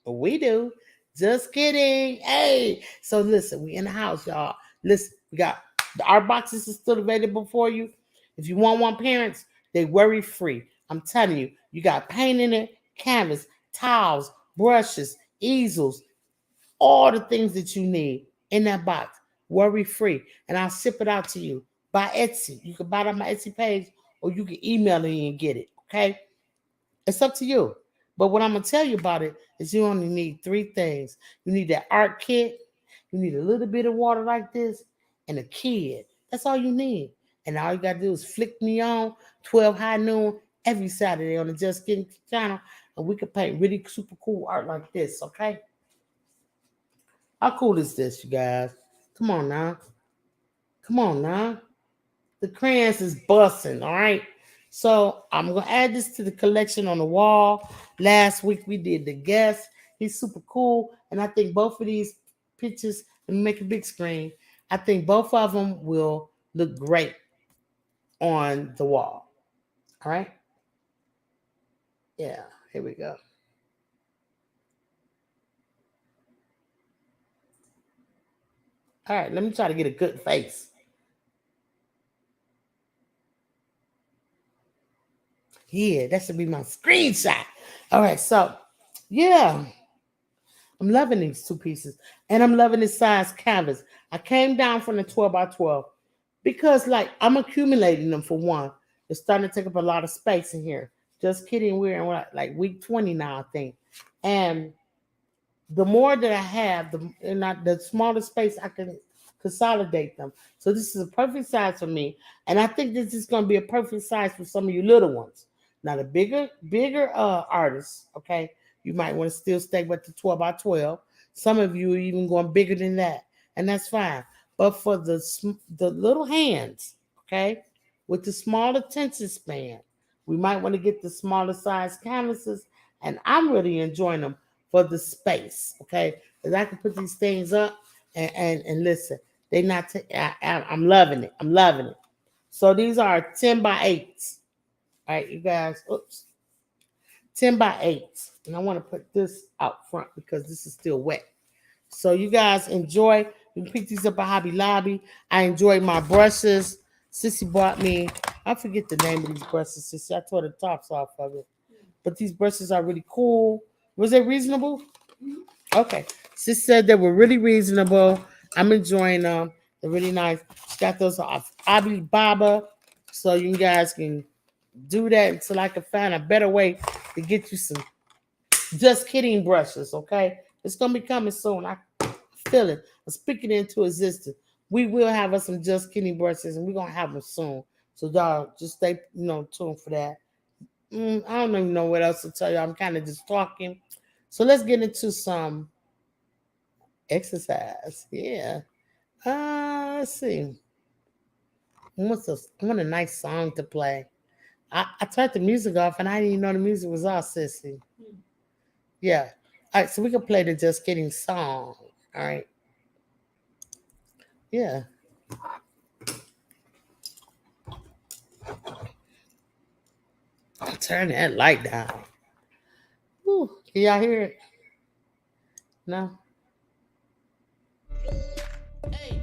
We do. Just kidding. Hey. So listen, we in the house, y'all. Listen, we got the art boxes is still available for you. If you want one, parents, they worry free. I'm telling you, you got paint in it, canvas, towels, brushes, easels, all the things that you need in that box. Worry free. And I'll ship it out to you by Etsy. You can buy it on my Etsy page or you can email me and get it. Okay? It's up to you. But what I'm going to tell you about it is you only need 3 things. You need that art kit. You need a little bit of water like this and a kid. That's all you need. And all you got to do is flick me on 12 high noon every Saturday on the Just Kidding channel. And we can paint really super cool art like this, okay? How cool is this, you guys? Come on now. Come on now. The crayons is busting, all right? So I'm going to add this to the collection on the wall. Last week we did the guest. He's super cool. And I think both of these pictures, let me make a big screen. I think both of them will look great on the wall. All right? Yeah, here we go. All right, let me try to get a good face. Yeah, that should be my screenshot. All right, so yeah, I'm loving these 2 pieces, and I'm loving this size canvas. I came down from the 12 by 12 because, like, I'm accumulating them for one. It's starting to take up a lot of space in here. Just kidding, we're in like week 20 now, I think, and the more that I have, the smaller space I can consolidate them. So this is a perfect size for me, and I think this is going to be a perfect size for some of you little ones. Now the bigger artists, okay, you might want to still stay with the 12 by 12. Some of you are even going bigger than that, and that's fine. But for the little hands, okay, with the small attention span, we might want to get the smaller size canvases, and I'm really enjoying them for the space, okay? Because I can put these things up and listen, they not. I'm loving it. I'm loving it. So these are 10 by 8s. All right, you guys. Oops. 10 by 8s, and I want to put this out front because this is still wet. So you guys enjoy. You can pick these up at Hobby Lobby. I enjoy my brushes. Sissy bought me. I forget the name of these brushes, Sissy. I tore the tops off of it, but these brushes are really cool. Was they reasonable? Okay. Sis said they were really reasonable. I'm enjoying them. They're really nice. She got those off Alibaba, so you guys can do that until I can find a better way to get you some Just Kidding brushes, okay? It's going to be coming soon. I feel it. I'm speaking into existence. We will have us some Just Kidding brushes, and we're going to have them soon. So, y'all, just stay, tuned for that. I don't even know what else to tell you. I'm kind of just talking. So let's get into some exercise. Yeah. Let's see. I want a nice song to play. I turned the music off and I didn't even know the music was off, Sissy. Yeah. All right, so we can play the Just Kidding song. All right. Yeah. I'll turn that light down. Whew. Can y'all hear it? No? Hey,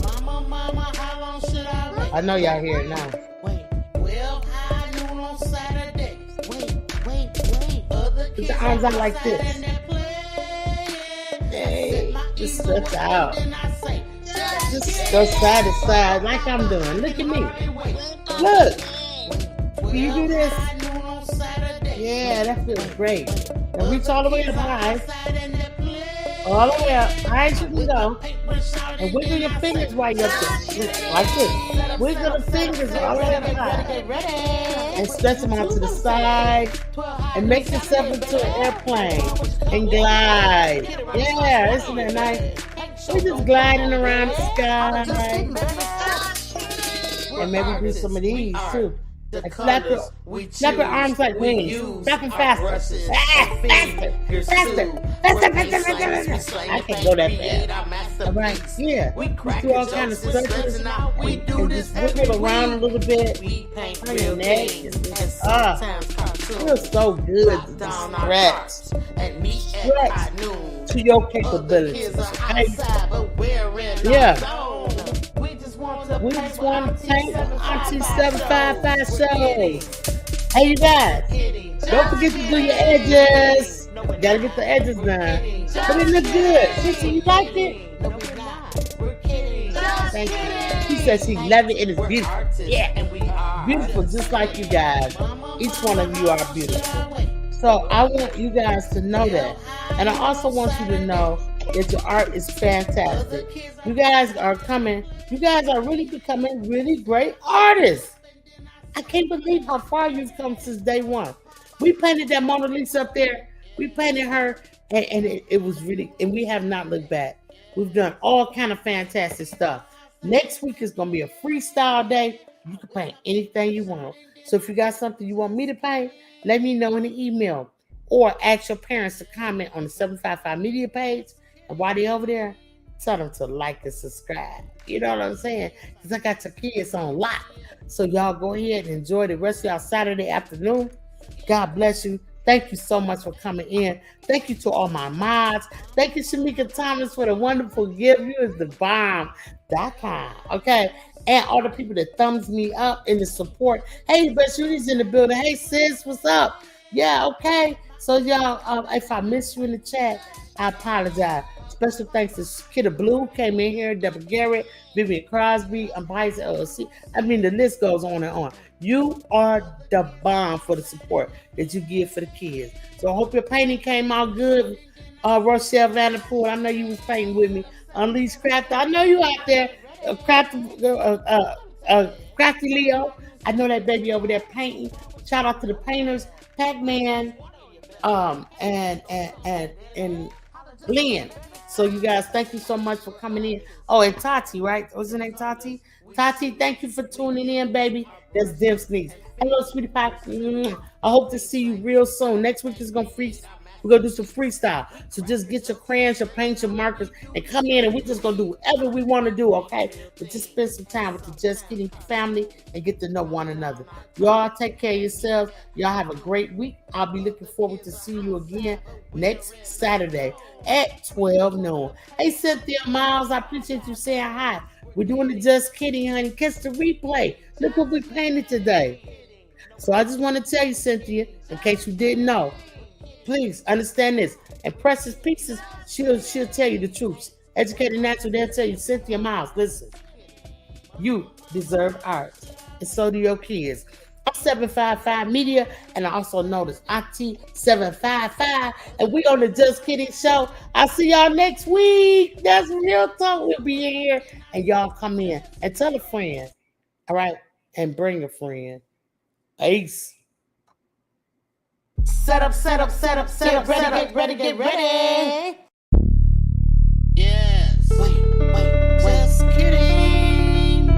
mama, how long should I wait? I know y'all hear it now. Wait, 12 high noon on Saturday. Wait. Put the arms out like this. Hey, just stretch out. Just go side to side like I'm doing. Look at me. Look. Can you do this? Yeah, that feels great. Now reach all the way up high. All the way up. High as you can go. And wiggle your fingers while you're up there. Like this. Wiggle the fingers all the way up high. And stretch them out to the side. And make yourself into an airplane. and glide. Yeah, isn't that nice? We're just gliding around the sky. And maybe do some of these too. Like flap your arms like wings. Flap them faster. Faster. I can't go that fast. All right, yeah. We do all kind of stretches and just wiggle around a little bit. On your neck. Feels so good to stretch. Stretch to your capabilities. Yeah. We just want to thank Auntie 755 Show. Hey, you guys, don't forget to do your edges. You gotta get the edges done. But it looks good. Sister, you like it? Thank you. She says she loves it and it's beautiful. Yeah. Beautiful, just like you guys. Each one of you are beautiful. So I want you guys to know that. And I also want you to know that your art is fantastic. You guys are coming. You guys are really becoming really great artists. I can't believe how far you've come since day one. We painted that Mona Lisa up there. We painted her, and it was really, and we have not looked back. We've done all kind of fantastic stuff. Next week is going to be a freestyle day. You can paint anything you want. So if you got something you want me to paint, let me know in the email. Or ask your parents to comment on the 755 Media page. And while they're over there, tell them to like and subscribe. You know what I'm saying? Because I got your kids on lock. So y'all go ahead and enjoy the rest of y'all Saturday afternoon. God bless you. Thank you so much for coming in. Thank you to all my mods. Thank you, Shamika Thomas, for the wonderful gift. You is the bomb.com. Okay. And all the people that thumbs me up in the support. Hey, Best Uni's in the building. Hey, sis, what's up? Yeah, okay. So y'all, if I miss you in the chat, I apologize. Special thanks to Kidda Blue, came in here, Deborah Garrett, Vivian Crosby, Bias LLC. I mean, the list goes on and on. You are the bomb for the support that you give for the kids. So I hope your painting came out good. Rochelle Vanderpool, I know you was painting with me. Unleashed Crafty, I know you out there. Crafty Leo, I know that baby over there painting. Shout out to the painters, Pac-Man, and Lynn. So you guys, thank you so much for coming in. Oh, and Tati, right? What's her name, Tati? Tati, thank you for tuning in, baby. That's Dim Sneaks. Hello, sweetie pie. I hope to see you real soon. Next week is gonna we're gonna do some freestyle. So just get your crayons, your paints, your markers, and come in, and we're just gonna do whatever we want to do, okay? But just spend some time with the Just Kidding family and get to know one another. Y'all take care of yourselves. Y'all have a great week. I'll be looking forward to seeing you again next Saturday at 12 noon. Hey, Cynthia Miles, I appreciate you saying hi. We're doing the Just Kidding, honey. Catch the replay. Look what we painted today. So I just want to tell you, Cynthia, in case you didn't know, please understand this. And Precious Pieces, she'll tell you the truth. Educated Natural, they'll tell you, Cynthia Miles, listen, you deserve art. And so do your kids. I'm 755 Media, and I also notice Auntie 755, and we on the Just Kidding Show. I'll see y'all next week. That's real talk. We'll be in here, and y'all come in and tell a friend, all right, and bring a friend. Ace. Set up, set up, set up, set up, set up. Get ready, get ready. Yes. Wait. Just kidding.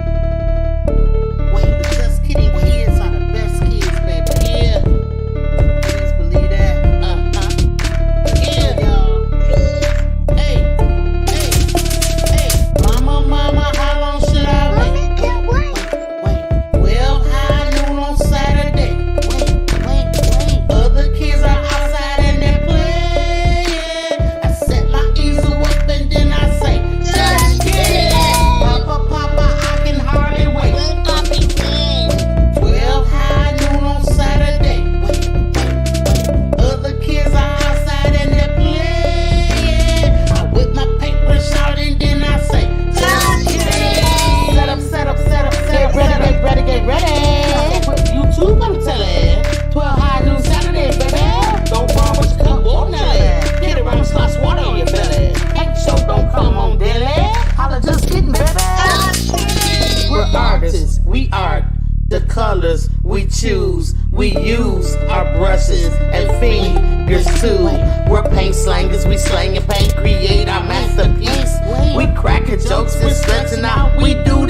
Wait, the Just Kidding kids are the best kids, baby. Yeah. Please believe that. Yeah, y'all. Hey. Mama, how long should I wait? Well, high noon on Saturday. Wait. Other kids are outside and they're playing. I set my easel up and then I say, just kidding. Papa, I can hardly wait. 12 high noon on Saturday. Wait. Other kids are outside and they're playing. I whip my paintbrush out and then I say, just kidding. Set up. Get ready. YouTube, I'm telling. 12 high noon Saturday, baby. Don't fall with your cup, ordinary. Get around, slosh water on your belly. Paint show don't come on daily. Holla, just kidding, baby. We're artists, we art the colors we choose. We use our brushes and fingers too. We're paint slangers, we slang and paint, create our masterpiece. We cracking jokes and stretching out. We do